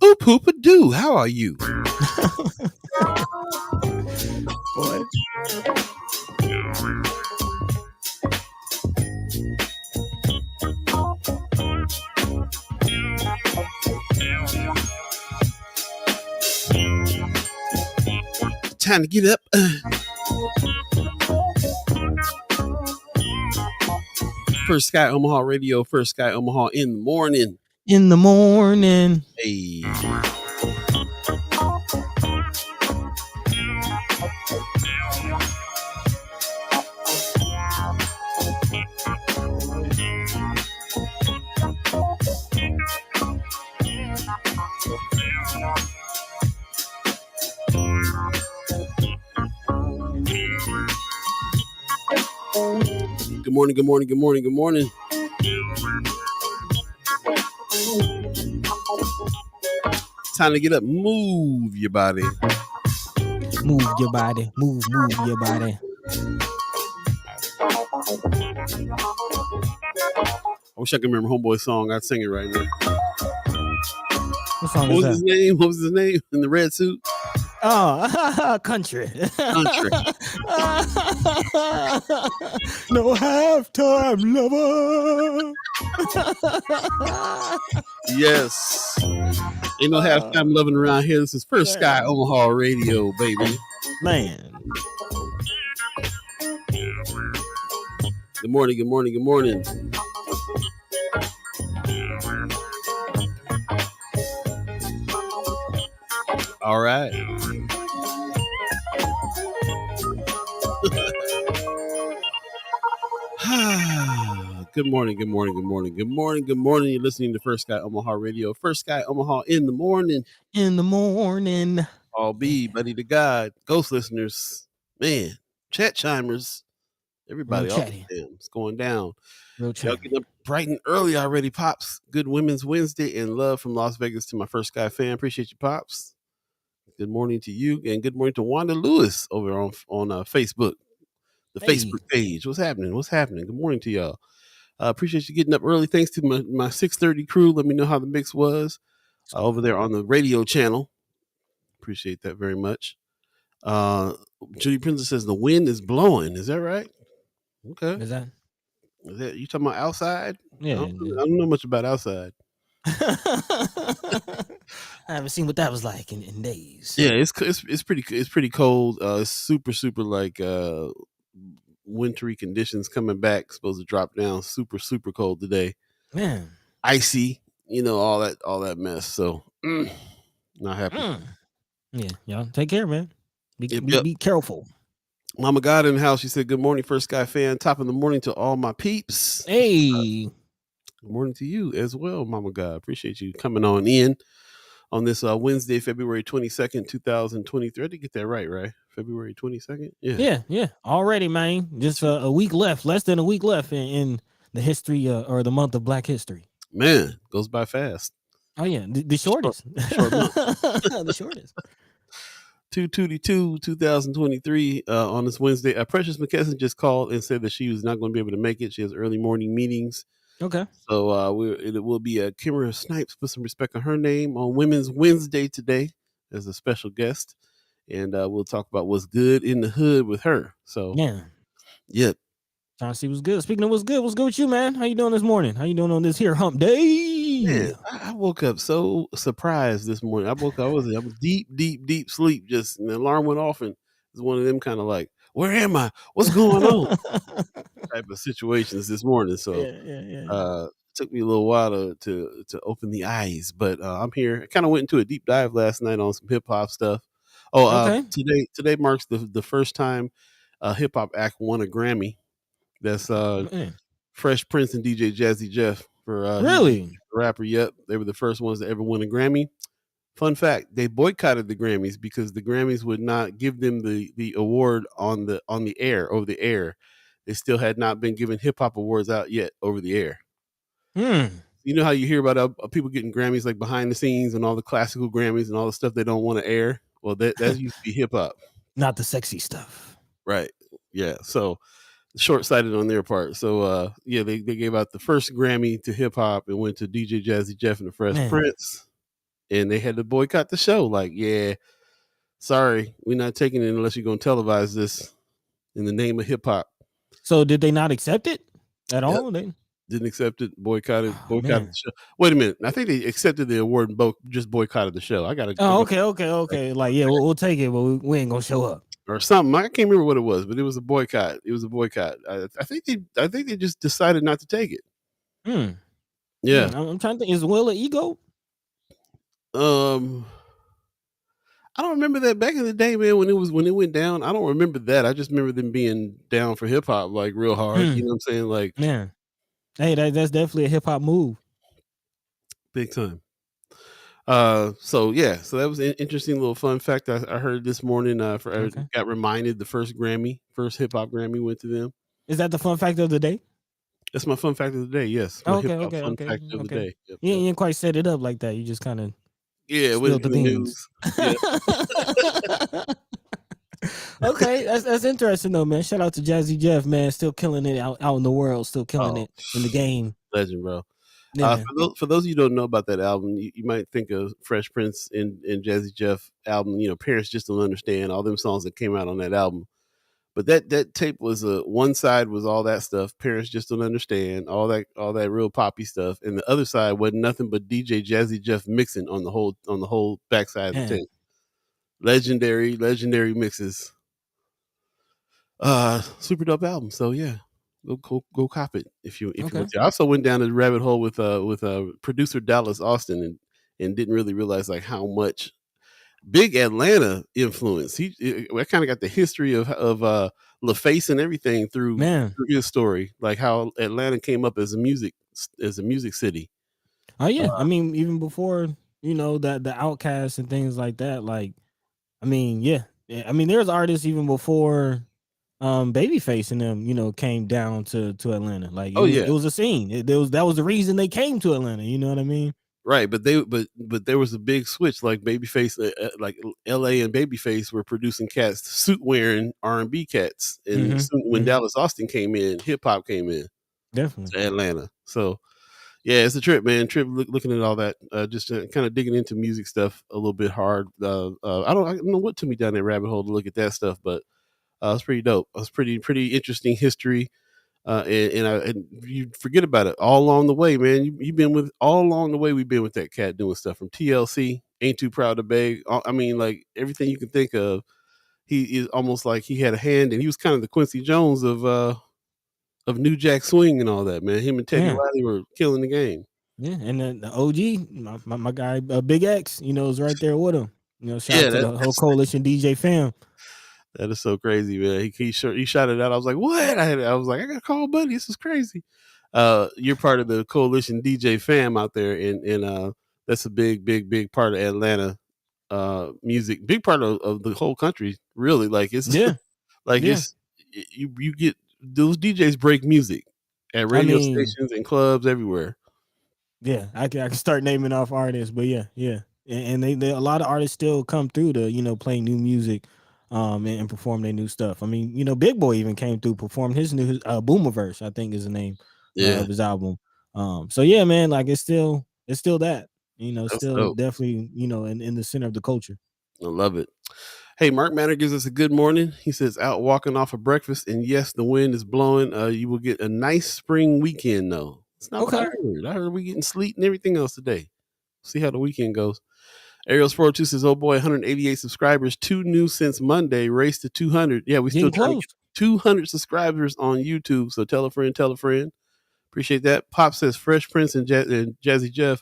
Oop-hoop-a-doo. How are you? Boy. Time to get up. First Sky Omaha Radio, First Sky Omaha in the morning. In the morning. Hey. Good morning, good morning, good morning, good morning. Time to get up. Move your body. Move your body. Move your body. I wish I could remember Homeboy's song. I'd sing it right now. What song What is was his that? name? What was his name in the red suit? Oh, country. Country. No halftime lover. Yes. Ain't no halftime loving around here. This is First Sky Omaha Radio, baby. Man. Good morning, good morning, good morning. All right. Good morning, good morning, good morning, good morning, good morning. You're listening to First Sky Omaha Radio. First Sky Omaha in the morning. In the morning. All Beeee, Buddi3 Da Gawd, ghost listeners, man, chat chimers, everybody, all it's going down. Real Y'all getting up bright and early already, Pops. Good Women's Wednesday and love from Las Vegas to my First Sky fan. Appreciate you, Pops. Good morning to you and good morning to Wanda Lewis over on Facebook, the Facebook page. What's happening? What's happening? Good morning to y'all. Appreciate you getting up early. Thanks to my 6:30 crew. Let me know how the mix was over there on the radio channel. Appreciate that very much. Judy Princess says the wind is blowing. Is that right? Okay. Is that you talking about outside? Yeah. I don't know much about outside. I haven't seen what that was like in days. Yeah, it's pretty cold. It's super like wintry conditions coming back. Supposed to drop down super cold today. Man, icy. You know, all that mess. So not happy. Yeah, y'all take care, man. Be careful. Mama God in the house. She said, "Good morning, First Sky fan. Top of the morning to all my peeps." Hey, good morning to you as well, Mama God. Appreciate you coming on in on this Wednesday, February 22nd, 2023. I did get that right? February 22nd? Yeah. Already, man. Just a week left. Less than a week left in the history or the month of Black History. Man, goes by fast. Oh yeah, the shortest. Short month. The shortest. 2/22/2023 on this Wednesday. Precious McKesson just called and said that she was not going to be able to make it. She has early morning meetings. Okay. So it will be Kimara Snipes, put some respect on her name, on Women's Wednesday today as a special guest. And we'll talk about what's good in the hood with her. So yep. Trying to see what's good. Speaking of what's good with you, man? How you doing this morning? How you doing on this here hump day? Man, I woke up so surprised this morning. I was deep sleep. Just the alarm went off, and it's one of them kind of like, where am I? What's going on? type of situations this morning. So it took me a little while to open the eyes, but I'm here. I kind of went into a deep dive last night on some hip hop stuff. Today marks the first time a hip hop act won a Grammy. That's Fresh Prince and DJ Jazzy Jeff for really rapper. Yep, they were the first ones to ever win a Grammy. Fun fact: they boycotted the Grammys because the Grammys would not give them the award on the air, over the air. They still had not been given hip hop awards out yet over the air. You know how you hear about people getting Grammys like behind the scenes and all the classical Grammys and all the stuff they don't want to air? Well, that used to be hip hop, not the sexy stuff. right? Yeah. So short sighted on their part. So yeah, they gave out the first Grammy to hip hop and went to DJ Jazzy Jeff and the Fresh Man. Prince, and they had to boycott the show. Like, yeah, sorry, we're not taking it unless you're gonna televise this in the name of hip hop. So did they not accept it at Yep. all? They Didn't accept it, boycotted the man. show. Wait a minute, I think they accepted the award and just boycotted the show. I gotta Oh, okay. Like, yeah, we'll take it, but we ain't gonna show up. or something. I can't remember what it was, but it was a boycott. It was a boycott. I think they just decided not to take it. Yeah. I'm trying to think. Is Will an ego? I don't remember that back in the day, man. When it went down, I don't remember that. I just remember them being down for hip hop like real hard. You know what I'm saying? Like, man, hey, that's definitely a hip hop move, big time. So yeah, so that was an interesting little fun fact I heard this morning. Got reminded the first hip hop Grammy went to them. Is that the fun fact of the day? That's my fun fact of the day. Yes, my hip hop fun fact of the day. Yep, you didn't quite set it up like that. You just kind of it went in the news. Yeah. Okay, that's interesting though, man. Shout out to Jazzy Jeff, man. Still killing it out in the world. Still killing it in the game. Legend, bro. Yeah, for those of you who don't know about that album, you might think of Fresh Prince and Jazzy Jeff album. You know, Parents Just Don't Understand, all them songs that came out on that album. But that tape was one side was all that stuff, Parents Just Don't Understand, all that real poppy stuff, and the other side wasn't nothing but DJ Jazzy Jeff mixing on the whole backside of the tape. Legendary mixes. Super dope album. So yeah, go cop it if you want to. I also went down the rabbit hole with producer Dallas Austin and didn't really realize like how much big Atlanta influence. I kind of got the history of LaFace and everything through his story, like how Atlanta came up as a music city. Oh yeah, I mean even before the Outcasts and things like that. Like, I mean, yeah. I mean there's artists even before Babyface and them came down to Atlanta. Like it was a scene. That was the reason they came to Atlanta. You know what I mean? Right, but there was a big switch. Like Babyface, like L.A. and Babyface were producing cats, suit wearing R&B cats, and when Dallas Austin came in, hip hop came in, definitely to Atlanta. So yeah, it's a trip, man. Looking at all that, just kind of digging into music stuff a little bit hard. I don't know what took me down that rabbit hole to look at that stuff, but it's pretty dope. It's pretty interesting history. And you forget about it all along the way, man. You've been with all along the way. We've been with that cat doing stuff from TLC, Ain't Too Proud to Beg. I mean, like everything you can think of. He is almost like he had a hand, and he was kind of the Quincy Jones of New Jack Swing and all that, man. Him and Teddy Riley were killing the game. Yeah, and the OG, my guy, Big X, is right there with him. Shout out to the whole Coalition DJ fam. That is so crazy, man. He shot it out. I was like, what? I was like, I gotta call Buddy. This is crazy. You're part of the Coalition DJ fam out there, and that's a big part of Atlanta music. Big part of the whole country, really. Like it's it's you get those DJs break music at radio stations and clubs everywhere. Yeah, I can start naming off artists, but yeah. And they a lot of artists still come through to play new music and perform their new stuff. I mean, Big Boy even came through, performed his new Boomerverse, I think is the name of his album. So yeah, man, like it's still that, still definitely, in the center of the culture. I love it. Hey, Mark Manor gives us a good morning. He says, out walking off of breakfast, and yes, the wind is blowing. You will get a nice spring weekend, though. It's not what I heard. I heard we getting sleet and everything else today. See how the weekend goes. Ariel's 402 says, oh boy, 188 subscribers, 2 new since Monday, race to 200. Yeah, we still trying to get 200 subscribers on YouTube, so tell a friend. Appreciate that. Pop says, Fresh Prince and Jazzy Jeff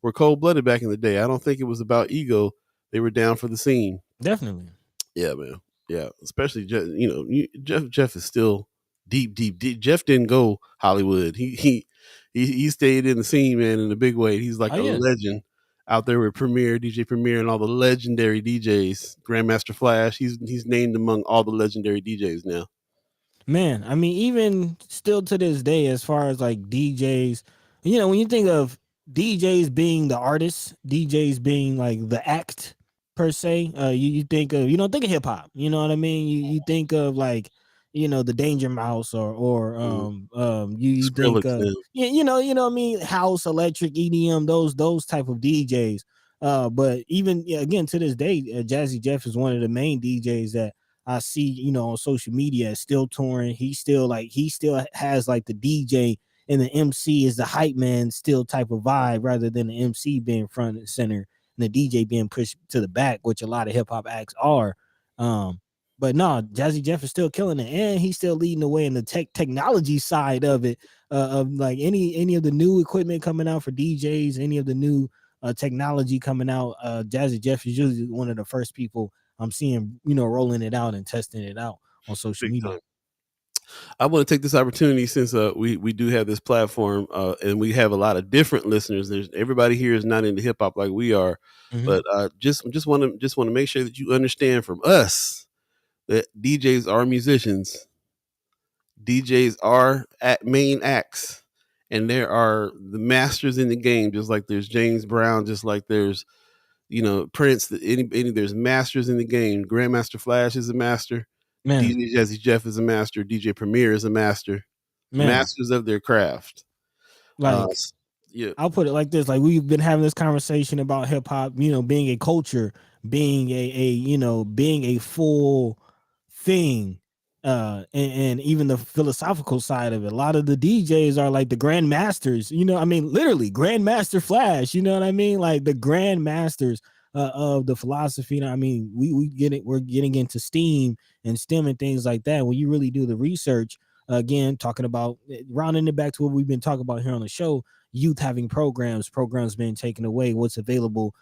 were cold-blooded back in the day. I don't think it was about ego. They were down for the scene. Definitely. Yeah, man. Yeah, especially, Jeff is still deep. Jeff didn't go Hollywood. He stayed in the scene, man, in a big way. He's like a legend out there with DJ Premier and all the legendary DJs. Grandmaster Flash, he's named among all the legendary DJs now. Man, I mean, even still to this day, as far as like DJs, when you think of DJs being the artists, DJs being like the act per se, you don't think of hip hop. You know what I mean? You think of like, the Danger Mouse, Mm. you think Skrillex then. yeah, what I mean, house, electric, EDM, those type of DJs. But even, yeah, again, to this day, Jazzy Jeff is one of the main DJs that I see, on social media, still touring. He still has like the DJ and the MC is the hype man still type of vibe, rather than the MC being front and center and the DJ being pushed to the back, which a lot of hip hop acts are. Um, but no, Jazzy Jeff is still killing it, and he's still leading the way in the technology side of it. Of like any of the new equipment coming out for DJs, any of the new technology coming out. Jazzy Jeff is usually one of the first people I'm seeing, rolling it out and testing it out on social Big media. time. I want to take this opportunity since we do have this platform and we have a lot of different listeners. There's everybody here is not into hip hop like we are, Mhm. but just want to make sure that you understand from us that DJs are musicians. DJs are main acts, and there are the masters in the game. Just like there's James Brown, just like there's Prince. There's masters in the game. Grandmaster Flash is a master. Man, DJ Jazzy Jeff is a master. DJ Premier is a master. man, Masters of their craft. Uh, like yeah, I'll put it like this: like we've been having this conversation about hip hop, being a culture, being being a full thing, and even the philosophical side of it. A lot of the DJs are like the grand masters. I mean, literally Grandmaster Flash. You know what I mean? Like the grand masters of the philosophy. I mean, we're getting into STEAM and STEM and things like that. When you really do the research, again, talking about rounding it back to what we've been talking about here on the show, youth having programs being taken away, what's available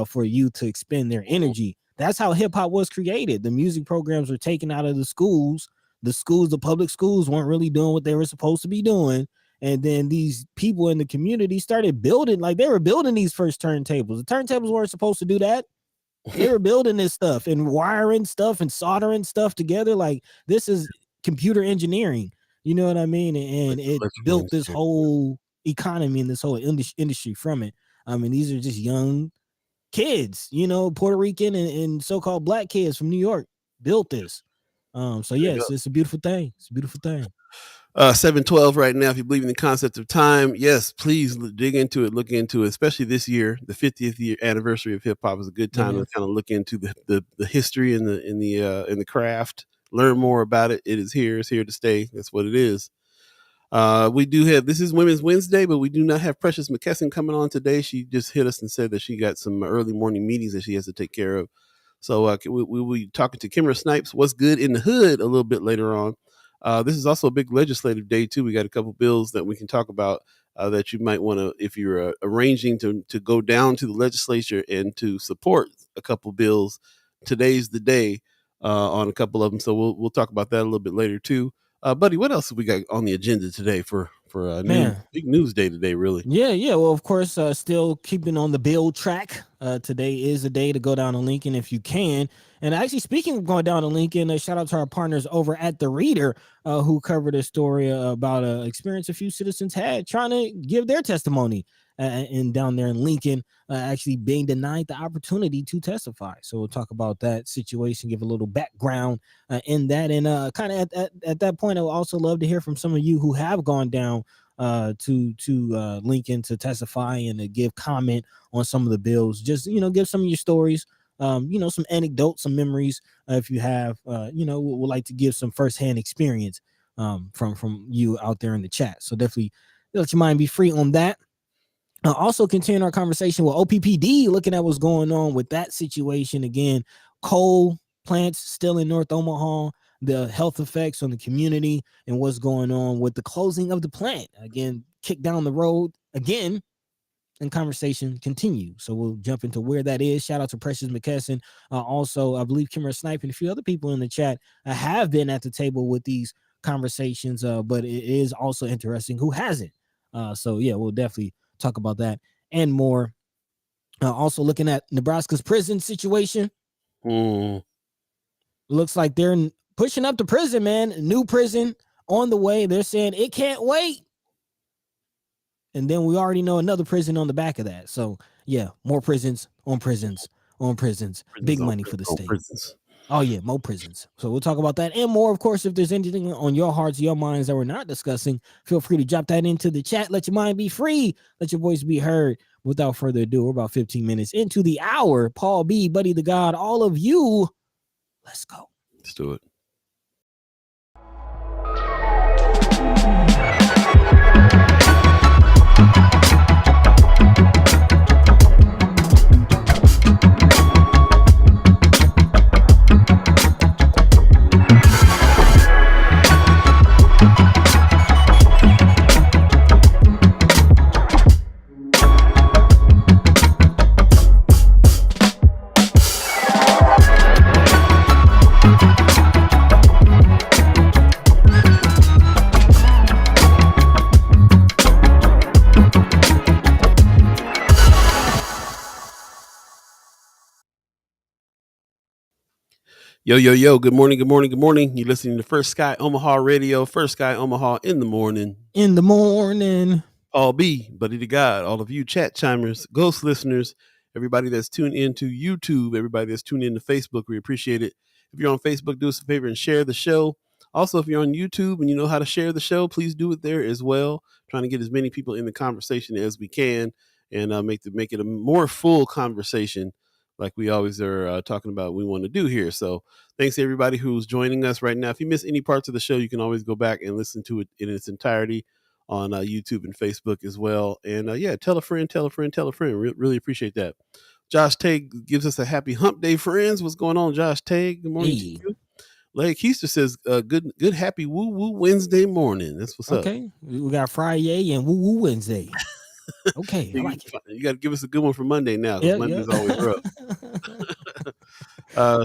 for youth to expend their energy. That's how hip hop was created. The music programs were taken out of the schools. The public schools weren't really doing what they were supposed to be doing. And then these people in the community started building, like they were building these first turntables. The turntables weren't supposed to do that. They were building this stuff and wiring stuff and soldering stuff together. Like this is computer engineering. You know what I mean? And it electrical built this engineering. whole economy and this whole industry from it. I mean, these are just young kids, Puerto Rican and so-called black kids from New York built this. So There you yes, go. it's a beautiful thing. It's a beautiful thing. 712 right now. If you believe in the concept of time, yes, please dig into it, look into it. Especially this year, the 50th year anniversary of hip hop is a good Yeah, time to man. kind of look into the history and the craft. Learn more about it. It is here. It's here to stay. That's what it is. We do have this is Women's Wednesday, but we do not have Precious McKesson coming on today. She just hit us and said that she got some early morning meetings that she has to take care of. So we'll be talking to Kimara Snipes, what's good in the hood, a little bit later on. This is also a big legislative day too. We got a couple bills that we can talk about that you might want to, if you're arranging to go down to the legislature and to support a couple bills. Today's the day on a couple of them, so we'll talk about that a little bit later too. Buddy, what else have we got on the agenda today for a Man, big news day today? Really, yeah, yeah. Well, of course, still keeping on the bill track. Today is a day to go down to Lincoln if you can. And actually, speaking of going down to Lincoln, shout out to our partners over at The Reader, who covered a story about an experience a few citizens had trying to give their testimony and down there in Lincoln, actually being denied the opportunity to testify. So we'll talk about that situation, give a little background in that. And kind of at that point, I would also love to hear from some of you who have gone down to Lincoln to testify and to give comment on some of the bills. Just give some of your stories, some anecdotes, some memories. If you have, would like to give some firsthand experience from you out there in the chat. So definitely let your mind be free on that. Also continuing our conversation with OPPD, looking at what's going on with that situation. Again, coal plants still in North Omaha, the health effects on the community, and what's going on with the closing of the plant. Again, kick down the road again, and conversation continues. So we'll jump into where that is. Shout out to Precious McKesson. Also, I believe Kimara Snipes and a few other people in the chat have been at the table with these conversations, but it is also interesting who hasn't. So yeah, we'll definitely talk about that and more. Also looking at Nebraska's prison situation. mm, Looks like they're pushing up the prison, man. New prison on the way. They're saying it can't wait. And then we already know another prison on the back of that. So yeah, more prisons on prisons on prisons. prisons Big on money for prisons the on state. prisons. Oh yeah, more prisons. So we'll talk about that and more. Of course, if there's anything on your hearts, your minds that we're not discussing, feel free to drop that into the chat. Let your mind be free. Let your voice be heard. Without further ado, we're about 15 minutes into the hour. Paul B, Buddi3 Da Gawd, all of you, let's go. Let's do it. Yo, yo, yo, good morning, good morning, good morning. You're listening to First Sky Omaha Radio, First Sky Omaha in the morning. In the morning. Paul B, Buddi3 Da Gawd, all of you chat chimers, ghost listeners, everybody that's tuned into YouTube, everybody that's tuned into Facebook, we appreciate it. If you're on Facebook, do us a favor and share the show. Also, if you're on YouTube and you know how to share the show, please do it there as well. Trying to get as many people in the conversation as we can and make it a more full conversation like we always are talking about we want to do here. So thanks to everybody who's joining us right now. If you miss any parts of the show, you can always go back and listen to it in its entirety on YouTube and Facebook as well. And yeah, tell a friend, tell a friend, tell a friend. Really appreciate that. Josh Tague gives us a happy hump day, friends. What's going on, Josh Tague? Good morning to you. Larry Keister says, good happy woo woo Wednesday morning. That's what's up. Okay, we got Friday and woo woo Wednesday. Okay, I like it. You got to give us a good one for Monday now, because Monday's always rough.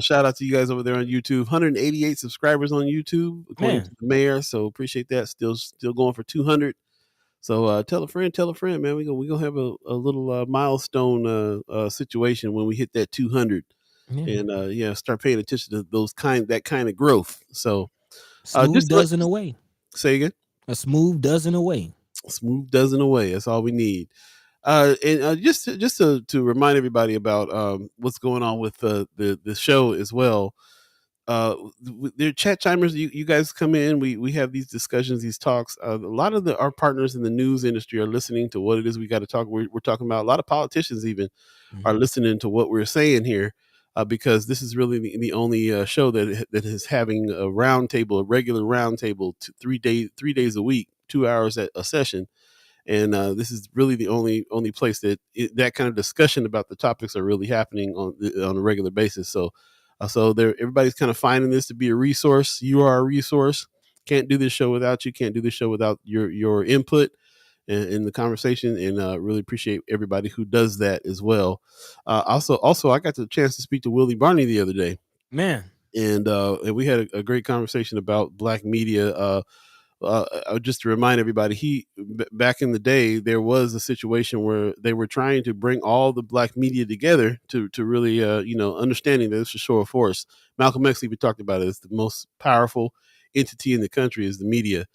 Shout out to you guys over there on YouTube. 188 subscribers on YouTube, according to the mayor. So appreciate that. Still going for 200. So tell a friend, man. We're gonna have a little milestone situation when we hit that 200, and start paying attention to that kind of growth. So smooth dozen away. Say again. A smooth dozen away. Smooth dozen away. That's all we need. And just to remind everybody about what's going on with the show as well. They're chat chimers. You guys come in. We have these discussions, these talks. A lot of our partners in the news industry are listening to what it is we got to talk. We're talking about. A lot of politicians even are listening to what we're saying here, because this is really the only show that is having a regular roundtable, 3 days a week, 2 hours at a session. And this is really the only place that that kind of discussion about the topics are really happening on a regular basis. So everybody's kind of finding this to be a resource. You are a resource. Can't do this show without you. Can't do this show without your input in the conversation. And really appreciate everybody who does that as well. Also, I got the chance to speak to Willie Barney the other day. Man. And we had a great conversation about black media. Just to remind everybody, back in the day, there was a situation where they were trying to bring all the black media together to really, understanding that this is a show of force. Malcolm X even talked about it. It's the most powerful entity in the country is the media.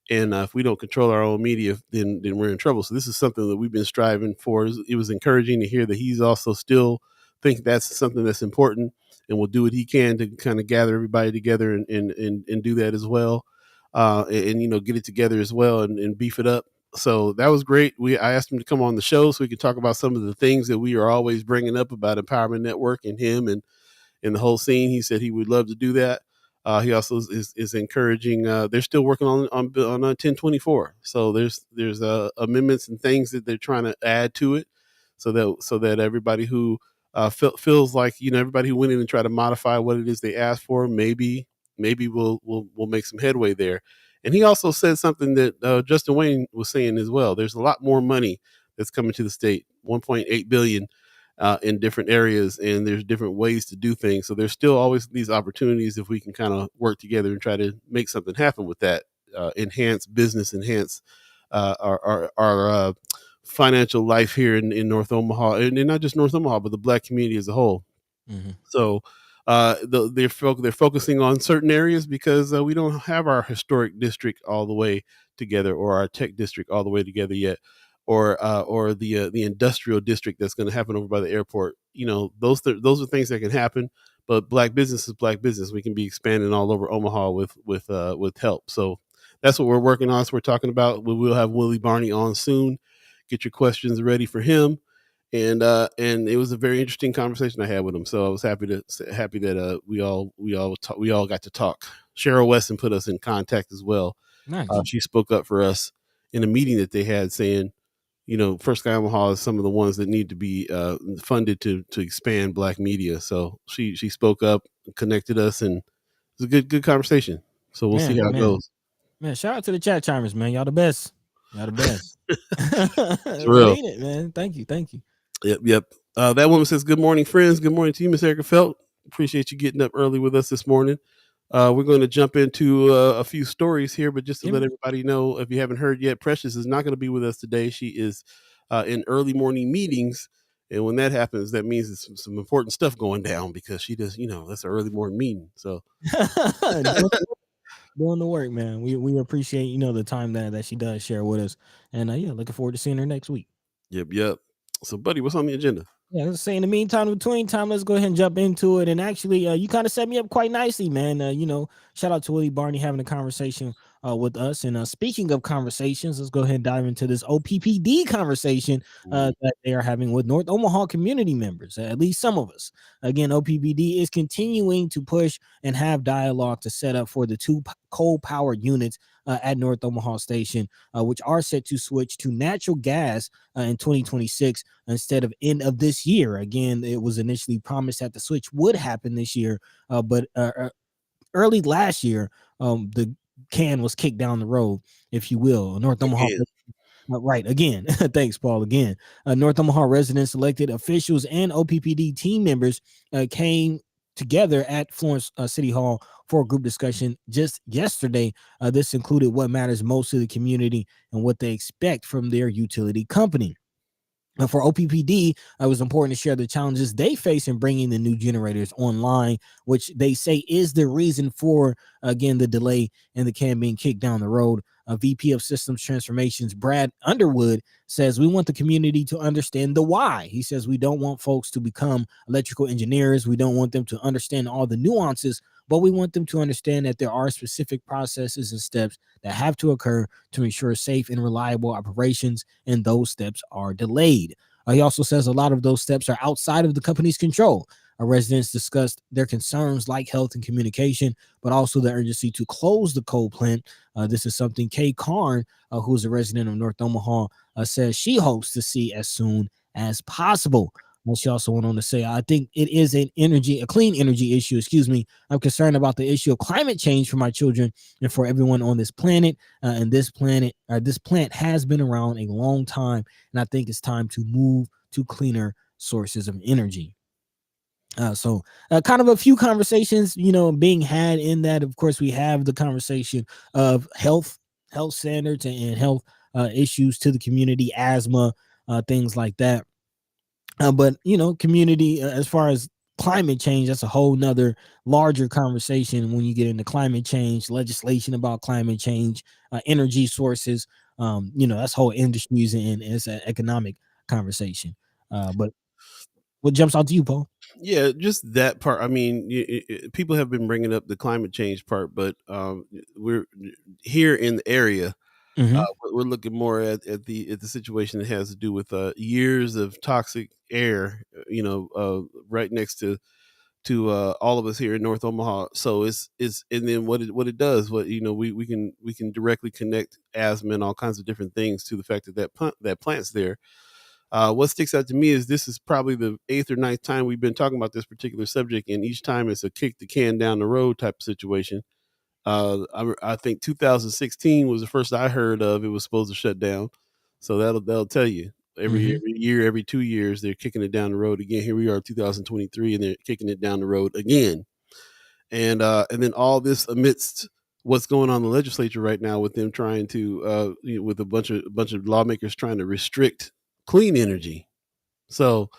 And if we don't control our own media, then we're in trouble. So this is something that we've been striving for. It was encouraging to hear that he's also still think that's something that's important and will do what he can to kind of gather everybody together and do that as well. And get it together as well and beef it up. So that was great. I asked him to come on the show so we could talk about some of the things that we are always bringing up about Empowerment Network and him and the whole scene. He said he would love to do that. He also is encouraging. They're still working on 1024. So there's amendments and things that they're trying to add to it, so that everybody who feels like everybody who went in and tried to modify what it is they asked for, maybe we'll make some headway there. And he also said something that Justin Wayne was saying as well. There's a lot more money that's coming to the state, 1.8 billion in different areas, and there's different ways to do things. So there's still always these opportunities if we can kind of work together and try to make something happen with that, enhance business, enhance our financial life here in North Omaha, and not just North Omaha, but the black community as a whole. Mm-hmm. So they're focusing on certain areas because we don't have our historic district all the way together or our tech district all the way together yet. or the industrial district that's going to happen over by the airport. Those are things that can happen. But black business is black business. We can be expanding all over Omaha with help. So that's what we're working on. So we're talking about. We will have Willie Barney on soon. Get your questions ready for him. And it was a very interesting conversation I had with him. So I was happy that we all got to talk. Cheryl Weston put us in contact as well. Nice. She spoke up for us in a meeting that they had, saying, First Sky Omaha is some of the ones that need to be funded to expand black media. So she spoke up, connected us, and it was a good conversation. So we'll see how it goes. Man, shout out to the chat chimers, man. Y'all the best. Y'all the best. It's real. Ain't it, man? Thank you. Yep. That woman says, "Good morning, friends. Good morning to you, Miss Erica Felt. Appreciate you getting up early with us this morning." We're going to jump into a few stories here, but just to let everybody know, if you haven't heard yet, Precious is not going to be with us today. She is in early morning meetings, and when that happens, that means it's some important stuff going down, because she does, that's an early morning meeting. So doing the work, man. We appreciate the time that she does share with us, and looking forward to seeing her next week. Yep. So, Buddy, what's on the agenda? Yeah, let's say in the meantime, between time, let's go ahead and jump into it. And actually, you kind of set me up quite nicely, man. Shout out to Willie Barney having a conversation with us. And speaking of conversations, let's go ahead and dive into this OPPD conversation that they are having with North Omaha community members, at least some of us. Again, OPPD is continuing to push and have dialogue to set up for the 2 coal-powered units at North Omaha Station, which are set to switch to natural gas in 2026 instead of end of this year. Again, it was initially promised that the switch would happen this year, but early last year, the can was kicked down the road, if you will. North Omaha. Right, again. Thanks, Paul. Again, North Omaha residents, elected officials, and OPPD team members came together at Florence City Hall for a group discussion just yesterday. This included what matters most to the community and what they expect from their utility company. For OPPD, it was important to share the challenges they face in bringing the new generators online, which they say is the reason for, again, the delay and the can being kicked down the road. VP of Systems Transformations, Brad Underwood, says we want the community to understand the why. He says we don't want folks to become electrical engineers. We don't want them to understand all the nuances, but we want them to understand that there are specific processes and steps that have to occur to ensure safe and reliable operations, and those steps are delayed. He also says a lot of those steps are outside of the company's control. Our residents discussed their concerns like health and communication, but also the urgency to close the coal plant. This is something Kay Karn, who's a resident of North Omaha, says she hopes to see as soon as possible. And she also went on to say, I think it is a clean energy issue. I'm concerned about the issue of climate change for my children and for everyone on this planet. And this plant has been around a long time. And I think it's time to move to cleaner sources of energy. So kind of a few conversations, being had in that. Of course, we have the conversation of health standards and health issues to the community, asthma, things like that. But community, as far as climate change, that's a whole nother larger conversation when you get into climate change, legislation about climate change, energy sources. That's whole industries, and it's an economic conversation. But what jumps out to you, Paul? Yeah, just that part. I mean, people have been bringing up the climate change part, but we're here in the area. We're looking more at the situation that has to do with years of toxic air, right next to all of us here in North Omaha. So it's and then what it does, we can directly connect asthma and all kinds of different things to the fact that plant's there. What sticks out to me is this is probably the 8th or 9th time we've been talking about this particular subject, and each time it's a kick the can down the road type of situation. I think 2016 was the first I heard of it was supposed to shut down. So that'll tell you every year, every 2 years, they're kicking it down the road again. Here we are, 2023, and they're kicking it down the road again. And then all this amidst what's going on in the legislature right now, with them trying to with a bunch of lawmakers trying to restrict clean energy. So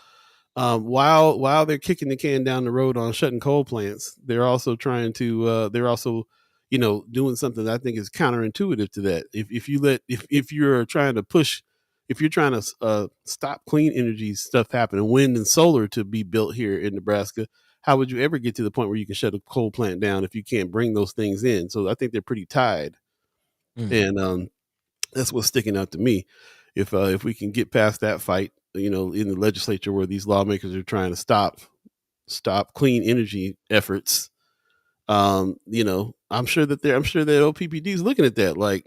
while they're kicking the can down the road on shutting coal plants, they're also trying to doing something that I think is counterintuitive to that. If you're trying to push if you're trying to stop clean energy stuff happening, wind and solar to be built here in Nebraska, how would you ever get to the point where you can shut a coal plant down if you can't bring those things in? So I think they're pretty tied, Mm. and that's what's sticking out to me. If we can get past that fight, in the legislature where these lawmakers are trying to stop clean energy efforts, I'm sure that OPPD is looking at that like,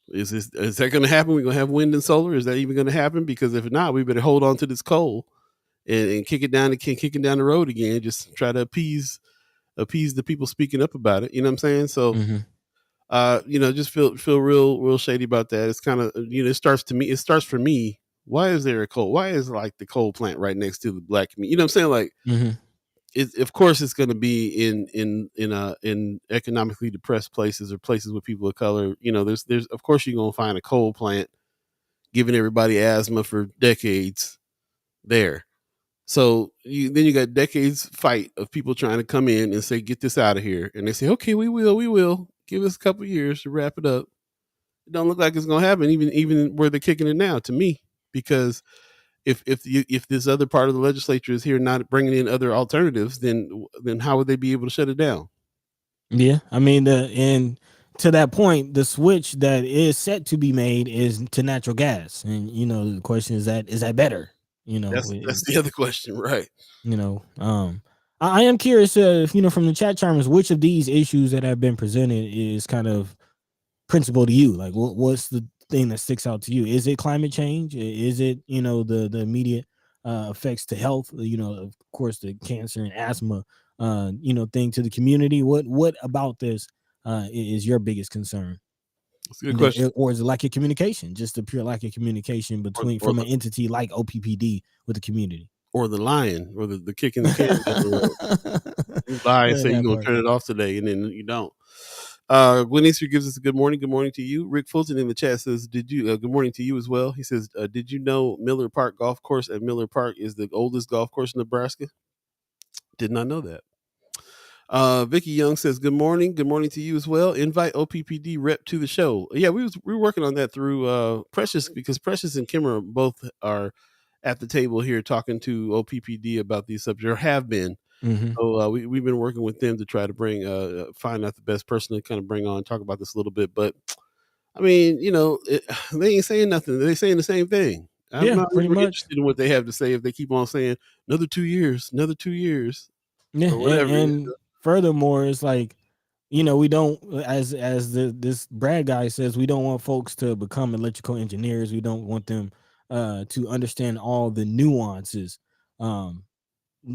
is that going to happen? We're going to have wind and solar. Is that even going to happen? Because if not, we better hold on to this coal and kick it down the road again. Just try to appease the people speaking up about it. You know what I'm saying? So, Mm-hmm. just feel real shady about that. It's kind of, it starts for me. Why is there a coal? Why is like the coal plant right next to the black community? You know what I'm saying? Like, Mm-hmm. of course it's going to be in economically depressed places or places with people of color. There's of course you're going to find a coal plant giving everybody asthma for decades there. So then you got decades fight of people trying to come in and say, get this out of here. And they say, okay, we will. Give us a couple years to wrap it up. It don't look like it's going to happen, even where they're kicking it now, to me, because if this other part of the legislature is here not bringing in other alternatives, then how would they be able to shut it down? Yeah, I mean, and to that point, the switch that is set to be made is to natural gas, and the question is that better? That's the other question, right? You know, I am curious if from the chat chambers, which of these issues that have been presented is kind of principal to you. Like, what's the thing that sticks out to you? Is it climate change? Is it the immediate effects to health? Of course, the cancer and asthma thing to the community. What about this is your biggest concern? That's a good question. Or is it lack of communication? Just a pure lack of communication between Or from an entity like OPPD with the community. or the lion, or the kicking the can down the road. You lie and Yeah, say you're that gonna part. turn it off today, and then you don't. Gwen Easter gives us a good morning. Good morning to you. Rick Fulton in the chat says, "Did you? Good morning to you as well." He says, "Did you know Miller Park Golf Course at Miller Park is the oldest golf course in Nebraska?" Did not know that. Vicky Young says, "Good morning. Good morning to you as well. Invite OPPD rep to the show." Yeah, we were working on that through Precious, because Precious and Kimara both are at the table here talking to OPPD about these subjects, or have been. Mm-hmm. So we've been working with them to try to bring find out the best person to kind of bring on, talk about this a little bit. But I mean, they ain't saying nothing. They're saying the same thing. I'm Yeah, not pretty really much. interested in what they have to say if they keep on saying another 2 years, Yeah, or whatever. and furthermore, it's like we don't, as this Brad guy says, we don't want folks to become electrical engineers. We don't want them to understand all the nuances. Um,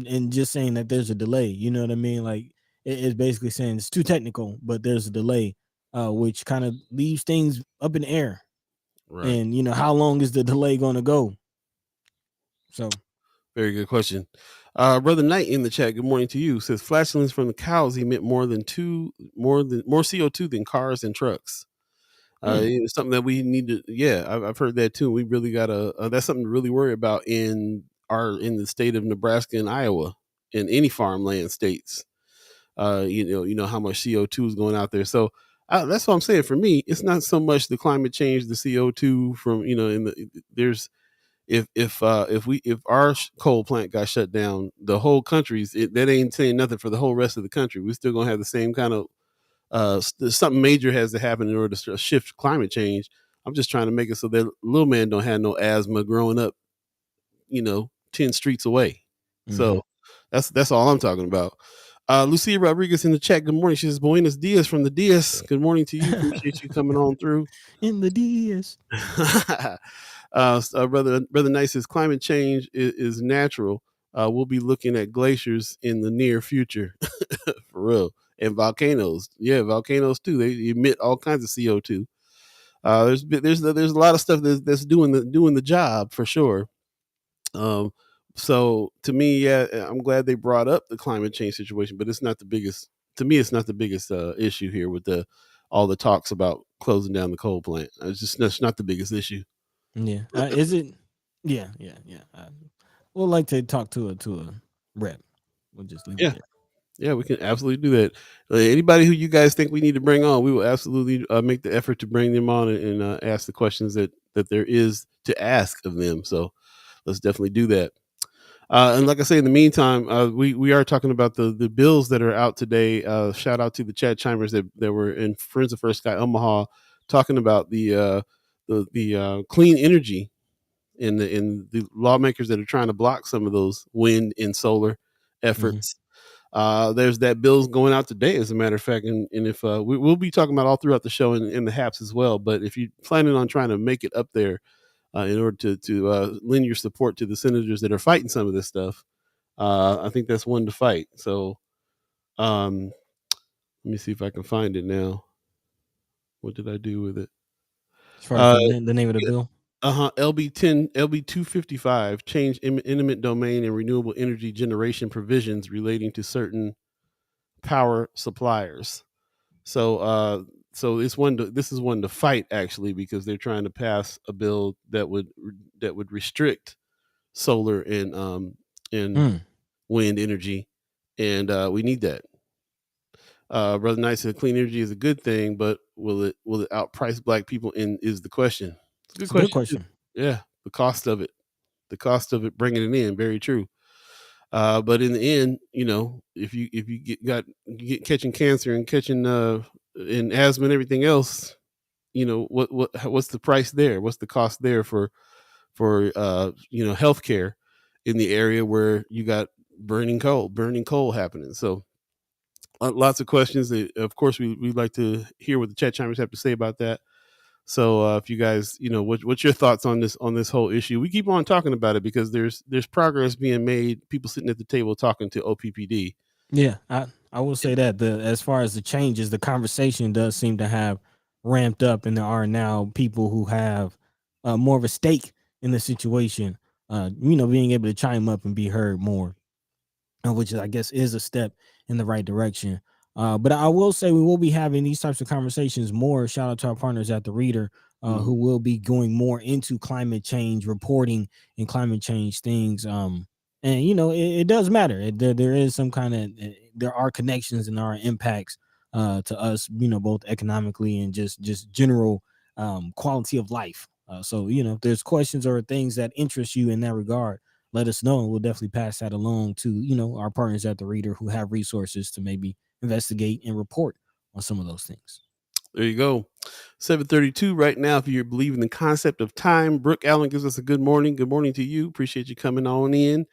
and just saying that there's a delay, you know what I mean? Like it's basically saying it's too technical, but there's a delay, which kind of leaves things up in the air. Right. And how long is the delay going to go? So Very good question. Brother Knight in the chat, good morning to you. Says flatulence from the cows emit more CO2 than cars and trucks. It's something that we need to. Yeah, I've heard that too. We really gotta. That's something to really worry about in the state of Nebraska and Iowa, in any farmland states. You know how much CO2 is going out there. So that's what I'm saying. For me, it's not so much the climate change, the CO2 from there's if our coal plant got shut down, the whole country's that ain't saying nothing for the whole rest of the country. We're still gonna have the same kind of something major has to happen in order to shift climate change. I'm just trying to make it so that little man don't have no asthma growing up, 10 streets away. mhm. So that's all I'm talking about. Lucia Rodriguez in the chat. Good morning. She says, Buenos dias from the Diaz. Good morning to you. Appreciate you coming on through. In the DS. Brother Nice says, climate change is natural. We'll be looking at glaciers in the near future. For real. And volcanoes. Yeah, volcanoes too. They emit all kinds of CO2. There's a lot of stuff that's doing the job for sure. So to me, yeah, I'm glad they brought up the climate change situation, but it's not the biggest. To me, it's not the biggest issue here with all the talks about closing down the coal plant. That's not the biggest issue. Yeah. Is it? Yeah, yeah, yeah. We'll like to talk to a rep. We'll just leave it Yeah, there. yeah, we can absolutely do that. Anybody who you guys think we need to bring on, we will absolutely make the effort to bring them on and ask the questions that that there is to ask of them. So let's definitely do that. And like I say, in the meantime, we are talking about the bills that are out today. Shout out to the chat chimers that were in Friends of First Sky Omaha, talking about the clean energy in the lawmakers that are trying to block some of those wind and solar efforts. There's that bill's going out today, as a matter of fact, and if we'll be talking about all throughout the show in the HAPs as well. But if you're planning on trying to make it up there, in order to lend your support to the senators that are fighting some of this stuff, I think that's one to fight. So um, let me see if I can find it now. What did I do with it? As far as Uh, the name of the bill. LB 255 change intimate domain and renewable energy generation provisions relating to certain power suppliers. So this is one to fight, actually, because they're trying to pass a bill that would restrict solar and Mm. wind energy, and we need that. Brother Knight said clean energy is a good thing, but will it outprice black people? In is the question. It's a good It's a good question too. question. Yeah, the cost of it bringing it in, very true. But in the end, if you get catching cancer and catching and asthma and everything else, what's the price there? What's the cost there for healthcare in the area where you got burning coal happening? So lots of questions. That, of course, we'd like to hear what the chat chimers have to say about that. So if you guys, what's your thoughts on this whole issue? We keep on talking about it because there's progress being made. People sitting at the table talking to OPPD. Yeah, I will say that the as far as the changes, the conversation does seem to have ramped up, and there are now people who have more of a stake in the situation. Being able to chime up and be heard more, which I guess is a step in the right direction. But I will say we will be having these types of conversations more. Shout out to our partners at the Reader, who Mhm. will be going more into climate change reporting and climate change things. And it does matter. There is some kind of there are connections and there are impacts to us. Both economically and just general quality of life. So if there's questions or things that interest you in that regard, let us know, and we'll definitely pass that along to our partners at the Reader who have resources to maybe investigate and report on some of those things. There you go. 7:32 right now. If you believe in the concept of time, Brooke Allen gives us a good morning. Good morning to you. Appreciate you coming on in.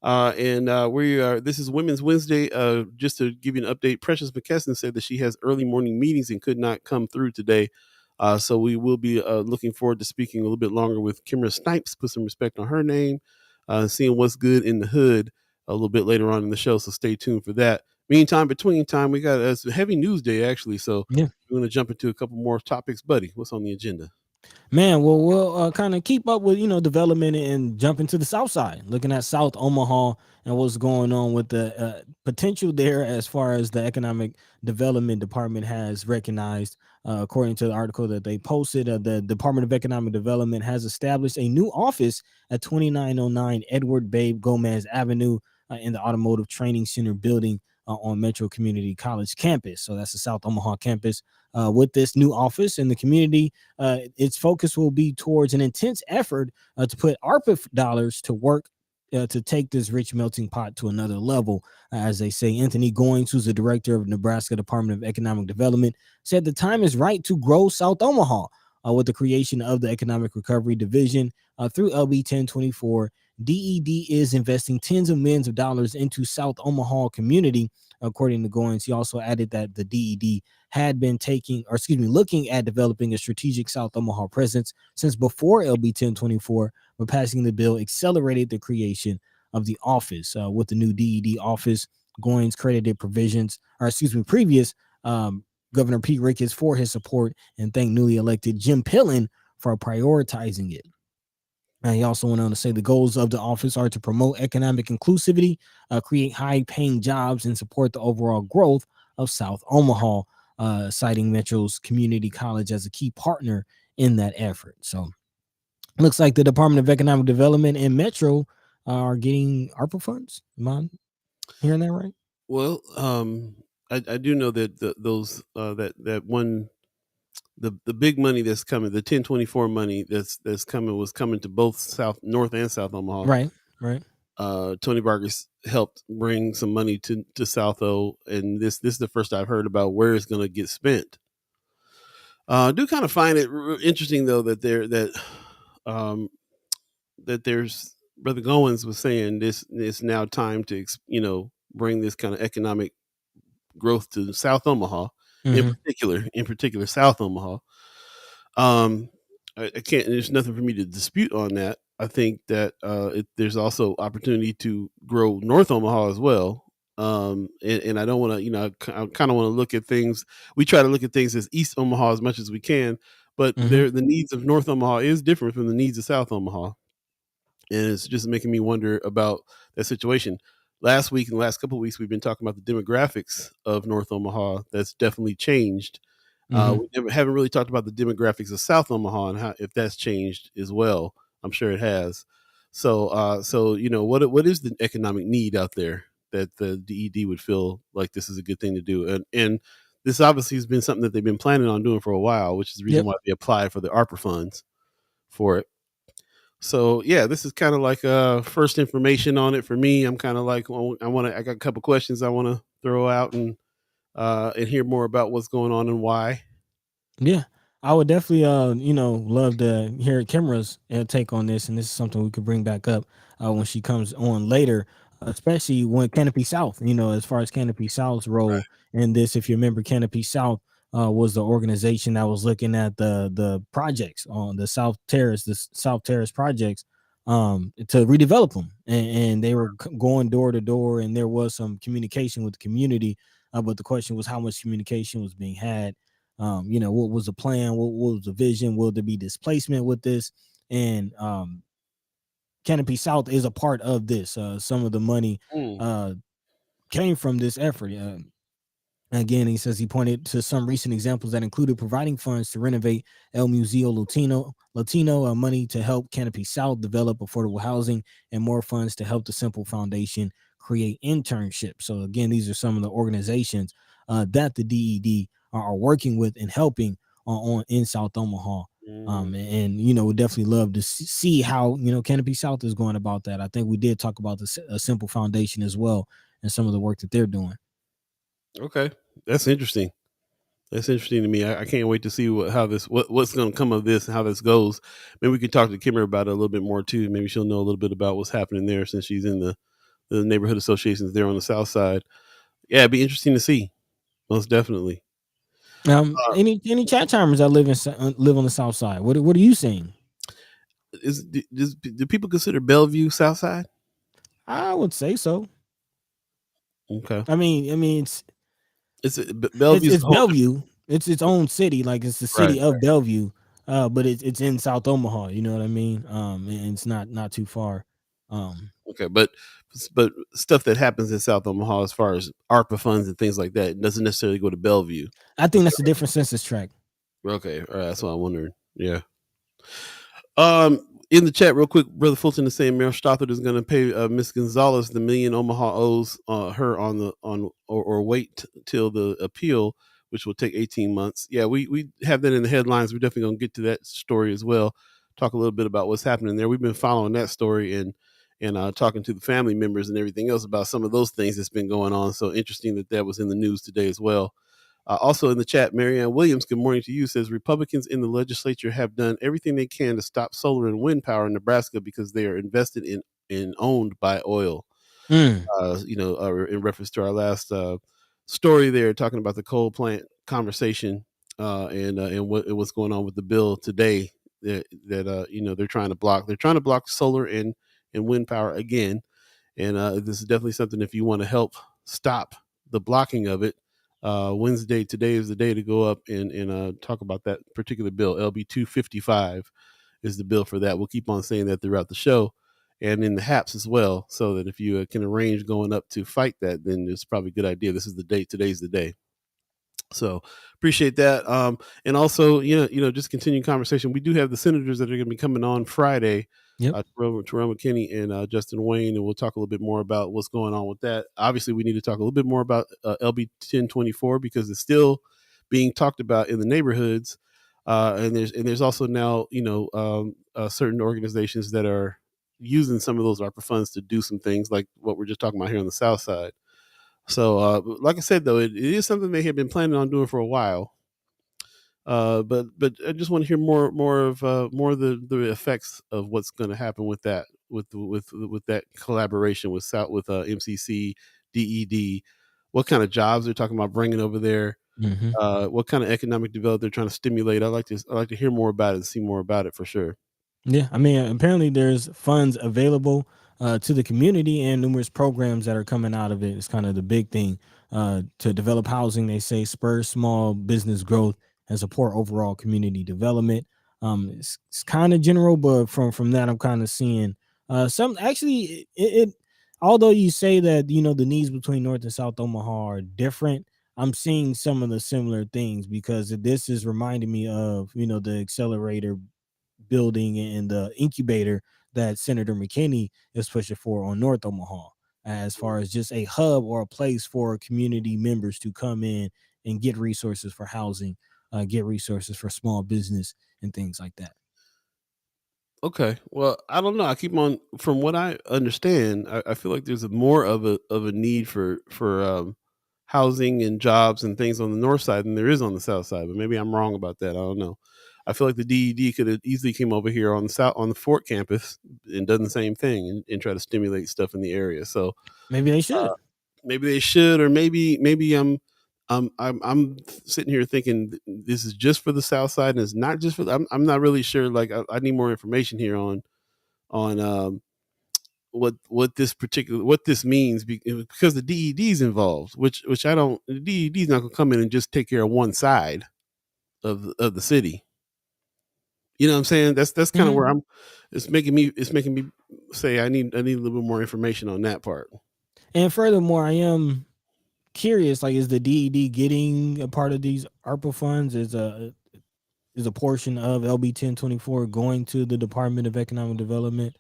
And we are. This is Women's Wednesday. Just to give you an update, Precious McKesson said that she has early morning meetings and could not come through today. So we will be looking forward to speaking a little bit longer with Kimara Snipes. Put some respect on her name. Seeing what's good in the hood a little bit later on in the show. So stay tuned for that. Meantime, between time, we got a heavy news day actually. So Yeah. we're going to jump into a couple more topics, buddy. What's on the agenda? Man, well, we'll kind of keep up with development and jump into the South Side, looking at South Omaha and what's going on with the potential there as far as the economic development department has recognized. According to the article that they posted, the Department of Economic Development has established a new office at 2909 Edward Babe Gomez Avenue in the Automotive Training Center building on Metro Community College campus. So that's the South Omaha campus. With this new office in the community, its focus will be towards an intense effort to put ARPA dollars to work to take this rich melting pot to another level. As they say, Anthony Goins, who's the director of Nebraska Department of Economic Development, said the time is right to grow South Omaha. With the creation of the Economic Recovery Division through LB 1024, DED is investing tens of millions of dollars into South Omaha community. According to Goins, he also added that the DED had been looking at developing a strategic South Omaha presence since before LB 1024, but passing the bill accelerated the creation of the office. With the new DED office, Goins credited previous Governor Pete Ricketts for his support and thanked newly elected Jim Pillen for prioritizing it. And he also went on to say the goals of the office are to promote economic inclusivity, create high-paying jobs, and support the overall growth of South Omaha, citing Metro's community college as a key partner in that effort. So looks like the Department of Economic Development and Metro are getting ARPA funds. Am I hearing that right? Well, I do know that those that one the big money that's coming, the 1024 money that's coming was coming to both North and South Omaha. Right, right. Tony Vargas helped bring some money to South O, and this is the first I've heard about where it's going to get spent. I do kind of find it interesting though um, that there's Brother Goins was saying this it's now time to bring this kind of economic growth to South Omaha, Mm-hmm. in particular South Omaha. I can't. There's nothing for me to dispute on that. I think that there's also opportunity to grow North Omaha as well. And I don't want to, I kind of want to look at things. We try to look at things as East Omaha as much as we can, but Mm-hmm. the needs of North Omaha is different from the needs of South Omaha, and it's just making me wonder about that situation. Last week and the last couple of weeks, we've been talking about the demographics of North Omaha. That's definitely changed. Mm-hmm. Haven't really talked about the demographics of South Omaha and how if that's changed as well. I'm sure it has. So what is the economic need out there that the DED would feel like this is a good thing to do? And this obviously has been something that they've been planning on doing for a while, which is the reason Yep. why they applied for the ARPA funds for it. So yeah, this is kind of like first information on it for me. I'm kind of like, well, I got a couple questions I want to throw out and hear more about what's going on and why. Yeah, I would definitely, love to hear Kimara's take on this, and this is something we could bring back up when she comes on later, especially when Canopy South. As far as Canopy South's role in this, if you remember, Canopy South was the organization that was looking at the projects on the South Terrace projects, to redevelop them, and they were going door to door, and there was some communication with the community, but the question was how much communication was being had. What was the plan? What was the vision? Will there be displacement with this? And Canopy South is a part of this. Some of the money Mm. came from this effort. Again, he says he pointed to some recent examples that included providing funds to renovate El Museo Latino, money to help Canopy South develop affordable housing, and more funds to help the Simple Foundation create internships. So again, these are some of the organizations that the DED are working with and helping on in South Omaha. Mm. And would definitely love to see how Canopy South is going about that. I think we did talk about the Simple Foundation as well and some of the work that they're doing. Okay, that's interesting. That's interesting to me. I can't wait to see what's going to come of this and how this goes. Maybe we could talk to Kimmer about it a little bit more too. Maybe she'll know a little bit about what's happening there since she's in the neighborhood associations there on the south side. Yeah, it'd be interesting to see. Most definitely. Any chat timers that live on the south side? What are you seeing? Do people consider Bellevue south side? I would say so. Okay. I mean, Bellevue's it's Bellevue. It's its own city. Like it's the right. city of Bellevue, but it's in South Omaha. You know what I mean? And it's not too far. Okay, but stuff that happens in South Omaha as far as ARPA funds and things like that doesn't necessarily go to Bellevue. I think that's a different census tract. Okay, all right, that's what I'm wondering. Yeah. In the chat, real quick, Brother Fulton is saying Mayor Stothard is going to pay Miss Gonzalez the $1 million Omaha owes her or wait till the appeal, which will take 18 months. Yeah, we have that in the headlines. We're definitely going to get to that story as well. Talk a little bit about what's happening there. We've been following that story and talking to the family members and everything else about some of those things that's been going on. So interesting that was in the news today as well. Also in the chat, Marianne Williams, good morning to you, says Republicans in the legislature have done everything they can to stop solar and wind power in Nebraska because they are invested in and owned by oil. Mm. In reference to our last story there, talking about the coal plant conversation and what's going on with the bill today that they're trying to block. They're trying to block solar and wind power again. And this is definitely something if you want to help stop the blocking of it. Wednesday, today is the day to go up and talk about that particular bill. LB 255 is the bill for that. We'll keep on saying that throughout the show and in the HAPs as well, so that if you can arrange going up to fight that, then it's probably a good idea. This is the day. Today's the day. So appreciate that. And also, just continuing conversation. We do have the senators that are going to be coming on Friday. Yep. Terrell McKinney and Justin Wayne, and we'll talk a little bit more about what's going on with that. Obviously, we need to talk a little bit more about LB 1024 because it's still being talked about in the neighborhoods. And there's also now, certain organizations that are using some of those ARPA funds to do some things like what we're just talking about here on the South Side. So, like I said, though, it is something they have been planning on doing for a while. But I just want to hear more of the effects of what's going to happen with that, with that collaboration with MCC, DED, what kind of jobs they're talking about bringing over there, Mm-hmm. what kind of economic development they're trying to stimulate. I like to hear more about it and see more about it for sure. Yeah, I mean, apparently there's funds available to the community and numerous programs that are coming out of it. It's kind of the big thing to develop housing. They say spur small business growth and support overall community development. It's kind of general, but from that, I'm kind of seeing some actually it. Although you say that the needs between North and South Omaha are different, I'm seeing some of the similar things because this is reminding me of the accelerator building and the incubator that Senator McKinney is pushing for on North Omaha, as far as just a hub or a place for community members to come in and get resources for housing, get resources for small business and things like that. Okay. Well, I don't know. I keep on from what I understand, I feel like there's more of a need for housing and jobs and things on the north side than there is on the south side. But maybe I'm wrong about that. I don't know. I feel like the DED could have easily came over here on the Fort campus and done the same thing and try to stimulate stuff in the area. So Maybe they should. maybe they should, or maybe I'm sitting here thinking this is just for the south side and it's not just for. I'm not really sure. Like I need more information here on what this means because the DED is involved, which I don't. The DED is not going to come in and just take care of one side of the city. You know what I'm saying? That's kind of Mhm. where I'm. It's making me say I need a little bit more information on that part. And furthermore, I am curious, like, is the DED getting a part of these ARPA funds? Is a portion of LB 1024 going to the Department of Economic Development,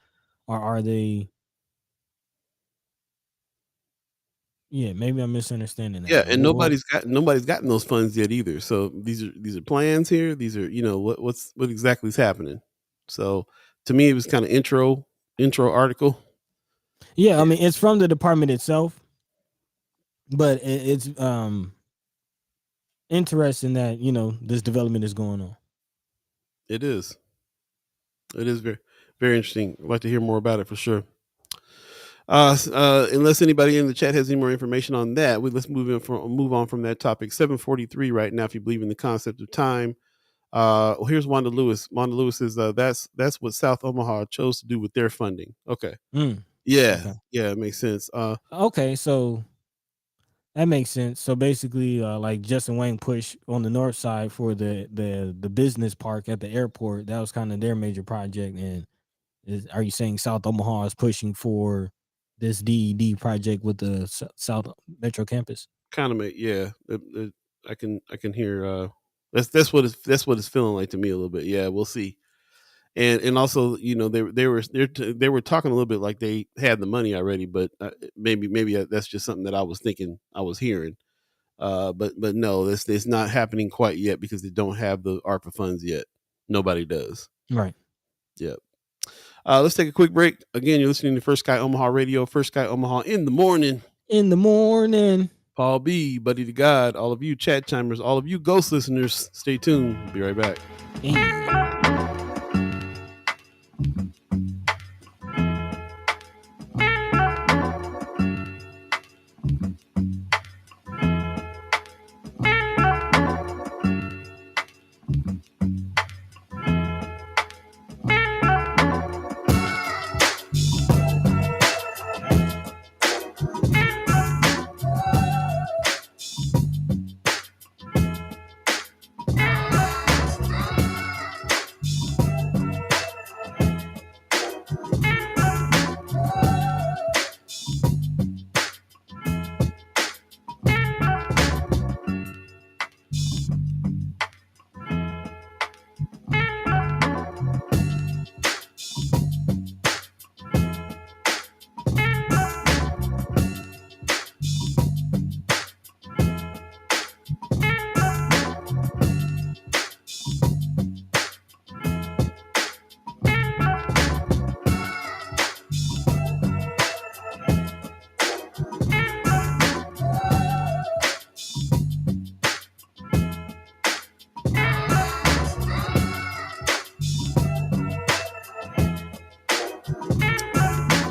or are they? Yeah, maybe I'm misunderstanding that. Yeah, But and nobody's gotten those funds yet either. So these are plans here. These are what exactly is happening. So to me, it was kind of intro article. yeah, I mean, it's from the department itself, but it's interesting that this development is going on. It is. It is very very interesting. I'd like to hear more about it for sure. Unless anybody in the chat has any more information on that, let's move on from that topic. 7:43 right now. If you believe in the concept of time, well, here's Wanda Lewis. Wanda Lewis says that's what South Omaha chose to do with their funding. Okay, Mm, yeah, okay. yeah, it makes sense. Okay, so that makes sense. So basically, like Justin Wayne push on the north side for the business park at the airport. That was kind of their major project. And are you saying South Omaha is pushing for this DED project with the South Metro campus? Kind of make yeah. I can hear. That's what it's feeling like to me a little bit. Yeah, we'll see. And also, they were talking a little bit like they had the money already, but maybe that's just something that I was thinking I was hearing. But no, this it's not happening quite yet because they don't have the ARPA funds yet. Nobody does. Right. Yep. Let's take a quick break. Again, you're listening to First Sky Omaha Radio, First Sky Omaha in the morning. In the morning. Paul Beeee, Buddi3 Da Gawd, all of you chat chimers, all of you ghost listeners, stay tuned. We'll be right back. Hey.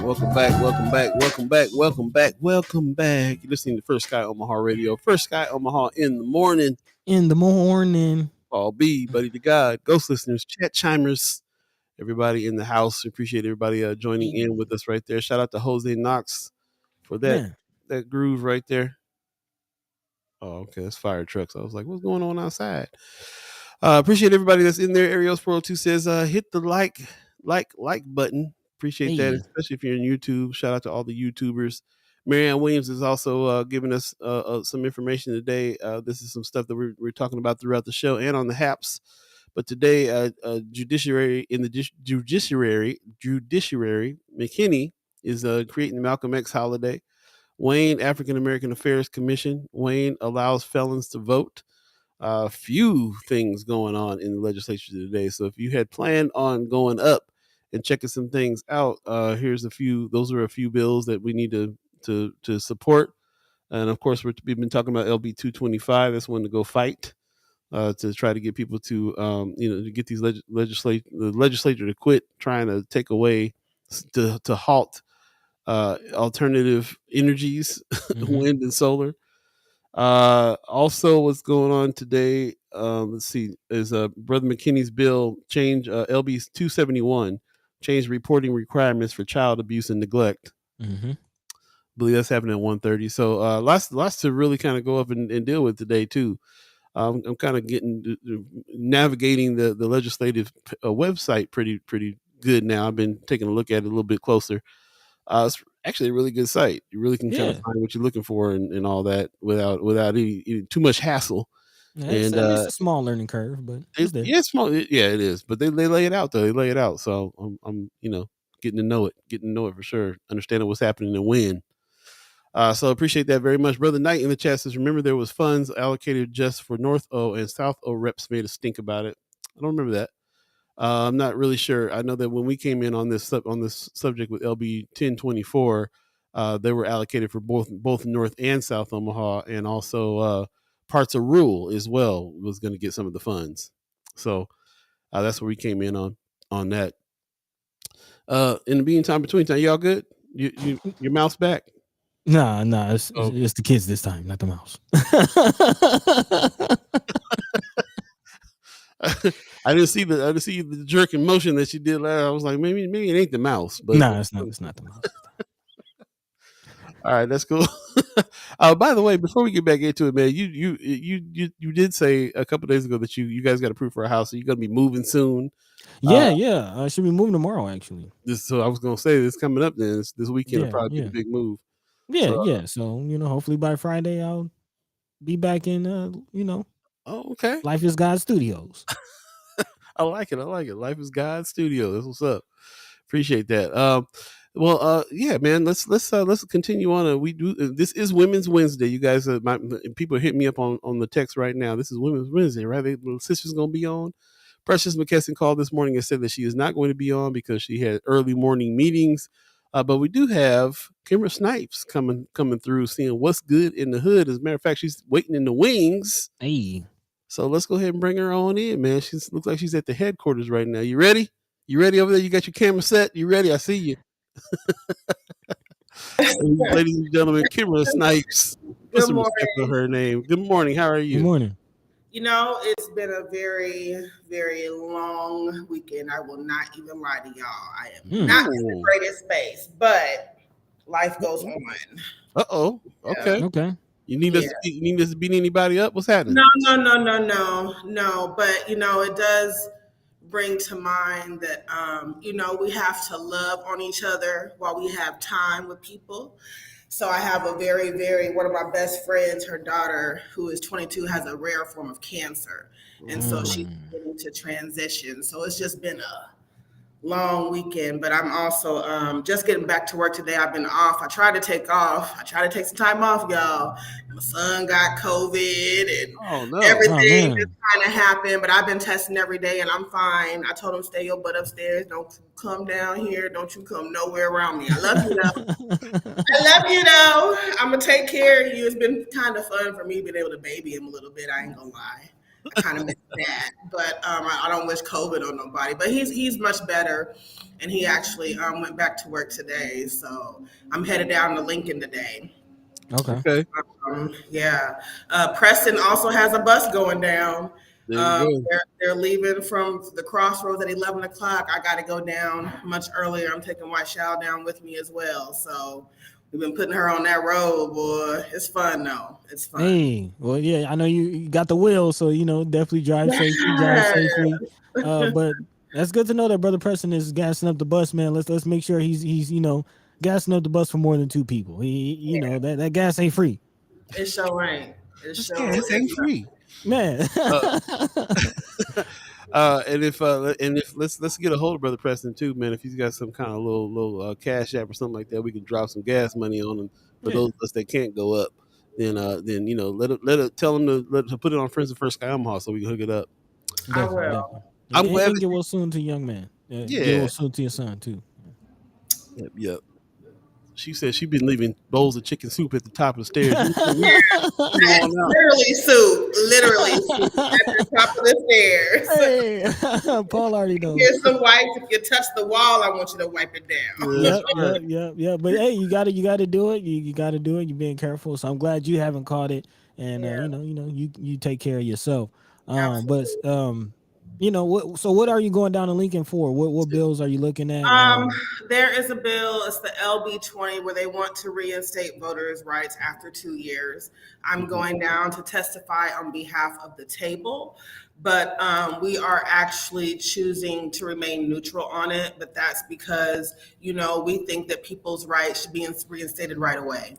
Welcome back. Welcome back. Welcome back. Welcome back. Welcome back. You're listening to First Sky Omaha Radio. First Sky Omaha in the morning. In the morning. Paul B, Buddi3 Da Gawd, ghost listeners, chat chimers, everybody in the house. Appreciate everybody joining in with us right there. Shout out to Jose Knox for that groove right there. Oh, okay. That's fire trucks. I was like, what's going on outside? Appreciate everybody that's in there. Arios 402 says, hit the like button. Appreciate that, especially if you're in YouTube. Shout out to all the YouTubers. Marianne Williams is also giving us some information today. This is some stuff that we're talking about throughout the show and on the HAPs. But today, judiciary, McKinney is creating the Malcolm X holiday. Wayne, African American Affairs Commission. Wayne allows felons to vote. Few things going on in the legislature today. So if you had planned on going up and checking some things out, here's a few. Those are a few bills that we need to support. And of course, we've been talking about LB 225. That's one to go fight to try to get people to to get these the legislature to quit trying to take away to halt alternative energies, wind and solar. Also, what's going on today? Let's see, is Brother McKinney's bill change LB 271 change reporting requirements for child abuse and neglect. I believe that's happening at 1:30. So lots to really kind of go up and deal with today too. I'm kind of navigating the legislative website pretty good now. I've been taking a look at it a little bit closer. It's actually a really good site. You really can kind of find what you're looking for and all that without any too much hassle. Yeah, it's a small learning curve, but it's there. Yeah, it's small. Yeah, it is. But they lay it out though. They lay it out. So I'm getting to know it for sure. Understanding what's happening and when. So appreciate that very much. Brother Knight in the chat says, remember there was funds allocated just for North O and South O reps made a stink about it. I don't remember that. I'm not really sure. I know that when we came in on this subject with LB 1024, they were allocated for both North and South Omaha, and also parts of rural as well was going to get some of the funds. So that's where we came in on that. In the meantime, between time, y'all good? Your mouse back? Nah, it's the kids this time, not the mouse. I didn't see the jerking motion that she did last. I was like, maybe it ain't the mouse. But no, it's not the mouse. All right, that's cool. By the way, before we get back into it, man, you did say a couple days ago that you guys got approved for a house, so you're gonna be moving soon. Yeah. I should be moving tomorrow, actually. So I was gonna say this coming up then this weekend will probably be a big move. Yeah. So hopefully by Friday I'll be back in. Oh, okay. Life is God Studios. I like it. Life is God Studio. That's what's up. Appreciate that. Yeah, man. Let's continue on. We do. This is Women's Wednesday. You guys, people are hitting me up on the text right now. This is Women's Wednesday, right? The sister's gonna be on. Precious McKesson called this morning and said that she is not going to be on because she had early morning meetings. But we do have Kimara Snipes coming through, seeing what's good in the hood. As a matter of fact, she's waiting in the wings. Hey. So let's go ahead and bring her on in, man. She looks like she's at the headquarters right now. You ready? You ready over there? You got your camera set? You ready? I see you. Ladies and gentlemen, Kimara Snipes. Good morning. Her name. Good morning. How are you? Good morning. It's been a very, very long weekend. I will not even lie to y'all. I am not in the greatest space, but life goes on. Uh-oh. Okay. Yeah. Okay. You need us to beat anybody up? What's happening? No. But it does bring to mind that we have to love on each other while we have time with people. So I have a very, very, one of my best friends, her daughter, who is 22, has a rare form of cancer. And so she's getting to transition. So it's just been a long weekend, but I'm also just getting back to work today. I've been off. I tried to take some time off, y'all. My son got COVID and everything just kind of happened, but I've been testing every day and I'm fine. I told him, stay your butt upstairs. Don't come down here. Don't you come nowhere around me. I love you though. I'm going to take care of you. It's been kind of fun for me being able to baby him a little bit. I ain't going to lie. I kind of miss that, but I don't wish COVID on nobody. But he's much better, and he actually went back to work today. So I'm headed down to Lincoln today. Okay. Okay, Yeah. Preston also has a bus going down. there you go. They're leaving from the crossroads at 11 o'clock. I got to go down much earlier. I'm taking White Shell down with me as well. So we've been putting her on that road, boy. It's fun, though. It's fun. Hey, well, yeah, I know you got the will, so definitely drive safely, drive Yeah. safely. But that's good to know that Brother Preston is gassing up the bus, man. Let's make sure he's gassing up the bus for more than two people. That gas ain't free, It sure ain't. It This sure gas ain't free. man. Uh, and if let's get a hold of Brother Preston too, man. If he's got some kind of little cash app or something like that, we can drop some gas money on him. For those of us that can't go up, then let it tell him to put it on Friends of First Sky Omaha so we can hook it up. I will. I'm And, glad and that get well soon to young man. Get Yeah. well soon to your son too. Yep. She said she's been leaving bowls of chicken soup at the top of the stairs. Literally soup. Literally soup at the top of the stairs. Hey, Paul already knows. Here's some wipes. If you touch the wall, I want you to wipe it down. Yep. But hey, you got to do it. You got to do it. You're being careful. So I'm glad you haven't caught it, and you take care of yourself. But what are you going down to Lincoln for? What bills are you looking at? There is a bill. It's the LB20 where they want to reinstate voters' rights after 2 years. I'm going down to testify on behalf of the table, but we are actually choosing to remain neutral on it. But that's because we think that people's rights should be reinstated right away.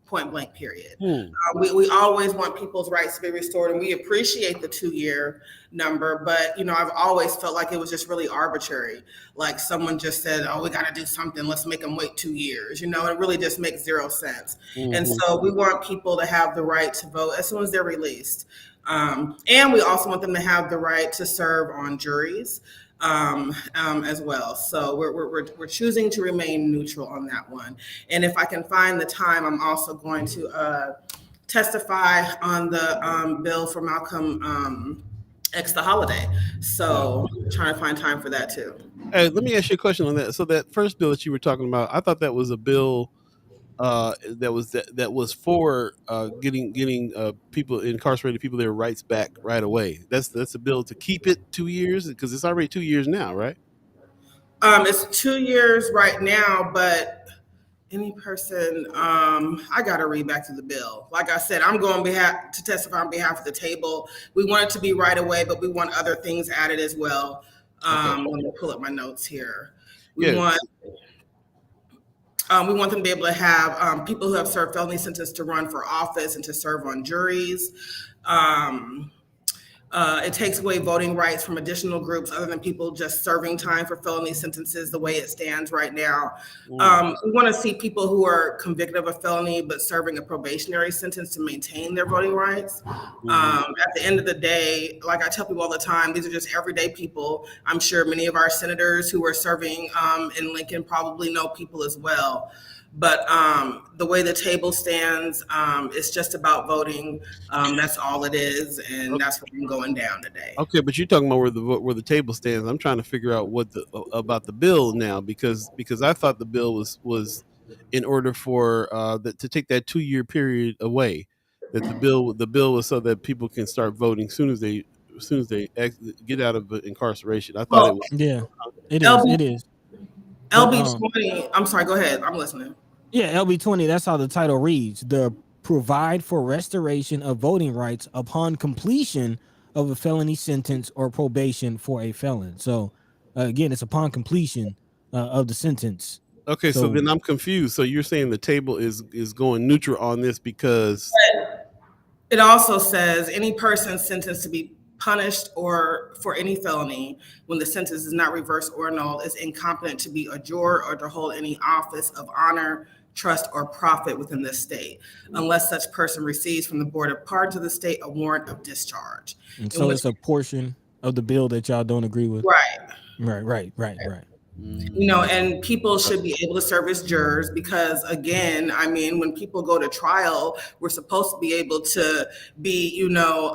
Point blank, period. We always want people's rights to be restored, and we appreciate the 2-year number, but I've always felt like it was just really arbitrary. Like someone just said, oh, we got to do something, let's make them wait 2 years. It really just makes zero sense. And so we want people to have the right to vote as soon as they're released. And we also want them to have the right to serve on juries as well. So we're choosing to remain neutral on that one. And if I can find the time, I'm also going to testify on the bill for Malcolm X the holiday. So trying to find time for that too. Hey, let me ask you a question on that. So that first bill that you were talking about, I thought that was a bill that was for getting people, incarcerated people, their rights back right away. That's a bill to keep it 2 years, because it's already 2 years now, right? It's 2 years right now, but any person, I got to read back to the bill. Like I said, I'm going to testify on behalf of the table. We want it to be right away, but we want other things added as well. Let me pull up my notes here. We want them to be able to have people who have served felony sentence to run for office and to serve on juries. It takes away voting rights from additional groups other than people just serving time for felony sentences the way it stands right now. We want to see people who are convicted of a felony but serving a probationary sentence to maintain their voting rights. At the end of the day, like I tell people all the time, these are just everyday people. I'm sure many of our senators who are serving in Lincoln probably know people as well. But the way the table stands, it's just about voting. That's all it is, and that's where I'm going down today. Okay, but you're talking about where the table stands. I'm trying to figure out about the bill now, because I thought the bill was in order for to take that 2 year period away. That the bill was so that people can start voting soon as they get out of incarceration. I thought it was. Yeah, it is. LB20. I'm sorry. Go ahead. I'm listening. Yeah, LB20. That's how the title reads. The provide for restoration of voting rights upon completion of a felony sentence or probation for a felon. So, again, it's upon completion of the sentence. Okay, so then I'm confused. So you're saying the table is going neutral on this because it also says any person sentenced to be punished or for any felony when the sentence is not reversed or annulled is incompetent to be a juror or to hold any office of honor, trust, or profit within the state, unless such person receives from the Board of Pardons of the state a warrant of discharge. And so it's a portion of the bill that y'all don't agree with. Right. Right. You know, and people should be able to serve as jurors because, again, I mean, when people go to trial, we're supposed to be able to be, you know,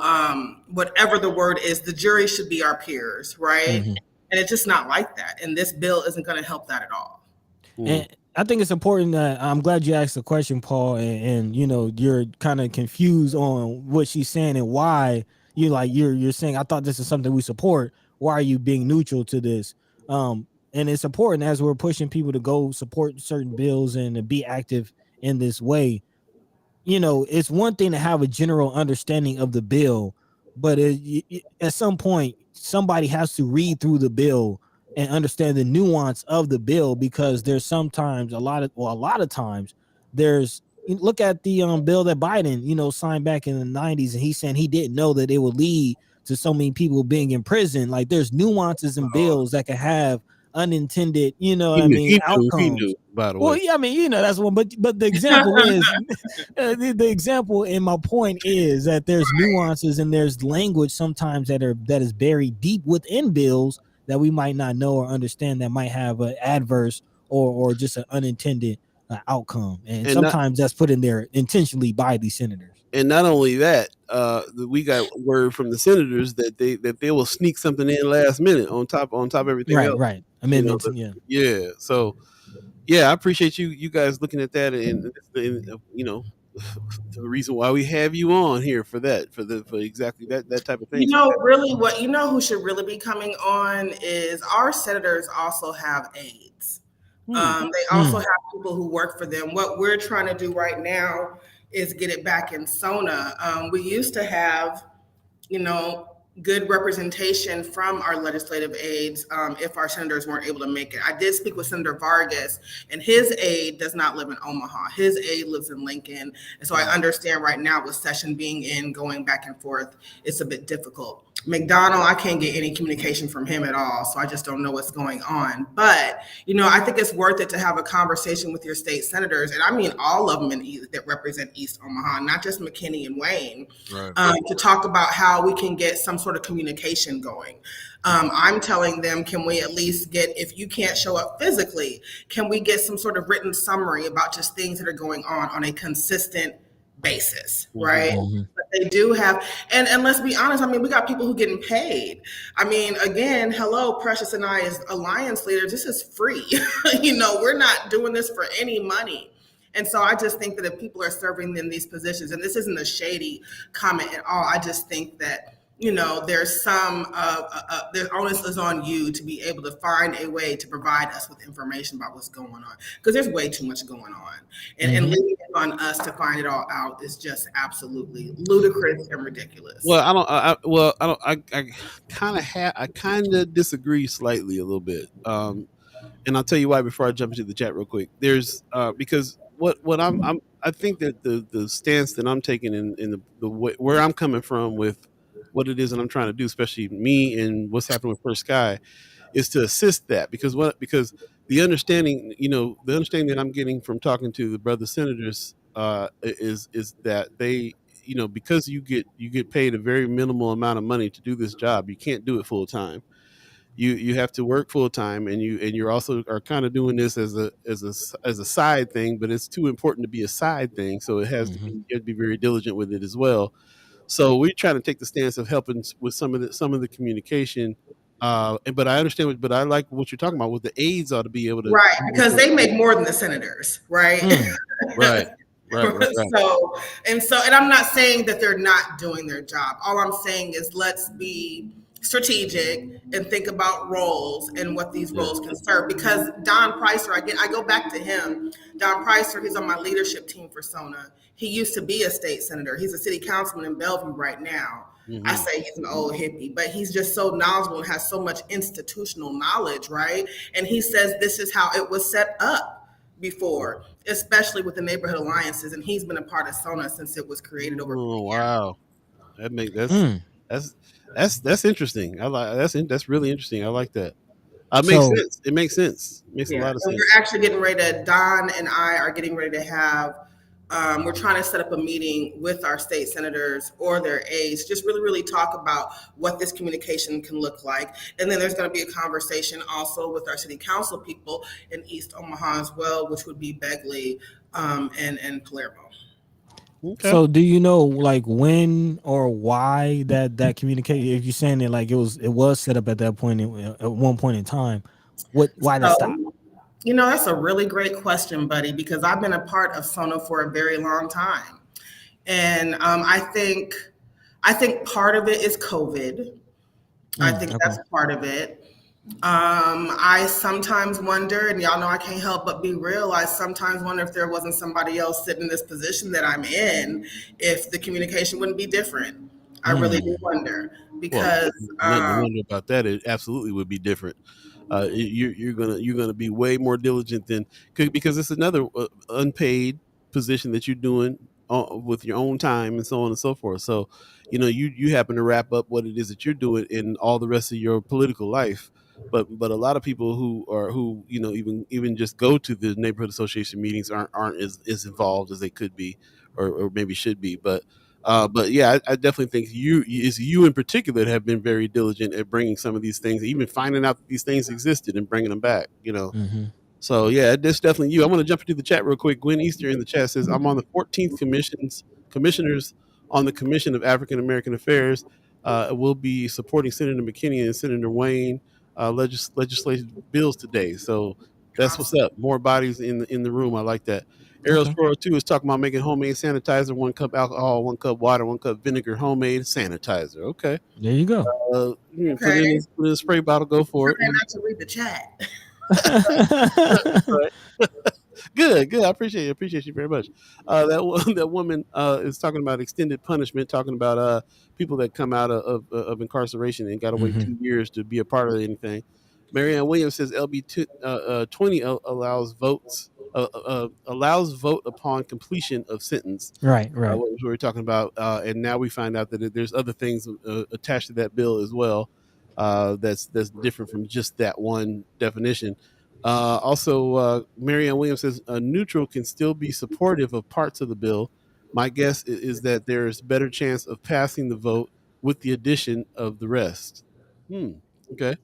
whatever the word is, the jury should be our peers, right? Mhm. And it's just not like that. And this bill isn't going to help that at all. And I think it's important that I'm glad you asked the question, Paul, and you know, you're kind of confused on what she's saying and why you're saying, I thought this is something we support. Why are you being neutral to this? And it's important as we're pushing people to go support certain bills and to be active in this way. You know, it's one thing to have a general understanding of the bill, but at some point, somebody has to read through the bill and understand the nuance of the bill, because there's sometimes a lot of times there's, look at the bill that Biden, you know, signed back in the 90s, and he's saying he didn't know that it would lead to so many people being in prison. Like, there's nuances in bills that can have unintended, you know what I mean, outcomes. He knew, by the Well, way. yeah, I mean, you know, that's one, but the example is the example, and my point is that there's nuances and there's language sometimes that is buried deep within bills that we might not know or understand, that might have an adverse or just an unintended outcome, and sometimes that's put in there intentionally by these senators. And not only that, we got word from the senators that they will sneak something in last minute on top of everything else. Right. Amendments, yeah. So, yeah, I appreciate you guys looking at that, and you know, the reason why we have you on here for exactly that type of thing. You know, really, who should really be coming on is our senators also have aides. They also have people who work for them. What we're trying to do right now is get it back in SONA. We used to have, you know, good representation from our legislative aides if our senators weren't able to make it. I did speak with Senator Vargas, and his aide does not live in Omaha. His aide lives in Lincoln. And so I understand right now with session being in, going back and forth, it's a bit difficult. McDonald, I can't get any communication from him at all, so I just don't know what's going on. But, you know, I think it's worth it to have a conversation with your state senators, and I mean all of them that represent East Omaha, not just McKinney and Wayne, to talk about how we can get some sort of communication going. I'm telling them, can we at least get, if you can't show up physically, can we get some sort of written summary about just things that are going on a consistent basis, right? But they do have, and let's be honest, I mean, we got people who getting paid. I mean, again, hello, Precious and I as alliance leaders, this is free. You know, we're not doing this for any money. And so I just think that if people are serving in these positions, and this isn't a shady comment at all, I just think that, you know, there's some the onus is on you to be able to find a way to provide us with information about what's going on, because there's way too much going on, and leaving it on us to find it all out is just absolutely ludicrous and ridiculous. Well, I kind of disagree slightly a little bit, and I'll tell you why before I jump into the chat real quick. There's because what I think that the stance that I'm taking in the way, where I'm coming from with what it is that I'm trying to do, especially me and what's happening with First Sky, is to assist that, because the understanding that I'm getting from talking to the brother senators is that they, you know, because you get paid a very minimal amount of money to do this job, you can't do it full time. You have to work full time, and you're also are kind of doing this as a side thing, but it's too important to be a side thing, so it has to be, you have to be very diligent with it as well. So we're trying to take the stance of helping with some of the communication. But I understand, but I like what you're talking about. With the aides ought to be able to, right, because they make more than the senators, right? Right. So, and I'm not saying that they're not doing their job. All I'm saying is let's be strategic and think about roles and what these roles can serve. Because Don Pricer, I go back to him. Don Pricer, he's on my leadership team for SONA. He used to be a state senator. He's a city councilman in Bellevue right now. I say he's an old hippie, but he's just so knowledgeable and has so much institutional knowledge, right? And he says this is how it was set up before, especially with the neighborhood alliances. And he's been a part of SONA since it was created over. Oh wow, that's interesting. I like that's really interesting. I like that. Makes sense. It makes sense. It makes a lot of sense. We're actually getting ready to. Don and I are getting ready to have we're trying to set up a meeting with our state senators or their aides, just really, really talk about what this communication can look like. And then there's going to be a conversation also with our city council people in East Omaha as well, which would be Begley and Palermo. Okay. So do you know like when or why that communication? If you're saying that like it was set up at that point at one point in time, why that stopped? So, that's a really great question, buddy, because I've been a part of Sono for a very long time. And I think part of it is COVID. I think Okay. that's part of it. I sometimes wonder, and y'all know I can't help but be real, I sometimes wonder if there wasn't somebody else sitting in this position that I'm in, if the communication wouldn't be different. I really do wonder Well, because nothing to wonder about that. It absolutely would be different. You're gonna be way more diligent than because it's another unpaid position that you're doing with your own time and so on and so forth. So, you happen to wrap up what it is that you're doing in all the rest of your political life. But a lot of people who even just go to the neighborhood association meetings aren't as involved as they could be or maybe should be. But yeah, I definitely think you in particular have been very diligent at bringing some of these things, even finding out that these things existed and bringing them back. So yeah, that's definitely you. I'm going to jump into the chat real quick. Gwen Easter in the chat says I'm on the 14th commissioners on the Commission of African American Affairs. We'll be supporting Senator McKinney and Senator Wayne legislative bills today. So that's what's up. More bodies in the room. I like that. Arrows Okay. 402 is talking about making homemade sanitizer, 1 cup alcohol, 1 cup water, 1 cup vinegar, homemade sanitizer. Okay. There you go. Put in a spray bottle, go for it. not to read the chat. Good. I appreciate you very much. That woman is talking about extended punishment, talking about people that come out of incarceration and got to wait 2 years to be a part of anything. Marianne Williams says LB 20 allows vote upon completion of sentence. Right. What we were talking about, and now we find out that there's other things attached to that bill as well. That's different from just that one definition. Also, Marianne Williams says a neutral can still be supportive of parts of the bill. My guess is that there's better chance of passing the vote with the addition of the rest. Okay.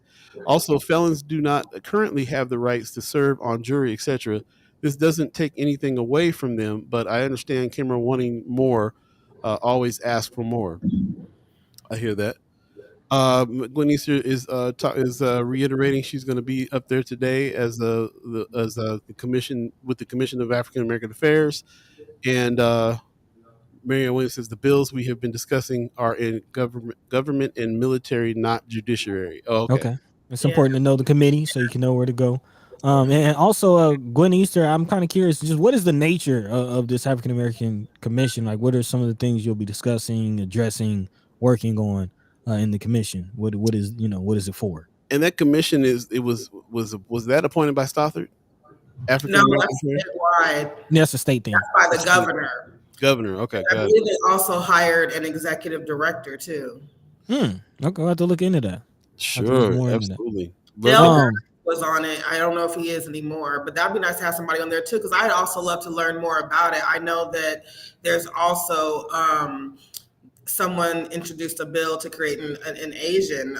Also, felons do not currently have the rights to serve on jury, etc. This doesn't take anything away from them, but I understand Kimara wanting more. Always ask for more. I hear that. Gwen Easter is reiterating she's going to be up there today as the commission with the Commission of African American Affairs, and Marianne Williams says the bills we have been discussing are in government and military, not judiciary. Oh, okay. It's important to know the committee so you can know where to go. And also, Gwen Easter, I'm kind of curious, just what is the nature of this African American Commission? Like, what are some of the things you'll be discussing, addressing, working on in the commission? What is it for? And that commission was that appointed by Stothard? African American. No, that's statewide. That's a state thing. That's by the governor. Governor, okay. I believe they also hired an executive director too. Okay, I'll have to look into that. Sure, absolutely. Delbert was on it. I don't know if he is anymore, but that'd be nice to have somebody on there too, because I'd also love to learn more about it. I know that there's also someone introduced a bill to create an Asian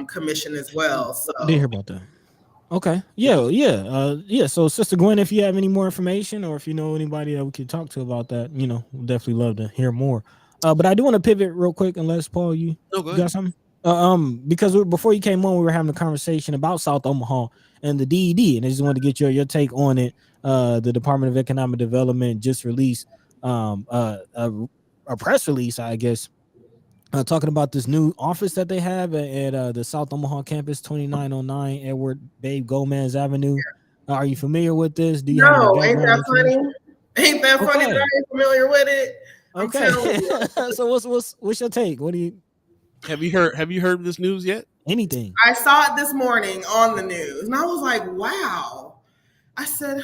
commission as well. So I didn't hear about that. Okay. Yeah. So, Sister Gwen, if you have any more information or if you know anybody that we could talk to about that, we'll definitely love to hear more. But I do want to pivot real quick, unless Paul, you got something? Because before you came on, we were having a conversation about South Omaha and the DED, and I just wanted to get your take on it. The Department of Economic Development just released a press release, I guess, talking about this new office that they have at the South Omaha campus, 2909 Edward Babe Gomez Avenue. Are you familiar with this? Do you no, ain't that funny? Ain't that funny that I ain't familiar with it? Okay. So what's your take? What do you have you heard this news yet? Anything? I saw it this morning on the news, and I was like, wow. I said,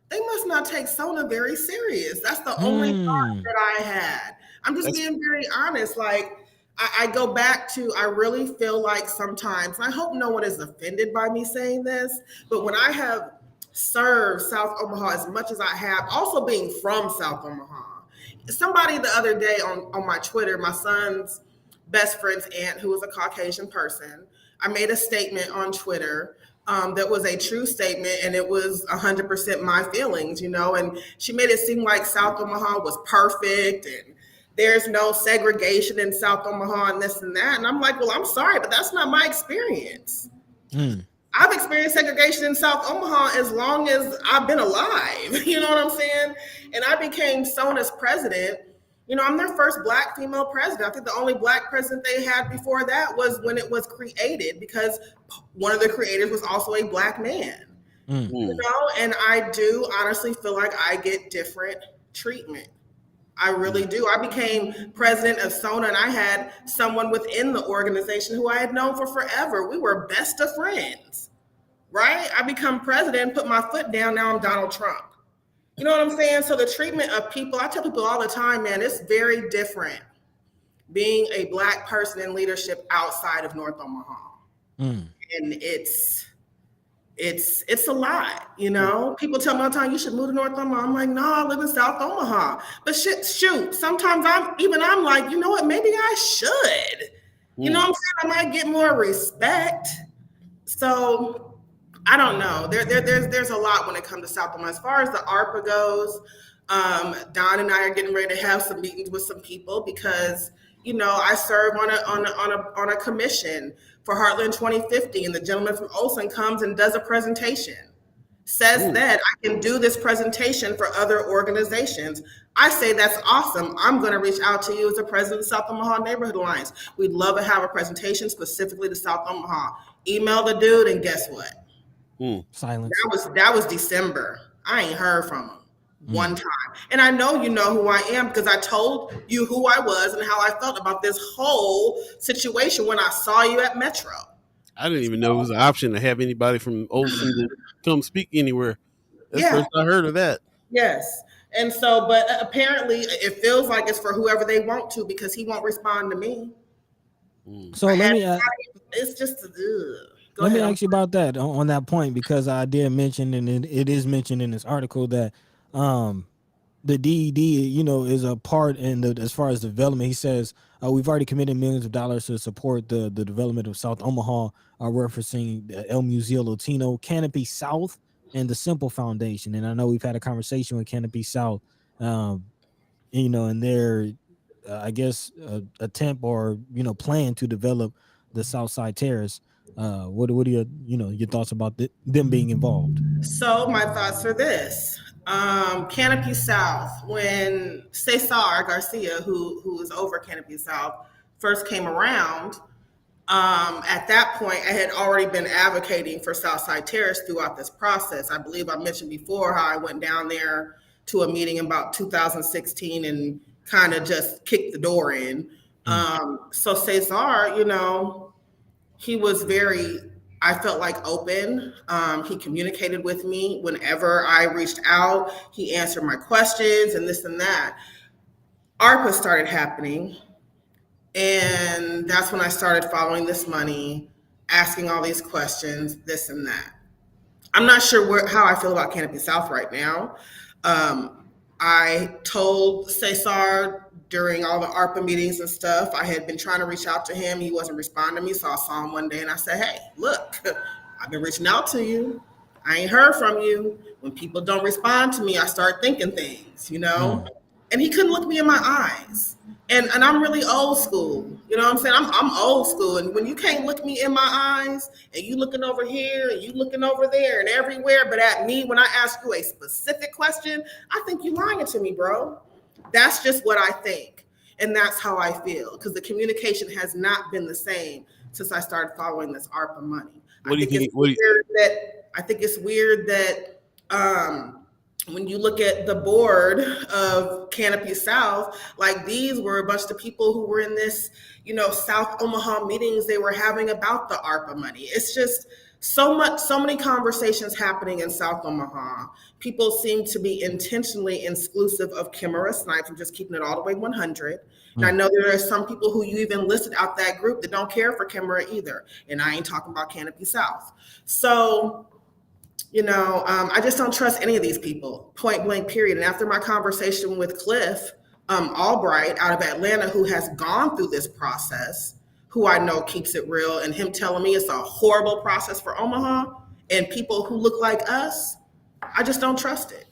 they must not take Sona very serious. That's the only thought that I had. I'm just being very honest. Like, I go back to, I really feel like sometimes, and I hope no one is offended by me saying this, but when I have served South Omaha as much as I have, also being from South Omaha. Somebody the other day on my Twitter, my son's best friend's aunt, who was a Caucasian person, I made a statement on Twitter that was a true statement, and it was 100% my feelings, and she made it seem like South Omaha was perfect and there's no segregation in South Omaha and this and that. And I'm like, well, I'm sorry, but that's not my experience. I've experienced segregation in South Omaha as long as I've been alive. You know what I'm saying? And I became SONA's president. I'm their first Black female president. I think the only Black president they had before that was when it was created, because one of the creators was also a Black man. And I do honestly feel like I get different treatment. I really do. I became president of SONA, and I had someone within the organization who I had known for forever. We were best of friends, right? I become president, put my foot down, now I'm Donald Trump. You know what I'm saying? So the treatment of people, I tell people all the time, man, it's very different being a Black person in leadership outside of North Omaha. And it's a lot, People tell me all the time, you should move to North Omaha. I'm like, no, I live in South Omaha. But shoot, sometimes I'm like, you know what, maybe I should. You know what I'm saying? I might get more respect. So I don't know. There's a lot when it comes to South Omaha. As far as the ARPA goes, Don and I are getting ready to have some meetings with some people because, I serve on a commission for Heartland 2050, and the gentleman from Olson comes and does a presentation, says that I can do this presentation for other organizations. I say that's awesome. I'm going to reach out to you as the president of South Omaha Neighborhood Alliance. We'd love to have a presentation specifically to South Omaha. Email the dude, and guess what? Silence. That was December. I ain't heard from him one time. And I know you know who I am because I told you who I was and how I felt about this whole situation when I saw you at Metro. I didn't even know it was an option to have anybody from Olson to come speak anywhere. That's the first I heard of that. Yes. And so, but apparently it feels like it's for whoever they want to, because he won't respond to me. So it's just let me ask you about that on that point, because I did mention, and it is mentioned in this article, that the DED, is a part in as far as development. He says, we've already committed millions of dollars to support the development of South Omaha, referencing El Museo Latino, Canopy South, and the Simple Foundation. And I know we've had a conversation with Canopy South, and their, I guess, attempt or, plan to develop the Southside Terrace. What are your thoughts about them being involved? So my thoughts are this. Canopy South, when Cesar Garcia, who is over Canopy South, first came around, at that point, I had already been advocating for Southside Terrace throughout this process. I believe I mentioned before how I went down there to a meeting about 2016 and kind of just kicked the door in. So Cesar, he was very, I felt like, open. He communicated with me whenever I reached out. He answered my questions and this and that. ARPA started happening. And that's when I started following this money, asking all these questions, this and that. I'm not sure how I feel about Canopy South right now. I told Cesar during all the ARPA meetings and stuff, I had been trying to reach out to him. He wasn't responding to me. So I saw him one day and I said, hey, look, I've been reaching out to you. I ain't heard from you. When people don't respond to me, I start thinking things, And he couldn't look me in my eyes. And I'm really old school. You know what I'm saying? I'm old school. And when you can't look me in my eyes and you looking over here and you looking over there and everywhere but at me, when I ask you a specific question, I think you lying to me, bro. That's just what I think. And that's how I feel, because the communication has not been the same since I started following this ARPA money. I think it's weird that when you look at the board of Canopy South, like, these were a bunch of people who were in this, South Omaha meetings they were having about the ARPA money. It's just so many conversations happening in South Omaha. People seem to be intentionally exclusive of Kimara Snipes. I'm just keeping it all the way 100. And I know there are some people who you even listed out that group that don't care for Kimara either. And I ain't talking about Canopy South. So I just don't trust any of these people, point blank, period. And after my conversation with Cliff Albright out of Atlanta, who has gone through this process, who I know keeps it real, and him telling me it's a horrible process for Omaha and people who look like us, I just don't trust it.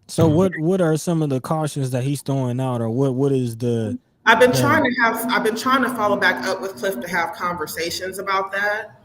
So what are some of the cautions that he's throwing out, or what is the? I've been trying to follow back up with Cliff to have conversations about that,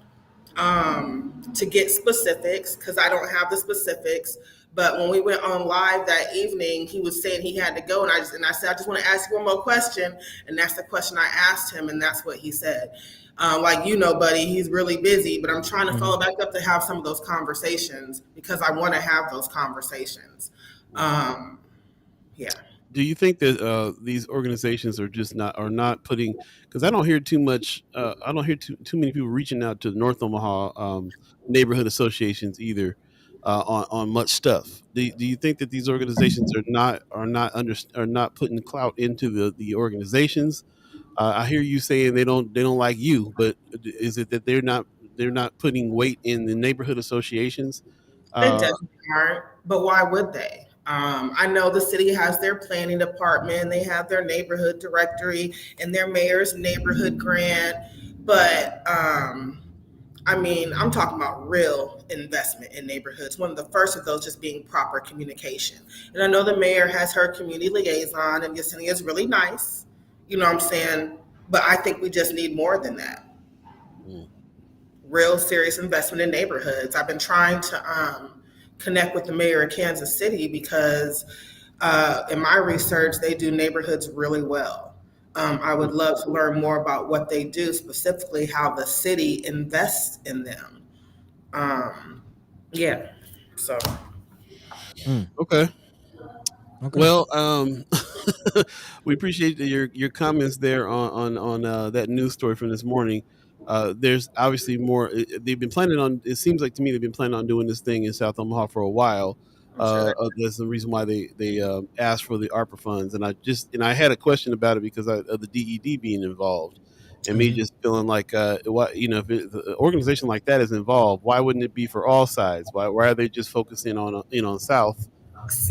to get specifics, because I don't have the specifics. But when we went on live that evening, he was saying he had to go, and I said, I just want to ask you one more question, and that's the question I asked him, and that's what he said. Buddy, he's really busy, but I'm trying to follow back up to have some of those conversations because I want to have those conversations. Yeah. Do you think that these organizations are not putting? Because I don't hear too much. I don't hear too many people reaching out to the North Omaha neighborhood associations either on much stuff. Do you think that these organizations are not putting clout into the organizations? I hear you saying they don't like you, but is it that they're not putting weight in the neighborhood associations? They definitely aren't, but why would they? I know the city has their planning department, they have their neighborhood directory and their mayor's neighborhood grant, but I'm talking about real investment in neighborhoods. One of the first of those just being proper communication. And I know the mayor has her community liaison, and Yesenia is really nice, you know what I'm saying? But I think we just need more than that. Real serious investment in neighborhoods. I've been trying to connect with the mayor of Kansas City because in my research, they do neighborhoods really well. I would love to learn more about what they do, specifically how the city invests in them. So. Okay. Well, we appreciate your comments there on that news story from this morning. There's obviously more. They've been planning on. It seems like to me they've been planning on doing this thing in South Omaha for a while. That's the reason why they asked for the ARPA funds. And I had a question about it because of the DED being involved, and me just feeling like, if an organization like that is involved, why wouldn't it be for all sides? Why are they just focusing on South?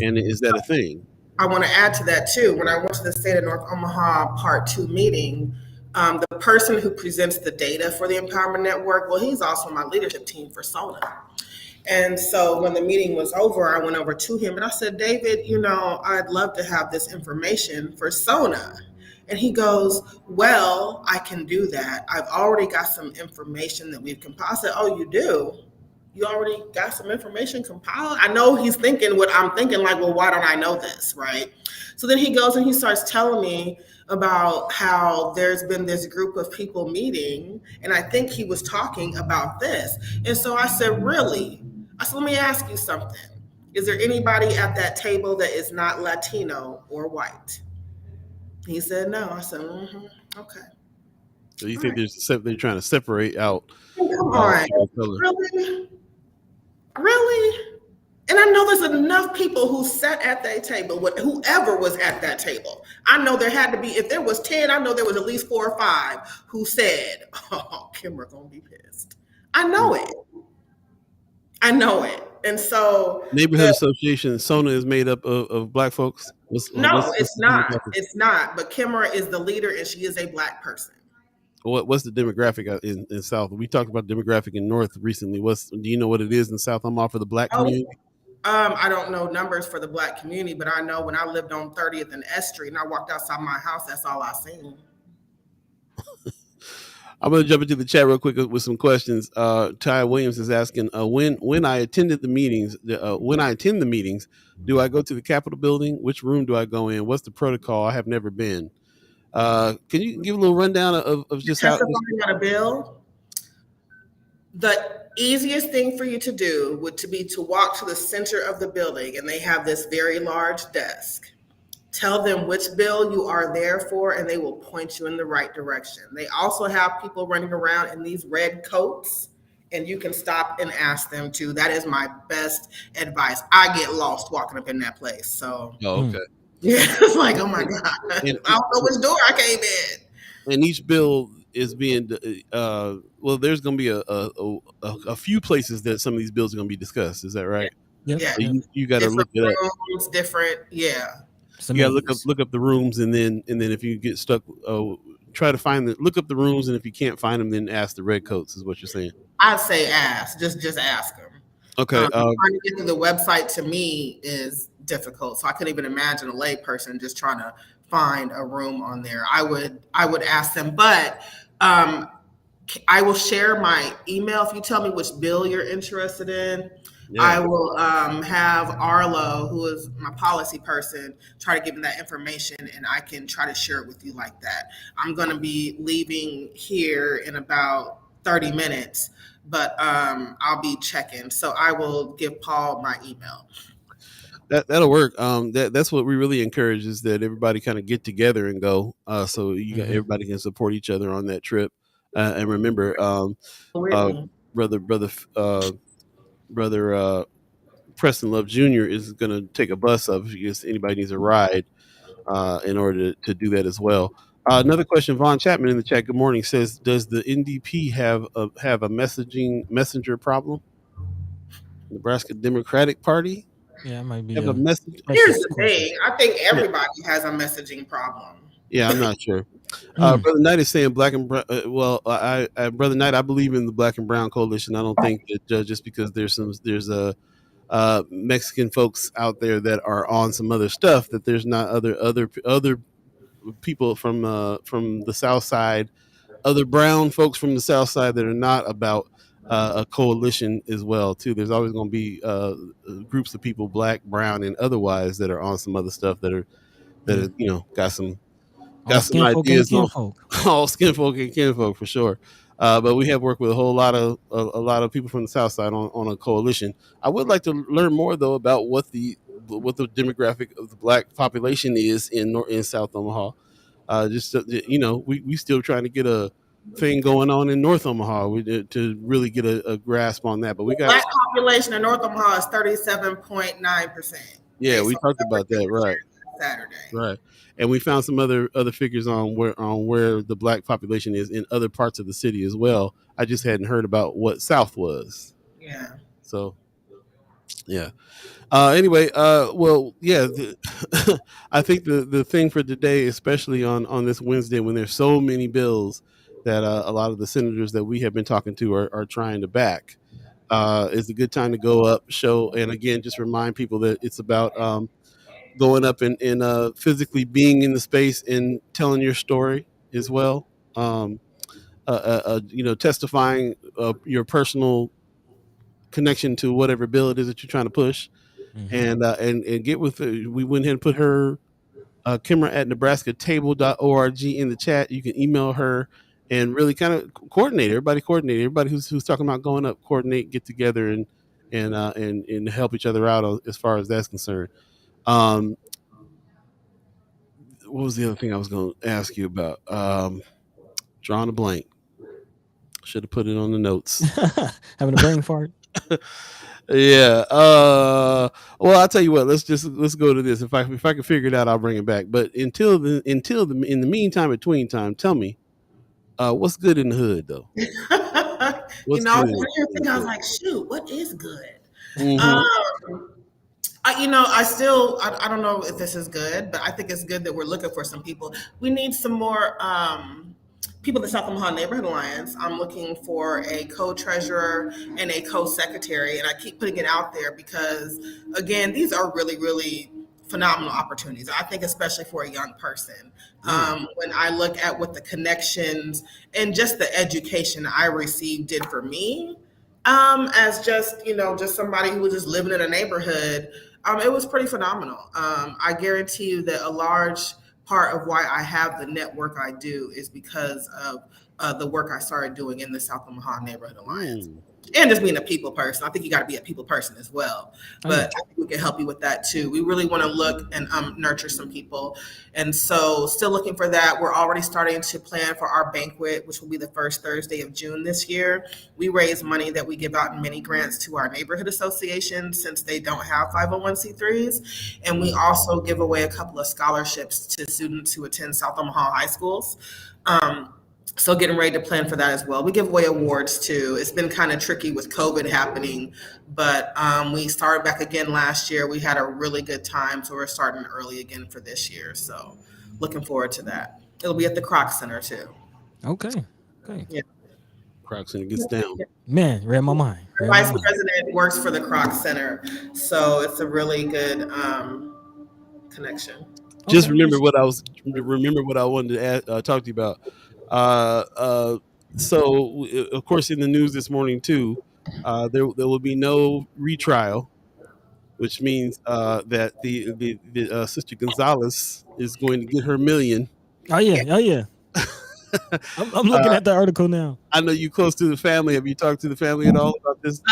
And is that a thing? I want to add to that too. When I went to the State of North Omaha Part 2 meeting, the person who presents the data for the Empowerment Network, well, he's also on my leadership team for SONA. And so when the meeting was over, I went over to him and I said, David, I'd love to have this information for SONA. And he goes, well, I can do that. I've already got some information that we've compiled. I said, oh, you do? You already got some information compiled? I know he's thinking what I'm thinking, like, well, why don't I know this, right? So then he goes and he starts telling me about how there's been this group of people meeting, and I think he was talking about this. And so I said, really? I said, let me ask you something. Is there anybody at that table that is not Latino or white? He said, no. I said, okay. So you think they're trying to separate out? Come on. Really? And I know there's enough people who sat at that table, whoever was at that table. I know there had to be, if there was 10, I know there was at least 4 or 5 who said, oh, Kimara gonna be pissed. I know it. And so neighborhood association SONA is made up of Black folks. It's not. It's not. But Kimara is the leader, and she is a Black person. What's the demographic in South? We talked about demographic in North recently. Do you know what it is in South Omaha for the Black community? I don't know numbers for the Black community, but I know when I lived on 30th and S Street and I walked outside my house, that's all I seen. I'm going to jump into the chat real quick with some questions. Ty Williams is asking, when I attend the meetings, do I go to the Capitol building? Which room do I go in? What's the protocol? I have never been. Can you give a little rundown of just how on a bill? The easiest thing for you to do would be to walk to the center of the building, and they have this very large desk. Tell them which bill you are there for, and they will point you in the right direction. They also have people running around in these red coats, and you can stop and ask them to. That is my best advice. I get lost walking up in that place. So, okay. Yeah, it's like, oh my God. I don't know which door I came in. And each bill, is being well. There's going to be a few places that some of these bills are going to be discussed. Is that right? Yep. Yeah. So you got to look Different it up. rooms, different, yeah. It's a You got to maze. look up the rooms, and then if you get stuck, try to look up the rooms, and if you can't find them, then ask the redcoats. Is what you're saying? I'd say ask, just ask them. Okay. Trying to get to the website to me is difficult, so I couldn't even imagine a lay person just trying to find a room on there. I would ask them, but I will share my email if you tell me which bill you're interested in. Yeah. I will have Arlo, who is my policy person, try to give me that information, and I can try to share it with you like that. I'm going to be leaving here in about 30 minutes, but I'll be checking. So I will give Paul my email. That'll work. That's what we really encourage, is that everybody kind of get together and go. So everybody can support each other on that trip. And remember, brother Preston Love Jr. is going to take a bus up if anybody needs a ride in order to do that as well. Another question, Vaughn Chapman in the chat. Good morning. Says, does the NDP have a messenger problem? Nebraska Democratic Party. Yeah, it might be have a message. Here's the thing. I think everybody has a messaging problem. Yeah, I'm not sure. Brother Knight is saying black and brown. Brother Knight, I believe in the Black and Brown Coalition. I don't think that just because there's Mexican folks out there that are on some other stuff, that there's not other people from the South Side, other brown folks from the South Side that are not about a coalition as well too. There's always going to be groups of people, black, brown, and otherwise, that are on some other stuff that are got some ideas on all skin folk and kinfolk for sure. But we have worked with a lot of people from the South Side on a coalition. I would like to learn more though about what the demographic of the black population is in South Omaha. We still trying to get a thing going on in North Omaha to really get a grasp on that. But we got black population in North Omaha is 37.9%. Yeah, we talked about that, right? Saturday, right. And we found some other figures on where the black population is in other parts of the city as well. I just hadn't heard about what South was. Yeah. So, yeah. Anyway, well, yeah. I think the thing for today, especially on this Wednesday, when there's so many bills that a lot of the senators that we have been talking to are trying to back, is a good time to go up, show, and again, just remind people that it's about going up and physically being in the space and telling your story as well. Testifying your personal connection to whatever bill it is that you're trying to push, and get with it. We went ahead and put her Kimara at nebraskatable.org in the chat. You can email her and really kind of coordinate. Everybody who's talking about going up, coordinate, get together, and help each other out as far as that's concerned. What was the other thing I was going to ask you about? Drawing a blank. Should have put it on the notes. Having a brain fart. Yeah. Well, I'll tell you what. Let's go to this. If I can figure it out, I'll bring it back. But in the meantime, between time, tell me, what's good in the hood though? I was like, shoot, what is good? Mm-hmm. I don't know if this is good, but I think it's good that we're looking for some people. We need some more people in the South Omaha Neighborhood Alliance. I'm looking for a co-treasurer and a co-secretary, and I keep putting it out there because, again, these are really, really phenomenal opportunities. I think especially for a young person. When I look at what the connections and just the education I received did for me, as just somebody who was just living in a neighborhood, it was pretty phenomenal. I guarantee you that a large part of why I have the network I do is because of the work I started doing in the South Omaha Neighborhood Alliance. And just being a people person. I think you got to be a people person as well. But I think we can help you with that too. We really want to look and nurture some people. And so still looking for that. We're already starting to plan for our banquet, which will be the first Thursday of June this year. We raise money that we give out in mini grants to our neighborhood associations since they don't have 501c3s. And we also give away a couple of scholarships to students who attend South Omaha high schools. So getting ready to plan for that as well. We give away awards too. It's been kind of tricky with COVID happening, but we started back again last year. We had a really good time, so we're starting early again for this year. So looking forward to that. It'll be at the Croc Center too. Okay. Okay. Yeah. Crocs and it gets down. Man, read my mind. The Read my vice mind. president works for the Croc Center, so it's a really good connection. Just Okay. remember what I wanted to talk to you about. So of course in the news this morning too, there will be no retrial, which means that the Sister Gonzalez is going to get her million. Oh yeah. Oh yeah. I'm looking at the article now. I know you close to the family. Have you talked to the family at all about this?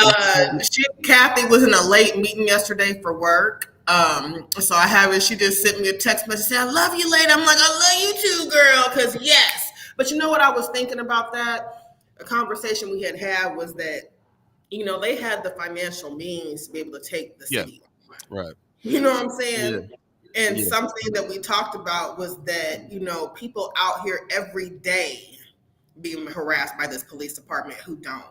Kathy was in a late meeting yesterday for work. So I have it. She just sent me a text message saying, "I love you, lady." I'm like, "I love you too, girl." Because yes, but you know what I was thinking about that? A conversation we had was that they had the financial means to be able to take the city. Right. You know what I'm saying? Yeah. And something that we talked about was that people out here every day being harassed by this police department who don't.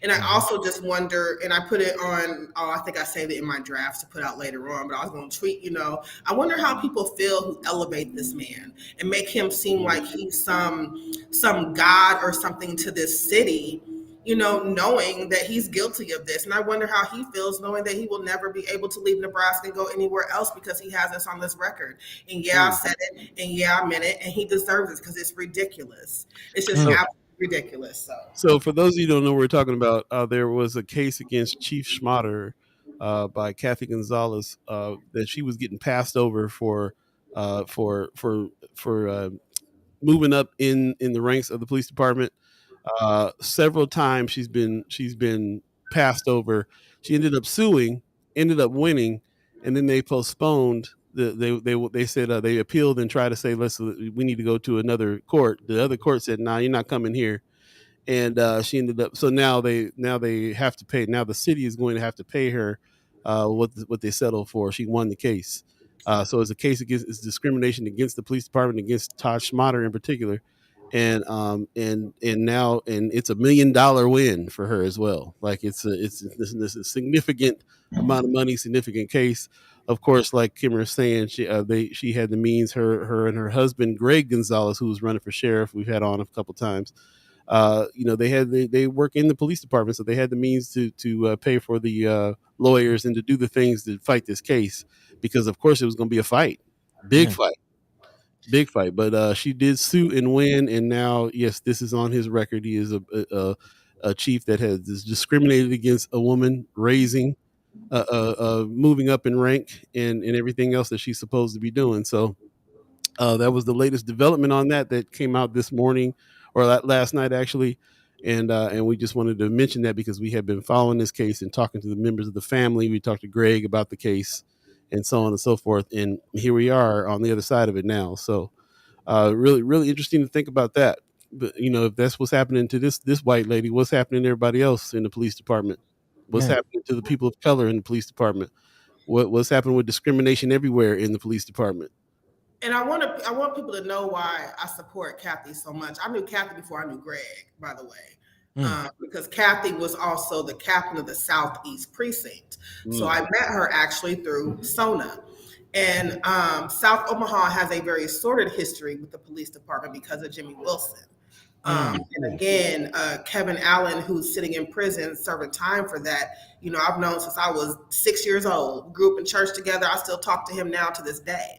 And I also just wonder, and I put it on, I think I saved it in my drafts to put out later on, but I was going to tweet, I wonder how people feel who elevate this man and make him seem like he's some god or something to this city, knowing that he's guilty of this. And I wonder how he feels knowing that he will never be able to leave Nebraska and go anywhere else because he has this on this record. And I said it, and I meant it, and he deserves it because it's ridiculous. It's just absolutely ridiculous. So for those of you who don't know what we're talking about, there was a case against Chief Schmatter by Kathy Gonzalez that she was getting passed over for moving up in the ranks of the police department. Several times she's been passed over. She ended up suing, ended up winning, and then they postponed. They said they appealed and tried to say, we need to go to another court. The other court said, "Nah, you're not coming here." And she ended up. So now they have to pay. Now the city is going to have to pay her what they settled for. She won the case. So it's a case against discrimination against the police department, against Todd Schmatter in particular, and now it's $1 million win for her as well. Like it's a significant amount of money, significant case. Of course, like Kimara was saying, she had the means. Her and her husband Greg Gonzalez, who was running for sheriff, we've had on a couple times. They work in the police department, so they had the means to pay for the lawyers and to do the things to fight this case, because of course it was going to be a fight, big fight. But she did sue and win, and now yes, this is on his record. He is a chief that has discriminated against a woman, raising, moving up in rank, and everything else that she's supposed to be doing. So that was the latest development on that came out this morning, or last night actually, and we just wanted to mention that because we have been following this case and talking to the members of the family. We talked to Greg about the case, and so on and so forth. And here we are on the other side of it now. So really, really interesting to think about that. But if that's what's happening to this white lady, what's happening to everybody else in the police department? What's happening to the people of color in the police department? What's happening with discrimination everywhere in the police department? And I want people to know why I support Kathy so much. I knew Kathy before I knew Greg, by the way, because Kathy was also the captain of the Southeast Precinct. So I met her actually through SONA. And South Omaha has a very sordid history with the police department because of Jimmy Wilson. And again, Kevin Allen, who's sitting in prison serving time for that, I've known since I was 6 years old. Grew up in church together. I still talk to him now to this day.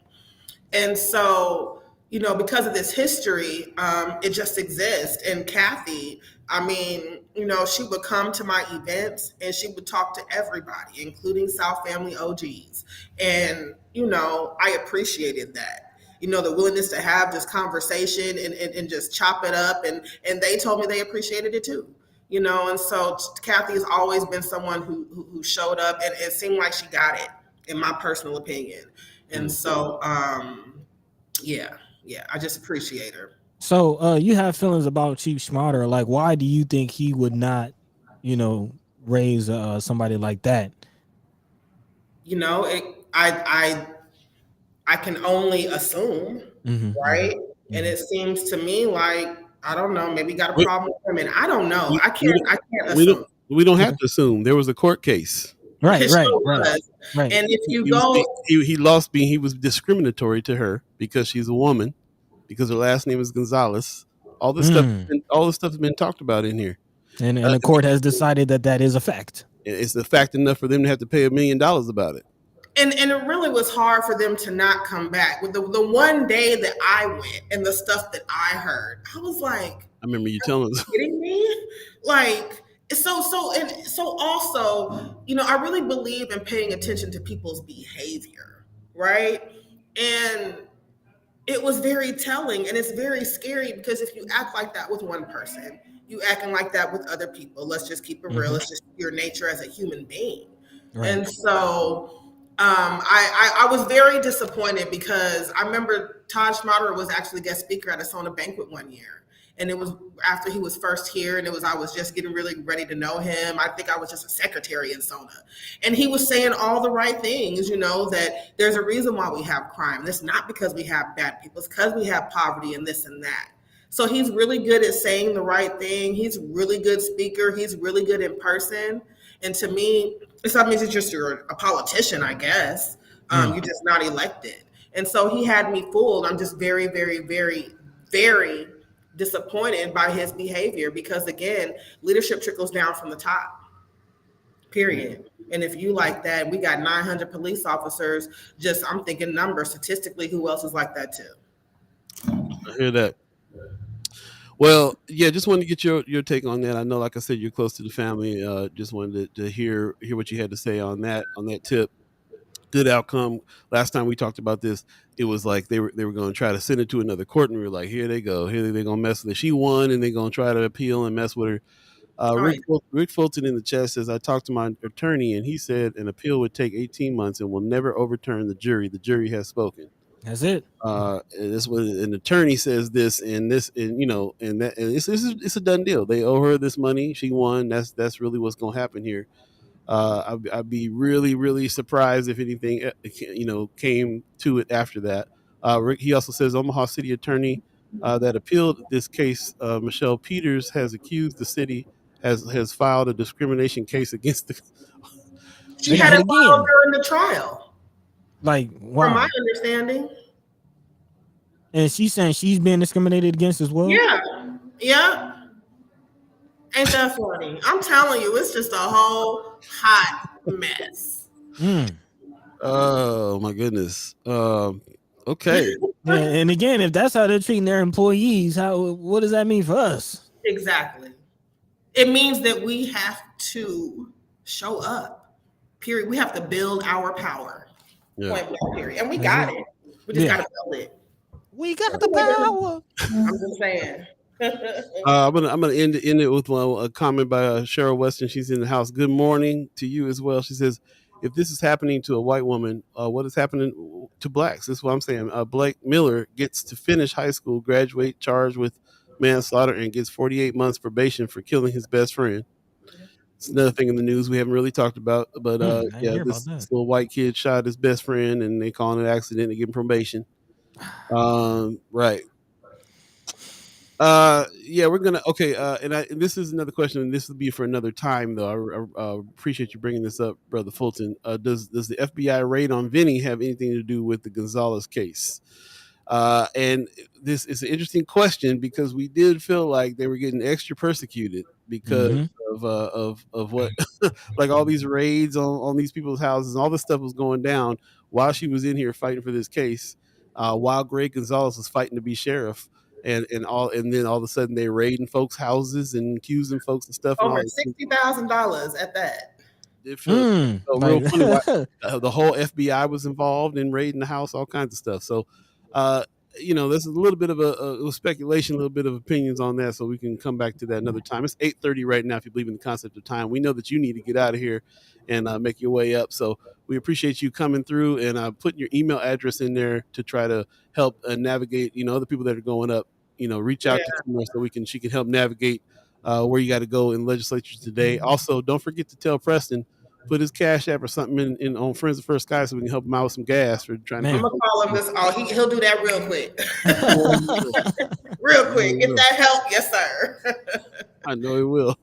And so, because of this history, it just exists. And Kathy, she would come to my events and she would talk to everybody, including South Family OGs. And, I appreciated that. The willingness to have this conversation and just chop it up. And they told me they appreciated it too. And so Kathy has always been someone who showed up, and it seemed like she got it, in my personal opinion. And so, I just appreciate her. So you have feelings about Chief Schmatter. Like, why do you think he would not, raise somebody like that? I can only assume, right? And it seems to me like I don't know. Maybe got a We, problem with women. I don't know. we, I we, can't. don't, I can't we don't assume. we don't have Okay. to assume. There was a court case. Right, It right, sure right, was. right. And if you He was go, he lost being he was discriminatory to her because she's a woman, because her last name is Gonzalez. All this stuff has been talked about in here. And the court has decided that is a fact. It's the fact enough for them to have to pay $1 million about it. and it really was hard for them to not come back. With the one day that I went and the stuff that I heard, I was like, I remember you telling us. kidding me? Like, so also, I really believe in paying attention to people's behavior, right? And it was very telling, and it's very scary, because if you act like that with one person, you acting like that with other people. Let's just keep it real. It's just your nature as a human being. Right. And so I was very disappointed, because I remember Taj Schmaderer was actually guest speaker at a Sona banquet one year. And it was after he was first here, and I was just getting really ready to know him. I think I was just a secretary in Sona. And he was saying all the right things, that there's a reason why we have crime. It's not because we have bad people. It's because we have poverty and this and that. So he's really good at saying the right thing. He's a really good speaker. He's really good in person. And to me, it's not means you're a politician, I guess. You're just not elected. And so he had me fooled. I'm just very, very, very, very disappointed by his behavior, because again, leadership trickles down from the top, period. And if you like that, we got 900 police officers, I'm thinking numbers statistically, who else is like that too? I hear that. Well, yeah, just wanted to get your take on that. I know, like I said, you're close to the family. Just wanted to hear what you had to say on that tip. Good outcome. Last time we talked about this, it was like they were going to try to send it to another court, and we were like, here they go. Here they're going to mess with her. She won, and they're going to try to appeal and mess with her. Rick Fulton in the chat says, I talked to my attorney, and he said an appeal would take 18 months and will never overturn the jury. The jury has spoken. That's it. And this was an attorney says this, and that, and it's a done deal. They owe her this money. She won. That's really what's going to happen here. I'd be really, really surprised if anything, came to it after that. Rick, he also says Omaha City Attorney that appealed this case, Michelle Peters, has accused the city, has filed a discrimination case against the. She had it filed during the trial. Like, wow. From my understanding. And she's saying she's being discriminated against as well? Yeah. Ain't that funny? I'm telling you, it's just a whole hot mess. Oh my goodness. Okay. Yeah, and again, if that's how they're treating their employees, what does that mean for us? Exactly. It means that we have to show up. Period. We have to build our power. Yeah. Point blank, period. And we got it. We just gotta build it. We got the power. I'm just saying. I'm gonna end it with a comment by Cheryl Weston. She's in the house. Good morning to you as well. She says, if this is happening to a white woman, what is happening to blacks? This is what I'm saying. Blake Miller gets to finish high school, graduate, charged with manslaughter, and gets 48 months probation for killing his best friend. It's another thing in the news we haven't really talked about, but this little white kid shot his best friend, and they call it an accident to give him probation. Right. We're gonna and this is another question, and this will be for another time though. I appreciate you bringing this up, Brother Fulton. Does the FBI raid on Vinny have anything to do with the Gonzalez case? And this is an interesting question, because we did feel like they were getting extra persecuted because of what like all these raids on these people's houses, and all this stuff was going down while she was in here fighting for this case, while Greg Gonzalez was fighting to be sheriff. And then all of a sudden they're raiding folks' houses and accusing folks and stuff. Over $60,000 at that. It feels real funny. The whole FBI was involved in raiding the house, all kinds of stuff. So, there's a little bit of a speculation, a little bit of opinions on that. So we can come back to that another time. It's 8:30 right now. If you believe in the concept of time, we know that you need to get out of here and make your way up. So we appreciate you coming through and putting your email address in there to try to help navigate, other people that are going up, reach out to Kimara so she can help navigate where you got to go in legislatures today. Also, don't forget to tell Preston put his Cash App or something in on Friends of First Sky so we can help him out with some gas for trying to I'm get. gonna call him this. Oh, he'll do that real quick. I Real quick. Get that help, yes, sir. know he will.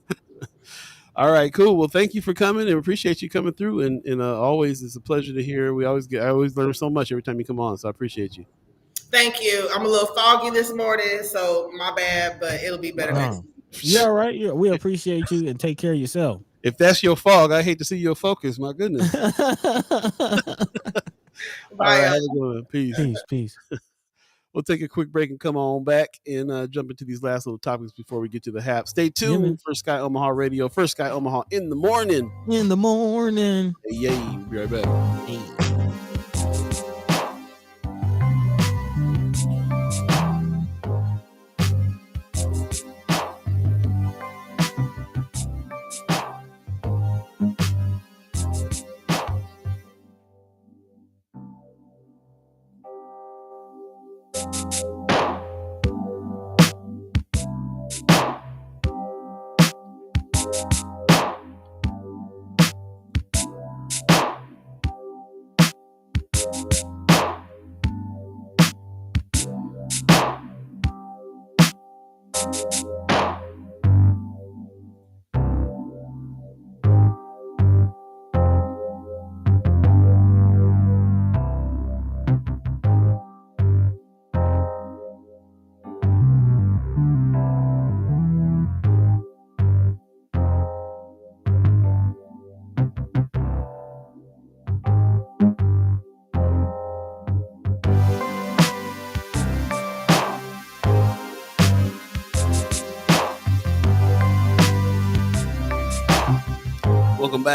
All right, cool. Well, thank you for coming, and appreciate you coming through. And always, it's a pleasure to hear. I always learn so much every time you come on. So I appreciate you. Thank you. I'm a little foggy this morning, so my bad, but it'll be better next week. Yeah, all right. Yeah, we appreciate you and take care of yourself. If that's your fog, I hate to see your focus. My goodness. Bye, All right, have a good one. Peace. Peace. We'll take a quick break and come on back and jump into these last little topics before we get to the hap. Stay tuned for Sky Omaha Radio. First Sky Omaha in the morning. In the morning. Yay. We'll be right back. Hey.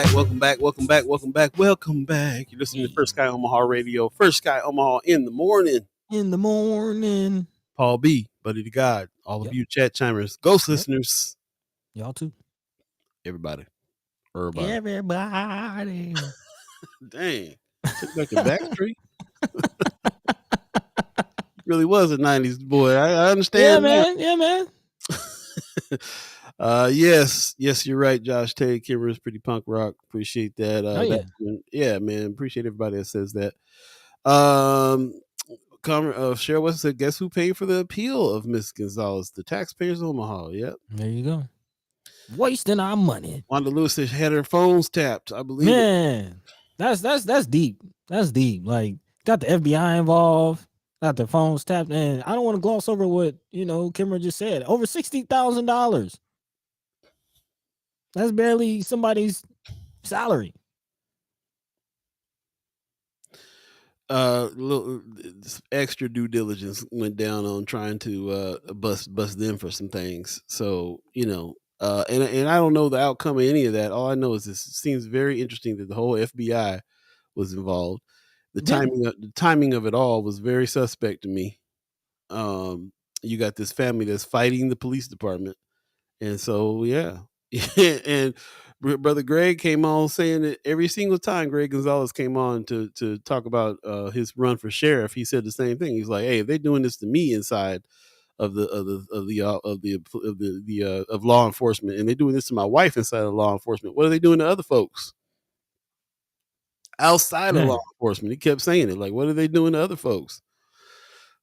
Welcome back. You're listening to First Sky Omaha Radio. First Sky Omaha in the morning. Paul B, Buddi3 Da Gawd, all of you chat chimers, ghost listeners. Y'all too. Everybody. Dang. Took back the Backstreet. Really was a 90s boy. I understand. Yeah, man. Yes, you're right, Josh. Tay Kimmer is pretty punk rock. Appreciate that. Yeah, man. Appreciate everybody that says that. Cheryl West said, guess who paid for the appeal of Miss Gonzalez? The taxpayers of Omaha. Yep. There you go. Wasting our money. Wanda Lewis had her phones tapped, I believe. Man, that's deep. That's deep. Like, got the FBI involved, got their phones tapped, and I don't want to gloss over what Kimmer just said. Over $60,000. That's barely somebody's salary. Little extra due diligence went down on trying to bust them for some things. So and I don't know the outcome of any of that. All I know is this seems very interesting that the whole FBI was involved. The timing of it all was very suspect to me. You got this family that's fighting the police department, and so yeah. And Brother Greg came on saying that every single time Greg Gonzalez came on to talk about his run for sheriff, he said the same thing. He's like, "Hey, if they're doing this to me inside of law enforcement, and they're doing this to my wife inside of law enforcement, what are they doing to other folks outside of law enforcement?" He kept saying it, like, what are they doing to other folks?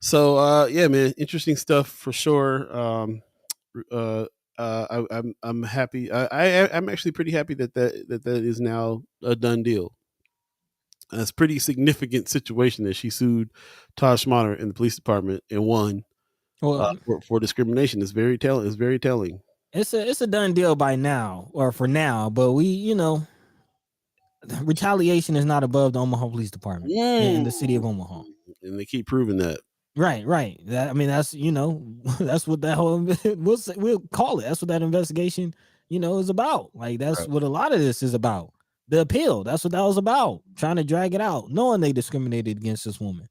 So yeah, man, interesting stuff for sure. I'm happy. I'm actually pretty happy that is now a done deal. It's a pretty significant situation that she sued Todd Schmotter in the police department and won for discrimination. It's very telling. It's a done deal by now, or for now, but retaliation is not above the Omaha Police Department in the city of Omaha, and they keep proving that. Right. That's that's what that whole we'll call it. That's what that investigation, is about. Like that's what a lot of this is about. The appeal. That's what that was about. Trying to drag it out, knowing they discriminated against this woman.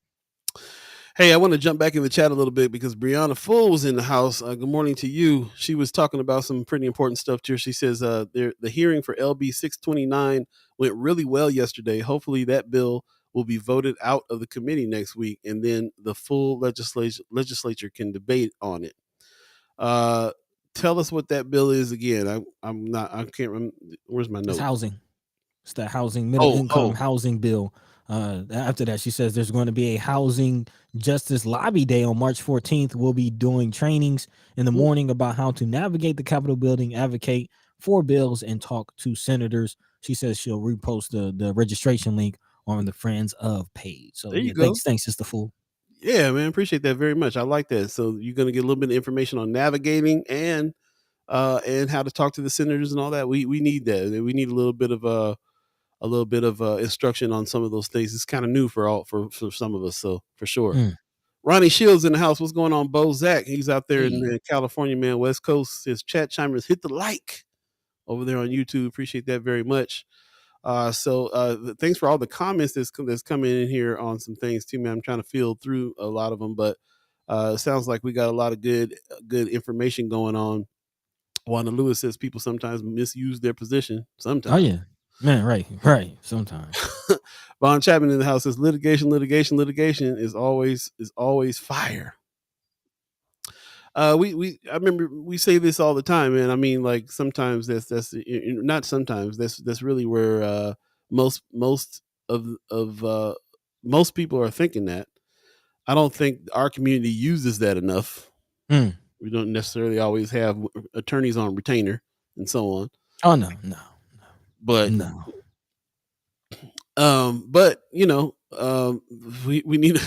Hey, I want to jump back in the chat a little bit because Brianna Full was in the house. Good morning to you. She was talking about some pretty important stuff too. She says the hearing for LB 629 went really well yesterday. Hopefully that bill will be voted out of the committee next week, and then the full legislature can debate on it. Tell us what that bill is again. I can't remember. Where's my note? It's housing. It's the housing, middle income Oh. housing bill. After that, she says there's going to be a housing justice lobby day on March 14th. We'll be doing trainings in the morning about how to navigate the Capitol building, advocate for bills, and talk to senators. She says she'll repost the registration link on the Friends of page. So There you go. Thanks, Sister Fool. Yeah, man, appreciate that very much. I like that. So you're going to get a little bit of information on navigating and how to talk to the senators and all that. We need that. We need a little bit of instruction on some of those things. It's kind of new for some of us. So for sure. Ronnie Shields in the house. What's going on, Bo Zach? He's out there in California, man, West Coast. His chat chimers, hit the like over there on YouTube. Appreciate that very much. So thanks for all the comments that's coming in here on some things too, man. I'm trying to field through a lot of them, but it sounds like we got a lot of good information going on. Wanda Lewis says people sometimes misuse their position. Sometimes. Oh yeah, man, right. Sometimes. Von Chapman in the house says litigation is always fire. I remember we say this all the time, man. I mean, like sometimes that's not sometimes that's really where most people are thinking that. I don't think our community uses that enough. We don't necessarily always have attorneys on retainer and so on. Oh no. But we need.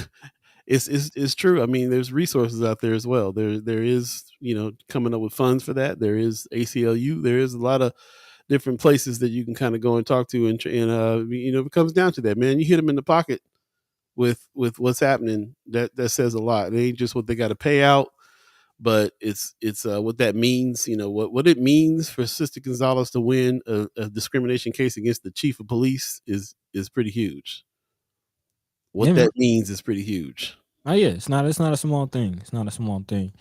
It's true. I mean, there's resources out there as well. There is, coming up with funds for that. There is ACLU. There is a lot of different places that you can kind of go and talk to, and if it comes down to that, man, you hit them in the pocket with what's happening. That says a lot. It ain't just what they got to pay out, but it's what that means. What it means for Sister Gonzalez to win a discrimination case against the chief of police is pretty huge. What that means is pretty huge. Oh yeah, it's not a small thing. It's not a small thing.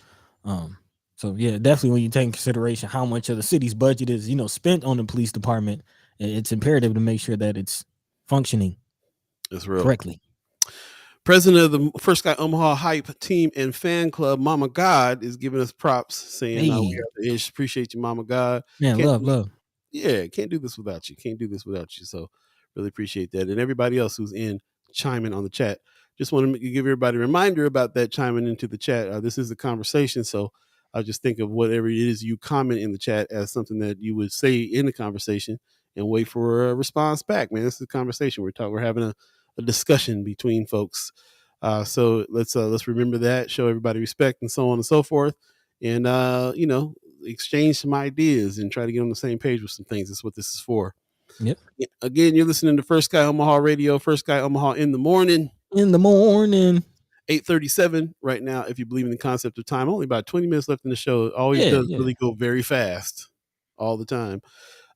So yeah, definitely when you take in consideration how much of the city's budget is, spent on the police department, it's imperative to make sure that it's functioning correctly. President of the First Sky Omaha Hype Team and Fan Club, Mama God, is giving us props, saying, we are the ish. Appreciate you, Mama God. Man, love. Yeah, can't do this without you. So really appreciate that. And everybody else who's chiming on the chat. Just want to give everybody a reminder about that chiming into the chat. This is a conversation, so I just think of whatever it is you comment in the chat as something that you would say in the conversation and wait for a response back, man. This is a conversation. We're having a discussion between folks. So let's remember that, show everybody respect and so on and so forth. And, exchange some ideas and try to get on the same page with some things. That's what this is for. Yep. Again, you're listening to First Sky Omaha Radio, First Sky Omaha in the morning. 8:37 right now. If you believe in the concept of time, only about 20 minutes left in the show. It always does really go very fast all the time.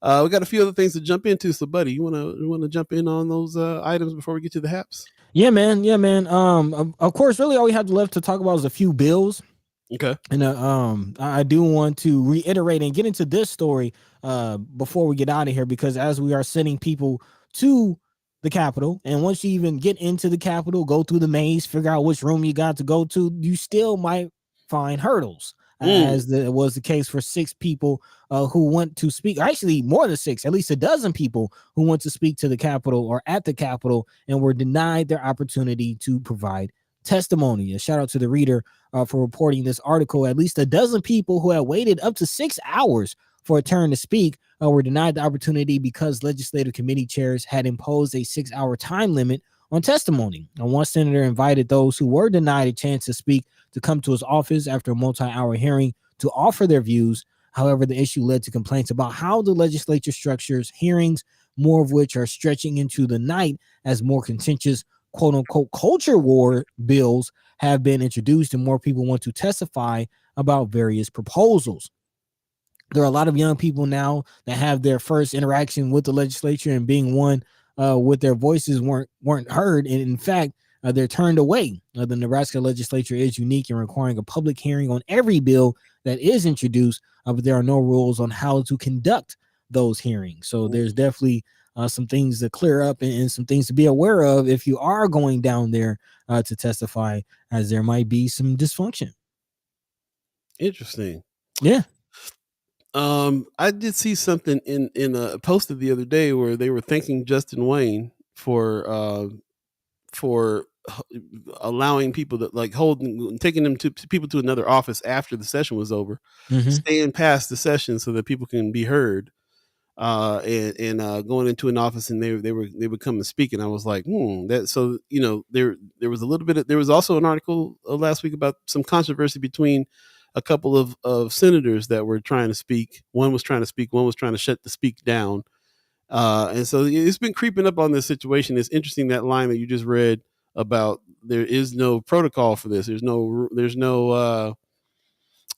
We got a few other things to jump into. So, Buddy, you wanna jump in on those items before we get to the haps? Yeah, man. Of course, really all we have left to talk about is a few bills. Okay. And I do want to reiterate and get into this story before we get out of here, because as we are sending people to the Capitol, and once you even get into the Capitol, go through the maze, figure out which room you got to go to, you still might find hurdles, as was the case for 6 people who went to speak. Actually, more than 6, at least a dozen people who went to speak to the Capitol or at the Capitol and were denied their opportunity to provide testimony. A shout out to the reader for reporting this article. At least a dozen people who had waited up to 6 hours for a turn to speak were denied the opportunity because legislative committee chairs had imposed a 6-hour time limit on testimony. And one senator invited those who were denied a chance to speak to come to his office after a multi-hour hearing to offer their views. However, the issue led to complaints about how the legislature structures hearings, more of which are stretching into the night as more contentious quote-unquote culture war bills have been introduced and more people want to testify about various proposals. There are a lot of young people now that have their first interaction with the legislature, and being one with their voices weren't heard, and in fact they're turned away. The Nebraska legislature is unique in requiring a public hearing on every bill that is introduced, but there are no rules on how to conduct those hearings. So there's definitely some things to clear up and some things to be aware of if you are going down there to testify, as there might be some dysfunction. Interesting. Yeah. I did see something in a posted the other day where they were thanking Justin Wayne for allowing people to like taking them to people to another office after the session was over, staying past the session so that people can be heard. And going into an office and they would come and speak, and I was like, that. So there was a little bit. There was also an article last week about some controversy between a couple of senators that were trying to speak. One was trying to speak. One was trying to shut the speak down. And so it's been creeping up on this situation. It's interesting that line that you just read about there is no protocol for this. There's no rules.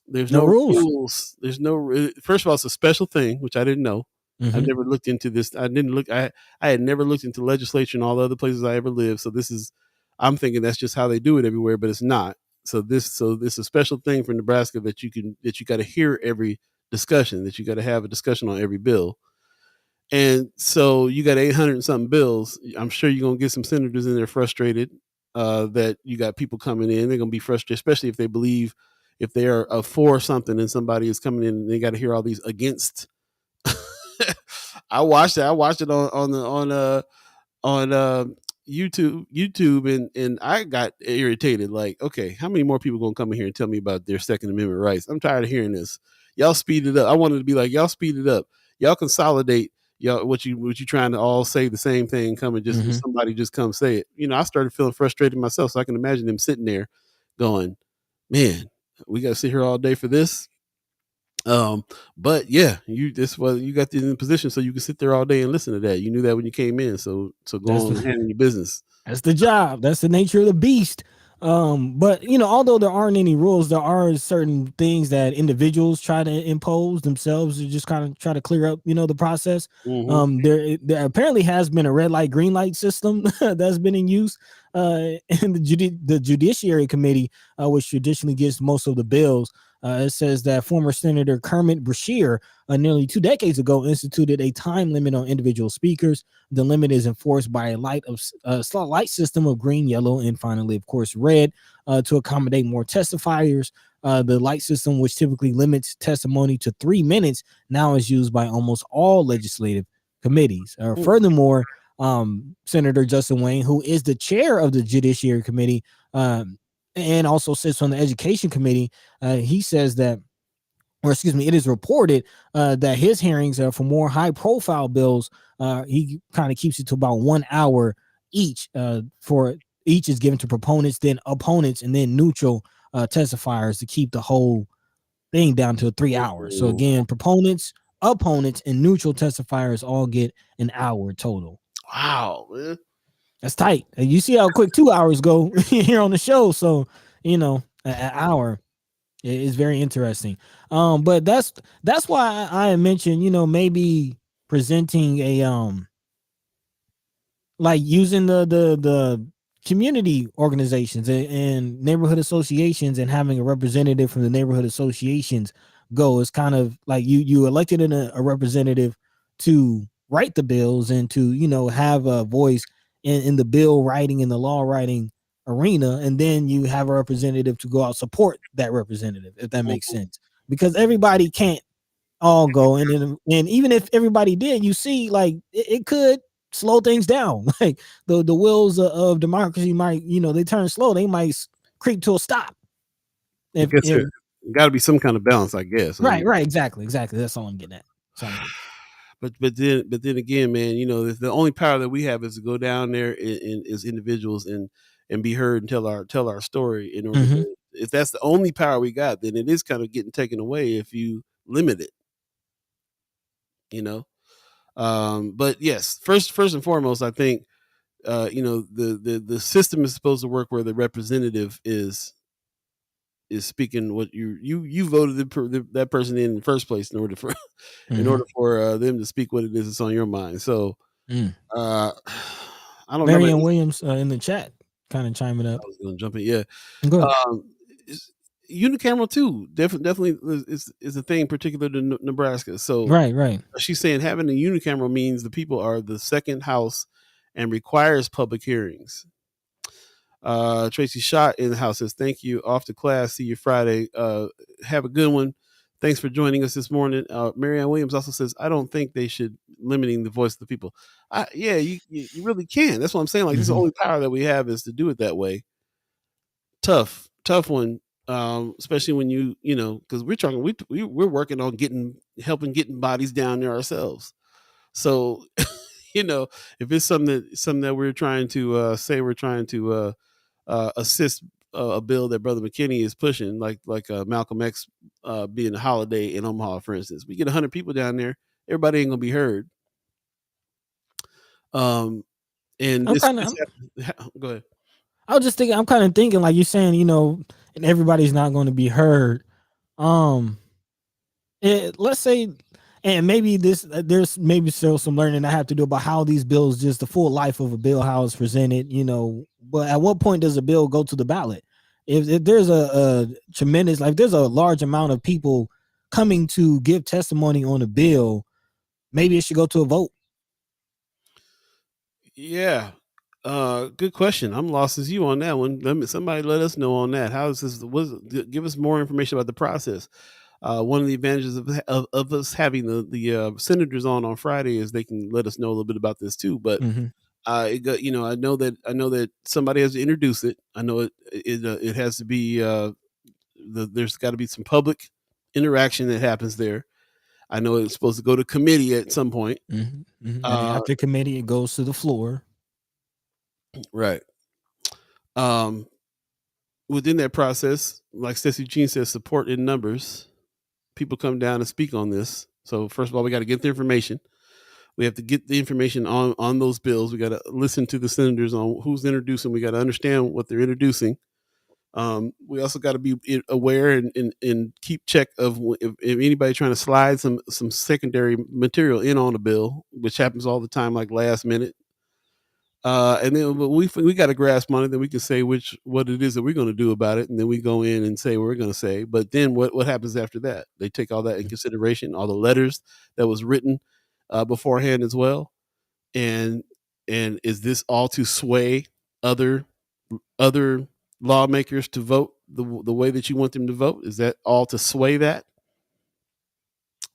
rules. There's no. First of all, it's a special thing, which I didn't know. I've never looked into this. I had never looked into legislature in all the other places I ever lived. So I'm thinking that's just how they do it everywhere, but it's not. So this is a special thing for Nebraska that you got to hear every discussion, that you got to have a discussion on every bill. And so you got 800 and something bills. I'm sure you're going to get some senators in there frustrated that you got people coming in. They're going to be frustrated, especially if they are for something and somebody is coming in and they got to hear all these against. I watched it. I watched it on YouTube, and I got irritated. Like, okay, how many more people gonna come in here and tell me about their Second Amendment rights? I'm tired of hearing this. Y'all speed it up. I wanted to be like, y'all speed it up. Y'all consolidate. Y'all what you trying to all say the same thing? Come and just somebody just come say it. I started feeling frustrated myself, so I can imagine them sitting there going, "Man, we got to sit here all day for this." But yeah, you got in the position so you can sit there all day and listen to that. You knew that when you came in, so go on and handle your business. That's the job. That's the nature of the beast. But although there aren't any rules, there are certain things that individuals try to impose themselves to just kind of try to clear up, the process. There apparently has been a red light, green light system that's been in use. And the Judiciary Committee, which traditionally gets most of the bills, it says that former Senator Kermit Brashear nearly 2 decades ago instituted a time limit on individual speakers. The limit is enforced by a light system of green, yellow, and finally, of course, red to accommodate more testifiers. The light system, which typically limits testimony to 3 minutes, now is used by almost all legislative committees. Furthermore, Senator Justin Wayne, who is the chair of the Judiciary Committee, and also sits on the Education Committee, he says that, it is reported that his hearings for more high-profile bills, he kind of keeps it to about 1 hour each. For each is given to proponents, then opponents, and then neutral testifiers to keep the whole thing down to 3 hours. So again, proponents, opponents, and neutral testifiers all get an hour total. Wow, man. That's tight. And you see how quick 2 hours go here on the show. So, an hour is very interesting. But that's why I mentioned, maybe presenting a like using the community organizations and neighborhood associations and having a representative from the neighborhood associations go is kind of like you elected a representative to write the bills and to have a voice in the bill writing and the law writing arena, and then you have a representative to go out support that representative, if that makes sense, because everybody can't all go, and even if everybody did, you see, like it could slow things down. Like the wheels of democracy might, they turn slow, they might creep to a stop. If got to be some kind of balance, I guess. Right, exactly. That's all I'm getting at. But then again, man, the only power that we have is to go down there as individuals and be heard and tell our story. In order if that's the only power we got, then it is kind of getting taken away if you limit it. But yes, first and foremost, I think the system is supposed to work where the representative is speaking what you voted that person in the first place in order for them to speak what it is that's on your mind. So I don't know. Marianne Williams in the chat kind of chiming up. I was going to jump in. Yeah. Go ahead. Unicameral too definitely is a thing particular to Nebraska. So right. She's saying having a unicameral means the people are the second house and requires public hearings. Tracy Schott in the house says, "Thank you. Off to class. See you Friday. Have a good one. Thanks for joining us this morning. Marianne Williams also says, I don't think they should limiting the voice of the people. Yeah, you really can. That's what I'm saying. Like, this is the only power that we have is to do it that way. Tough one. Especially when you know, because we're working on helping getting bodies down there ourselves. So, you know, if it's something that we're trying to say we're trying to assist a bill that Brother McKinney is pushing, like Malcolm X being a holiday in Omaha, for instance. We get 100 people down there, everybody ain't gonna be heard. And go ahead. I was just thinking. I'm kind of thinking, like you're saying, you know, and everybody's not going to be heard. Let's say, and maybe there's maybe still some learning I have to do about how these bills, just the full life of a bill, how it's presented, you know. But at what point does a bill go to the ballot? If there's a tremendous, like there's a large amount of people coming to give testimony on a bill, maybe it should go to a vote. Yeah. Good question. I'm lost as you on that one. Somebody let us know on that. How is this? Give us more information about the process. One of the advantages of us having the senators on Friday is they can let us know a little bit about this too. But you know, I know that somebody has to introduce it. I know it has to be there's got to be some public interaction that happens there. I know it's supposed to go to committee at some point. And after committee, it goes to the floor. Right. Within that process, like Stacey Jean says, support in numbers. People come down and speak on this. So first of all, we got to get the information. We have to get the information on those bills. We got to listen to the senators on who's introducing. We got to understand what they're introducing. We also got to be aware and keep check of if anybody trying to slide some secondary material in on a bill, which happens all the time, like last minute. And then we got a grasp on it, then we can say what it is that we're going to do about it, and then we go in and say what we're going to say. But then what happens after that? They take all that in consideration, all the letters that was written beforehand as well, and is this all to sway other lawmakers to vote the way that you want them to vote? Is that all to sway that?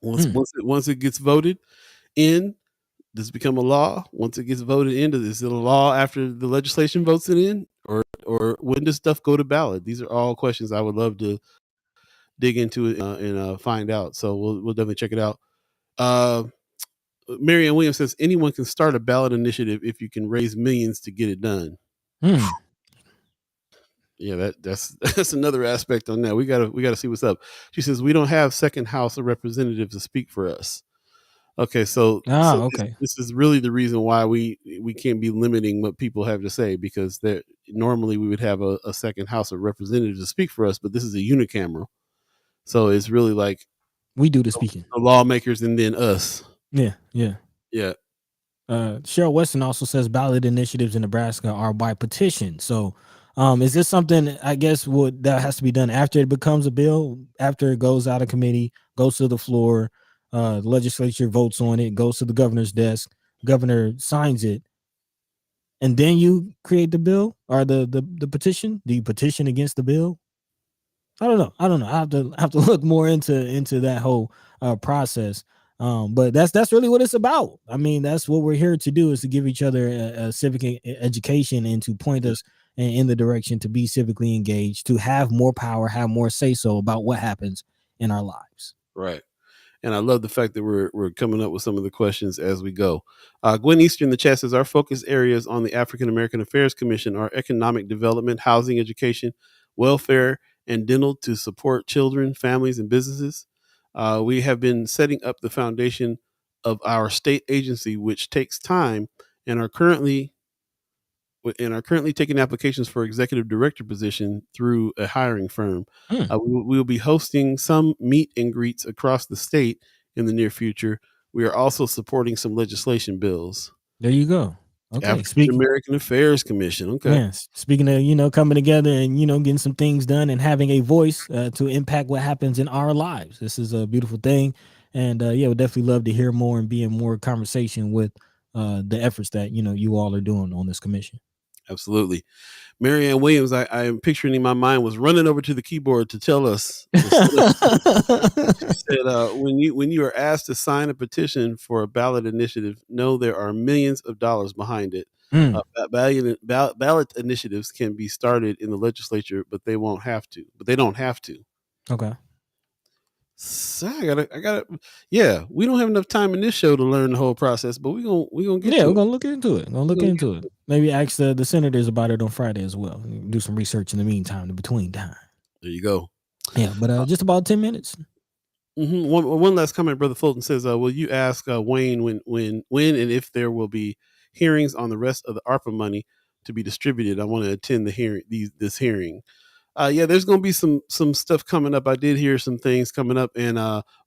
Once it gets voted in, does it become a law? Once it gets voted into, is it a law after the legislation votes it in, or when does stuff go to ballot? These are all questions I would love to dig into and find out. So we'll definitely check it out. Marianne Williams says anyone can start a ballot initiative if you can raise millions to get it done. Yeah, that's another aspect on that. We gotta see what's up. She says we don't have second House of Representatives to speak for us. Okay, so this is really the reason why we can't be limiting what people have to say, because normally we would have a second House of Representatives to speak for us, but this is a unicameral, so it's really like we do the speaking, the lawmakers, and then us. Yeah. Cheryl Weston also says ballot initiatives in Nebraska are by petition. So, is this something I guess that has to be done after it becomes a bill, after it goes out of committee, goes to the floor? The legislature votes on it, goes to the governor's desk, governor signs it, and then you create the bill or the petition. Do you petition against the bill? I don't know. I have to look more into that whole process. But that's really what it's about. I mean, that's what we're here to do, is to give each other a civic education and to point us in the direction to be civically engaged, to have more power, have more say-so about what happens in our lives. Right. And I love the fact that we're coming up with some of the questions as we go. Gwen Easter in the chat says our focus areas on the African American Affairs Commission are economic development, housing, education, welfare, and dental to support children, families, and businesses. We have been setting up the foundation of our state agency, which takes time, and are currently taking applications for executive director position through a hiring firm. We will be hosting some meet and greets across the state in the near future. We are also supporting some legislation bills. There you go. Okay. African American Affairs Commission. Okay. Yeah. Speaking of, coming together and, getting some things done and having a voice to impact what happens in our lives. This is a beautiful thing. And we'd definitely love to hear more and be in more conversation with the efforts that, you all are doing on this commission. Absolutely. Marianne Williams, I am picturing in my mind, was running over to the keyboard to tell us. She said, when you are asked to sign a petition for a ballot initiative, know there are millions of dollars behind it. Ballot initiatives can be started in the legislature, but they won't have to. But they don't have to. Okay. So I gotta. Yeah, we don't have enough time in this show to learn the whole process, but we're gonna get. Yeah, to we're it. gonna look into it. Maybe ask the senators about it on Friday as well. Do some research in the meantime, in between time. There you go. Yeah, but just about 10 minutes. One last comment. Brother Fulton says, "Will you ask Wayne when and if there will be hearings on the rest of the ARPA money to be distributed? I want to attend the hearing. This hearing. Yeah, there's gonna be some stuff coming up. I did hear some things coming up, and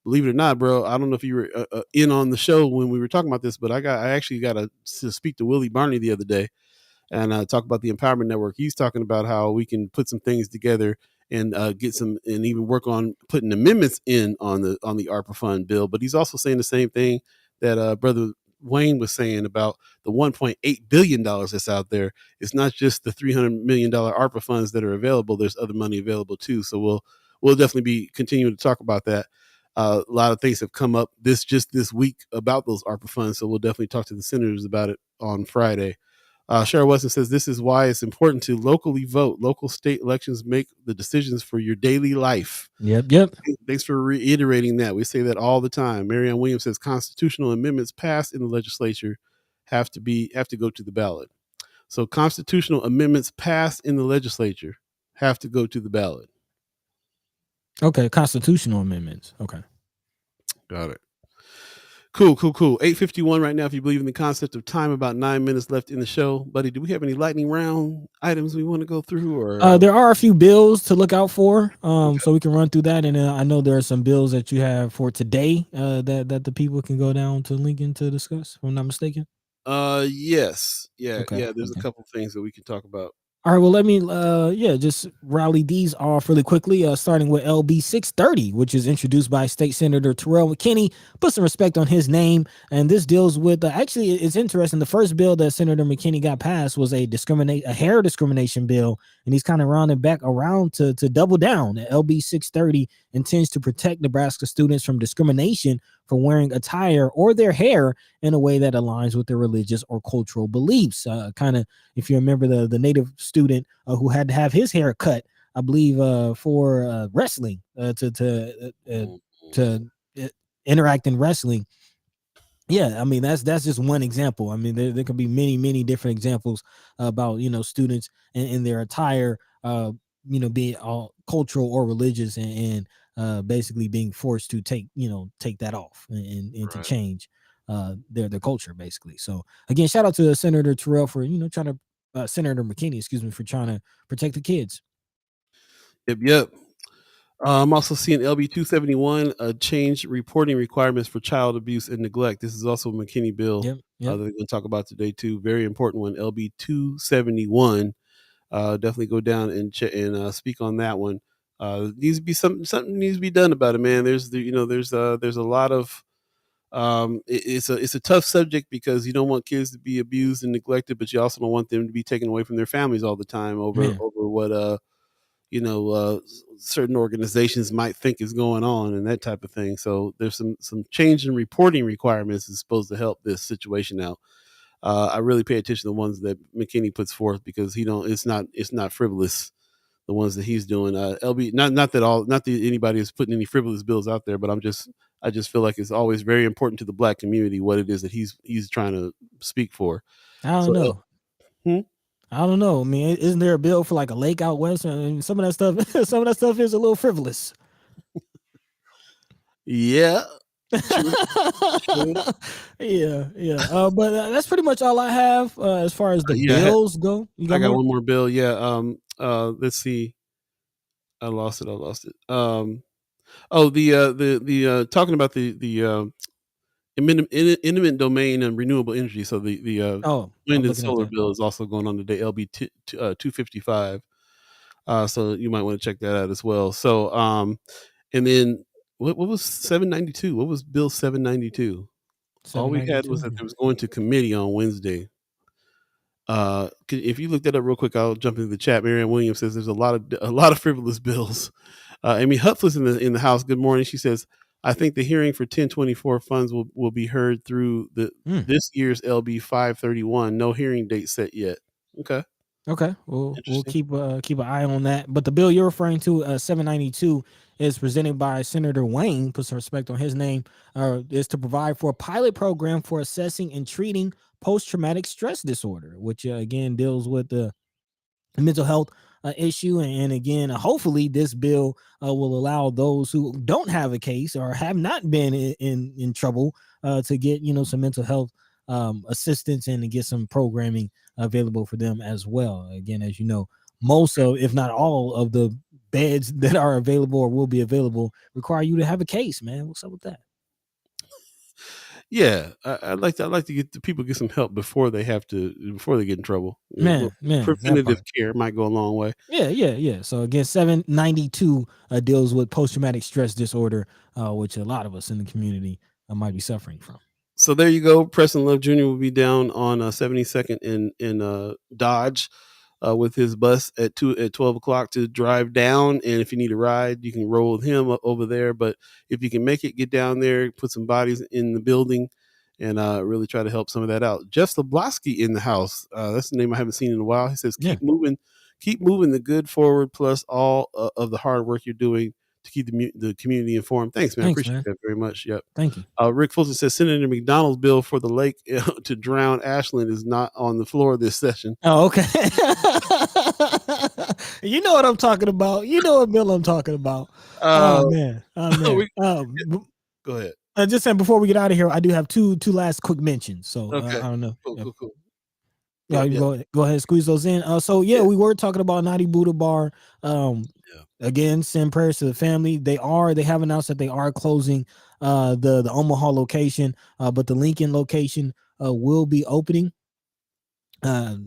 believe it or not, bro, I don't know if you were in on the show when we were talking about this, but I actually got to speak to Willie Barney the other day and talk about the Empowerment Network. He's talking about how we can put some things together and get some, and even work on putting amendments in on the ARPA fund bill. But he's also saying the same thing that Brother Wayne was saying about the $1.8 billion that's out there. It's not just the $300 million ARPA funds that are available. There's other money available too. So we'll definitely be continuing to talk about that. A lot of things have come up this week about those ARPA funds. So we'll definitely talk to the senators about it on Friday. Cheryl Weston says, this is why it's important to locally vote. Local state elections make the decisions for your daily life. Yep. Thanks for reiterating that. We say that all the time. Marianne Williams says, constitutional amendments passed in the legislature have to go to the ballot. So constitutional amendments passed in the legislature have to go to the ballot. Okay, constitutional amendments. Okay. Got it. Cool. 8:51 right now. If you believe in the concept of time, about 9 minutes left in the show. Buddy, do we have any lightning round items we want to go through? Or there are a few bills to look out for, so we can run through that. And I know there are some bills that you have for today that the people can go down to Lincoln to discuss, if I'm not mistaken. Yes. Yeah. Okay, Yeah. There's a couple things that we can talk about. All right, well, let me just rally these off really quickly, starting with LB 630, which is introduced by State Senator Terrell McKinney. Put some respect on his name, and this deals with actually, it's interesting. The first bill that Senator McKinney got passed was a hair discrimination bill, and he's kind of rounding back around to double down. LB 630 intends to protect Nebraska students from discrimination for wearing attire or their hair in a way that aligns with their religious or cultural beliefs. Kind of, if you remember the native student who had to have his hair cut, I believe, for wrestling, to interact in wrestling. Yeah, I mean, that's just one example. I mean, there could be many different examples about, students and their attire, being all cultural or religious, and basically being forced to take that off and Right. to change their culture, basically. So again, shout out to Senator Terrell for trying to Senator McKinney, excuse me, for trying to protect the kids. Yep. I'm also seeing LB 271, change reporting requirements for child abuse and neglect. This is also a McKinney bill Yep. that we're going to talk about today too. Very important one. LB 271. Definitely go down and speak on that one. Needs to be something needs to be done about it, man. There's a lot of it's a tough subject because you don't want kids to be abused and neglected, but you also don't want them to be taken away from their families all the time over what certain organizations might think is going on and that type of thing. So there's some change in reporting requirements is supposed to help this situation out. I really pay attention to the ones that McKinney puts forth because it's not frivolous. The ones that he's doing, LB, not that anybody is putting any frivolous bills out there, but I just feel like it's always very important to the Black community what it is that he's trying to speak for. I don't know. I don't know. I mean, isn't there a bill for like a lake out west? I mean, some of that stuff is a little frivolous. Yeah. True. Yeah. But that's pretty much all I have as far as the bills go. I got one more bill. Yeah. Let's see. I lost it. The talking about the intimate domain and renewable energy. So the wind and solar bill is also going on today. LB 255. So you might want to check that out as well. So and then what was 792? What was Bill 792? All we had was that it was going to committee on Wednesday. If you look that up real quick, I'll jump into the chat. Marianne Williams says there's a lot of frivolous bills. Amy Hupflis in the house. Good morning. She says, I think the hearing for 1024 funds will be heard through this year's LB 531. No hearing date set yet. Okay. Okay, we'll keep an eye on that. But the bill you're referring to, 792, is presented by Senator Wayne. Put some respect on his name. Is to provide for a pilot program for assessing and treating post-traumatic stress disorder, which again deals with the mental health issue. And again, hopefully this bill will allow those who don't have a case or have not been in trouble to get some mental health assistance and to get some programming available for them as well. Again, as you know, most of, if not all of the beds that are available or will be available require you to have a case, man. What's up with that? Yeah, I'd like to get the people get some help before they get in trouble. Man, preventative care might go a long way. Yeah. So again, 792 deals with post-traumatic stress disorder, which a lot of us in the community might be suffering from. So there you go. Preston Love Jr. will be down on 72nd in Dodge with his bus at 12 o'clock to drive down. And if you need a ride, you can roll with him over there. But if you can make it, get down there, put some bodies in the building, and really try to help some of that out. Jeff Slabowski in the house. That's the name I haven't seen in a while. He says, keep moving the good forward, plus all of the hard work you're doing to keep the community informed. Thanks, man. I appreciate that very much. Yep. Thank you. Rick Fulton says Senator McDonald's bill for the lake to drown Ashland is not on the floor this session. Oh, okay. You know what I'm talking about. You know what bill I'm talking about. Oh man. Go ahead. Just saying, before we get out of here, I do have two last quic mentions. So okay. I don't know. Cool. Yeah, go ahead and squeeze those in. We were talking about Naughty Buddha Bar. Again, send prayers to the family. They have announced that they are closing the Omaha location, but the Lincoln location will be opening. I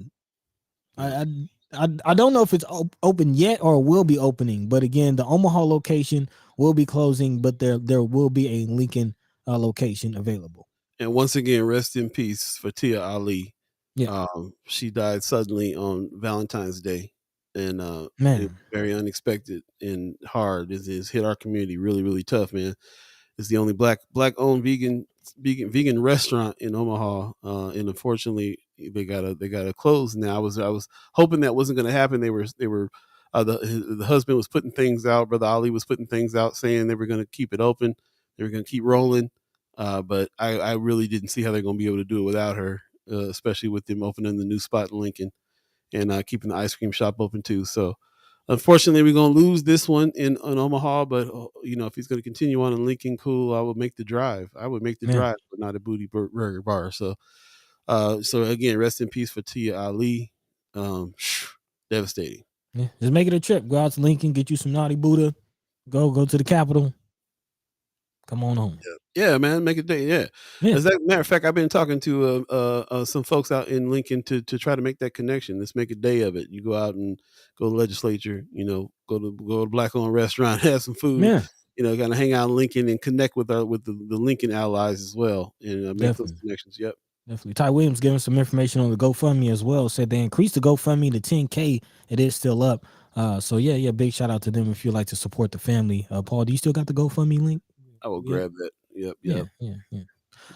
don't know if it's open yet or will be opening, but again, the Omaha location will be closing, but there will be a Lincoln location available. And once again, rest in peace for Tia Ali. Yeah. She died suddenly on Valentine's Day, and it was very unexpected and hard. It's hit our community really, really tough, man. It's the only black owned vegan restaurant in Omaha, and unfortunately they gotta close now. I was hoping that wasn't going to happen. They were the husband was putting things out. Brother Ali was putting things out saying they were going to keep it open. They were going to keep rolling, but I really didn't see how they're going to be able to do it without her. Especially with them opening the new spot in Lincoln and keeping the ice cream shop open too. So unfortunately, we're going to lose this one in Omaha, but if he's going to continue on in Lincoln, cool. I would make the drive. Drive, but not a booty burger bar. So again, rest in peace for Tia Ali. Devastating. Yeah, just make it a trip. Go out to Lincoln, get you some Naughty Buddha. Go to the Capitol. Come on home. Yeah, man, make a day. Yeah. As a matter of fact, I've been talking to some folks out in Lincoln to try to make that connection. Let's make a day of it. You go out and go to the legislature. Go to black-owned restaurant, have some food. Yeah. Kind of hang out in Lincoln and connect with the Lincoln allies as well, and make those connections. Yep. Definitely. Ty Williams giving some information on the GoFundMe as well. Said they increased the GoFundMe to 10K. It is still up. So big shout out to them if you'd like to support the family. Paul, do you still got the GoFundMe link? I will grab that. Yep. Yeah.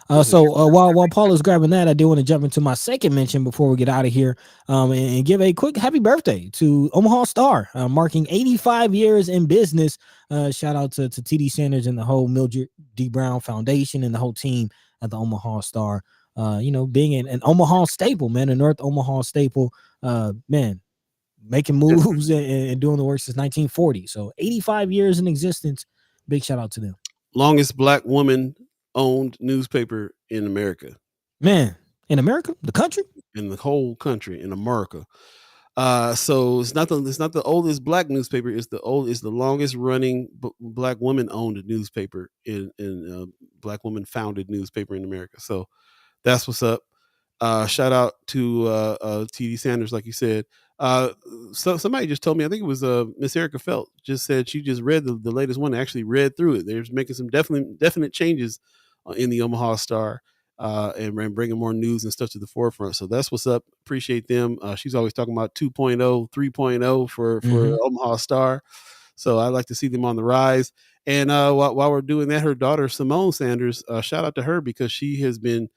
While Paul is grabbing that, I do want to jump into my second mention before we get out of here, and give a quick happy birthday to Omaha Star, marking 85 years in business. Shout out to TD Sanders and the whole Mildred D. Brown Foundation and the whole team at the Omaha Star. Being an Omaha staple, man, a North Omaha staple, making moves and doing the work since 1940. So 85 years in existence. Big shout out to them. Longest black woman owned newspaper in America. Man, in America, the country, in the whole country, in America. So it's not the oldest black newspaper. It's the longest running black woman owned newspaper in black woman founded newspaper in America. So that's what's up. Shout out to TD Sanders, like you said. So somebody just told me, I think it was Miss Erica Felt, just said she just read the latest one, actually read through it. They're making some definite changes in the Omaha Star. and bringing more news and stuff to the forefront. So that's what's up. Appreciate them. She's always talking about 2.0, 3.0 for Omaha Star. So I like to see them on the rise. And while we're doing that, her daughter, Simone Sanders, shout out to her because she has been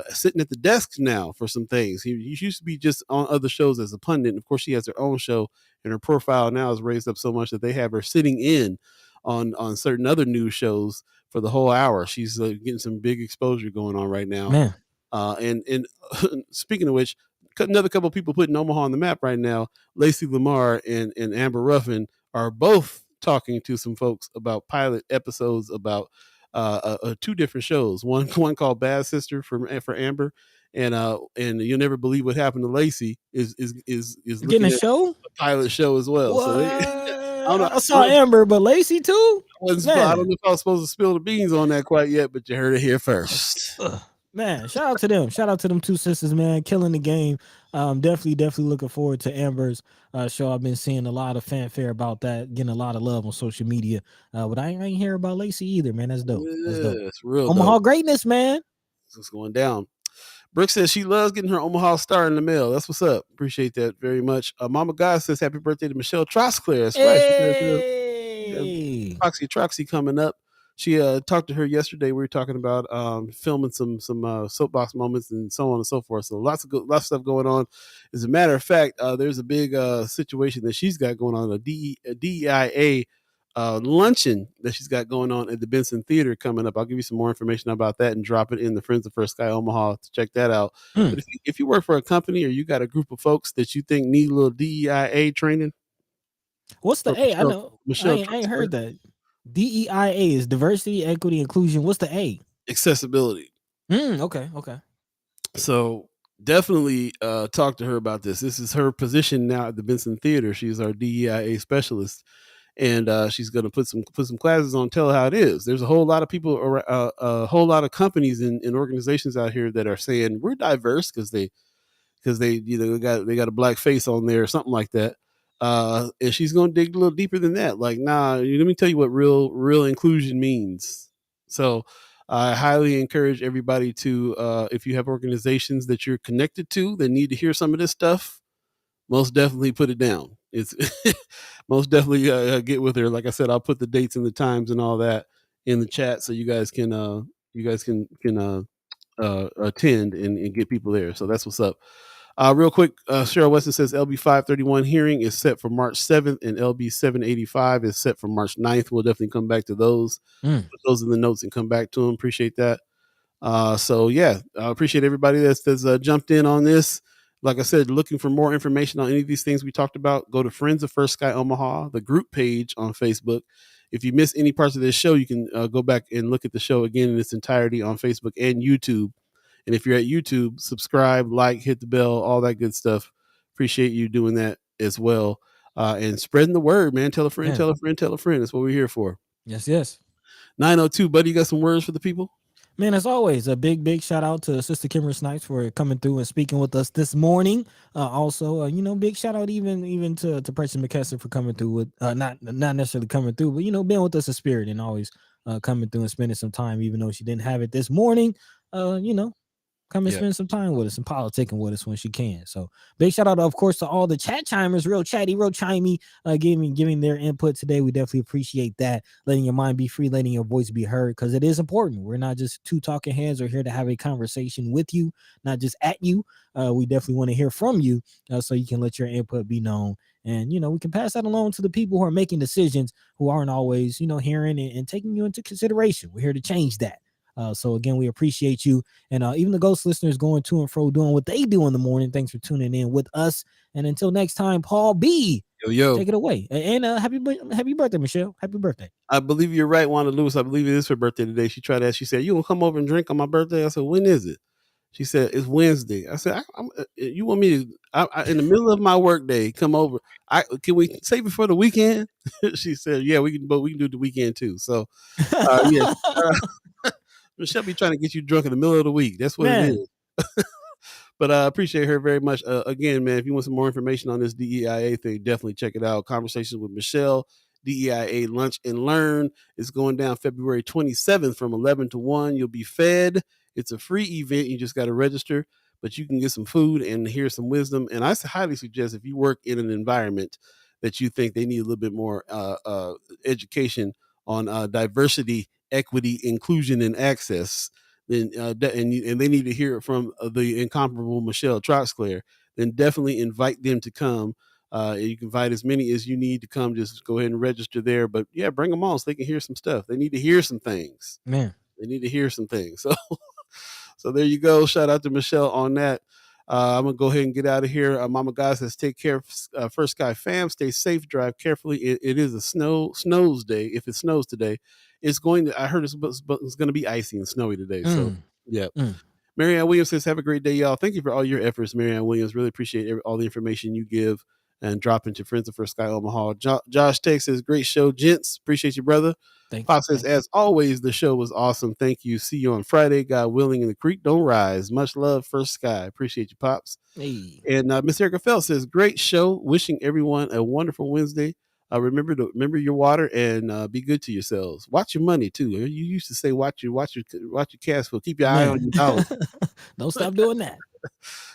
sitting at the desk now for some things. She used to be just on other shows as a pundit. And of course, she has her own show, and her profile now is raised up so much that they have her sitting in on certain other news shows for the whole hour. She's getting some big exposure going on right now. Man. And speaking of which, another couple of people putting Omaha on the map right now, Lacey Lamar and Amber Ruffin are both talking to some folks about pilot episodes about two different shows. One called Bad Sister for Amber, and You'll Never Believe What Happened to Lacey is getting a show, a pilot show as well. What? So I saw Amber, but Lacey too. I don't know if I was supposed to spill the beans on that quite yet, but you heard it here first. Man, shout out to them. Shout out to them two sisters, man, killing the game. Definitely looking forward to Amber's show. I've been seeing a lot of fanfare about that, getting a lot of love on social media. But I ain't hear about Lacey either, man. That's dope. That's dope. It's real Omaha dope. greatness, man. It's going down. Brooke says she loves getting her Omaha Star in the mail. That's what's up. Appreciate that very much. Mama God says happy birthday to Michelle Trosclair. That's right. Troxy coming up. She talked to her yesterday. We were talking about filming some soapbox moments and so on and so forth. So lots of stuff going on. As a matter of fact, there's a big situation that she's got going on, a DEIA luncheon that she's got going on at the Benson Theater coming up. I'll give you some more information about that and drop it in the Friends of First Sky Omaha to check that out. But if you work for a company or you got a group of folks that you think need a little DEIA training, what's the A? I know. I ain't heard that. DEIA is diversity, equity, inclusion. What's the A? Accessibility. Okay. So definitely talk to her about this. This is her position now at the Benson Theater. She's our DEIA specialist, and she's going to put some classes on, tell her how it is. There's a whole lot of people, a whole lot of companies and organizations out here that are saying we're diverse because they got a black face on there or something like that. And she's going to dig a little deeper than that. Like, let me tell you what real inclusion means. So I highly encourage everybody to, if you have organizations that you're connected to that need to hear some of this stuff, most definitely put it down. It's most definitely get with her. Like I said, I'll put the dates and the times and all that in the chat so you guys can attend and get people there. So that's what's up. Real quick, Cheryl Weston says LB 531 hearing is set for March 7th and LB 785 is set for March 9th. We'll definitely come back to those. Put those in the notes and come back to them. Appreciate that. So yeah, I appreciate everybody that's jumped in on this. Like I said, looking for more information on any of these things we talked about, go to Friends of First Sky Omaha, the group page on Facebook. If you miss any parts of this show, you can go back and look at the show again in its entirety on Facebook and YouTube. And if you're at YouTube, subscribe, like, hit the bell, all that good stuff. Appreciate you doing that as well. And spreading the word, man. Tell a friend, tell a friend, tell a friend. That's what we're here for. Yes. 902, buddy, you got some words for the people? Man, as always, a big shout out to Sister Kimara Snipes for coming through and speaking with us this morning. Also, big shout out even to President McKesson for coming through with not necessarily coming through, but being with us in spirit and always coming through and spending some time, even though she didn't have it this morning. Come and spend some time with us and politicking with us when she can. So big shout out, of course, to all the chat chimers, real chatty, real chimey, giving their input today. We definitely appreciate that. Letting your mind be free, letting your voice be heard, because it is important. We're not just two talking heads. We're here to have a conversation with you, not just at you. We definitely want to hear from you so you can let your input be known. And, we can pass that along to the people who are making decisions, who aren't always, hearing and taking you into consideration. We're here to change that. So again, we appreciate you, and even the ghost listeners going to and fro doing what they do in the morning. Thanks for tuning in with us, and until next time, Paul B, take it away. And happy birthday, Michelle. Happy birthday. I believe you're right, Wanda Lewis. I believe it is her birthday today. She tried that. She said, "You gonna come over and drink on my birthday?" I said, "When is it?" She said, "It's Wednesday." I said, "You want me to in the middle of my work day come over? Can we save it for the weekend?" She said, "Yeah, we can, but we can do the weekend too." So, yeah. Michelle be trying to get you drunk in the middle of the week. That's what it is. But I appreciate her very much. Again, man, if you want some more information on this DEIA thing, definitely check it out. Conversations with Michelle, DEIA Lunch and Learn is going down February 27th from 11 to 1. You'll be fed It's a free event. You just got to register, but you can get some food and hear some wisdom. And I highly suggest if you work in an environment that you think they need a little bit more education on diversity, equity, inclusion, and access, then and they need to hear it from the incomparable Michelle Troxclair, then definitely invite them to come. You can invite as many as you need to come. Just go ahead and register there. But yeah, bring them on so they can hear some stuff. They need to hear some things. Man, they need to hear some things. So there you go. Shout out to Michelle on that. I'm gonna go ahead and get out of here. Mama God says, take care, First Sky fam. Stay safe. Drive carefully. It is a snows day. If it snows today, it's going to. I heard it's going to be icy and snowy today. So yeah. Marianne Williams says, have a great day, y'all. Thank you for all your efforts, Marianne Williams. Really appreciate all the information you give and drop into friends of First Sky Omaha. Josh Tex says, great show, gents. Appreciate you, brother. Pop says, as always, the show was awesome. Thank you. See you on Friday. God willing, and the creek don't rise. Much love, First Sky. Appreciate you, Pops. Hey. And Miss Erica Felt says, great show. Wishing everyone a wonderful Wednesday. Remember your water and be good to yourselves. Watch your money too. You used to say watch your cash flow. Keep your eye on your dollar. Don't stop doing that.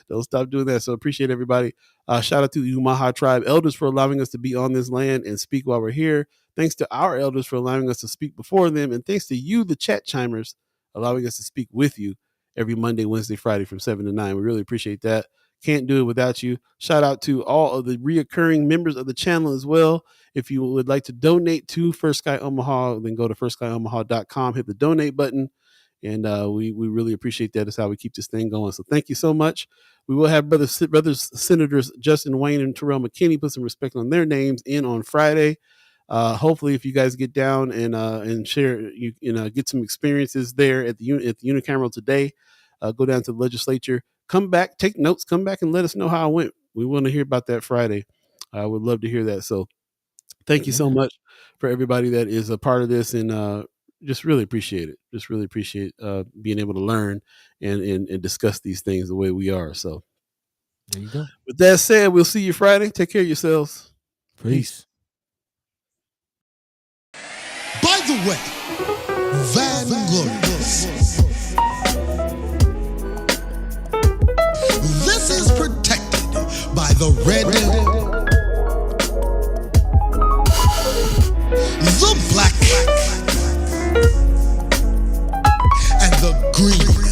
Don't stop doing that. So appreciate everybody. Shout out to the Omaha tribe elders for allowing us to be on this land and speak while we're here. Thanks to our elders for allowing us to speak before them. And thanks to you, the chat chimers, allowing us to speak with you every Monday, Wednesday, Friday from 7 to 9. We really appreciate that. Can't do it without you. Shout out to all of the reoccurring members of the channel as well. If you would like to donate to First Sky Omaha, then go to firstsky.omaha.com, hit the donate button. And we really appreciate that. It's how we keep this thing going. So thank you so much. We will have brothers Senators Justin Wayne and Terrell McKinney put some respect on their names in on Friday. Hopefully, if you guys get down and share, get some experiences there at the unicameral today. Go down to the legislature. Come back, take notes. Come back and let us know how it went. We want to hear about that Friday. I would love to hear that. So thank you so much for everybody that is a part of this, and just really appreciate it. Just really appreciate being able to learn and discuss these things the way we are. So there you go. With that said, we'll see you Friday. Take care of yourselves. Peace. By the way, Vanglorious. This is protected by the red, the black, and the green.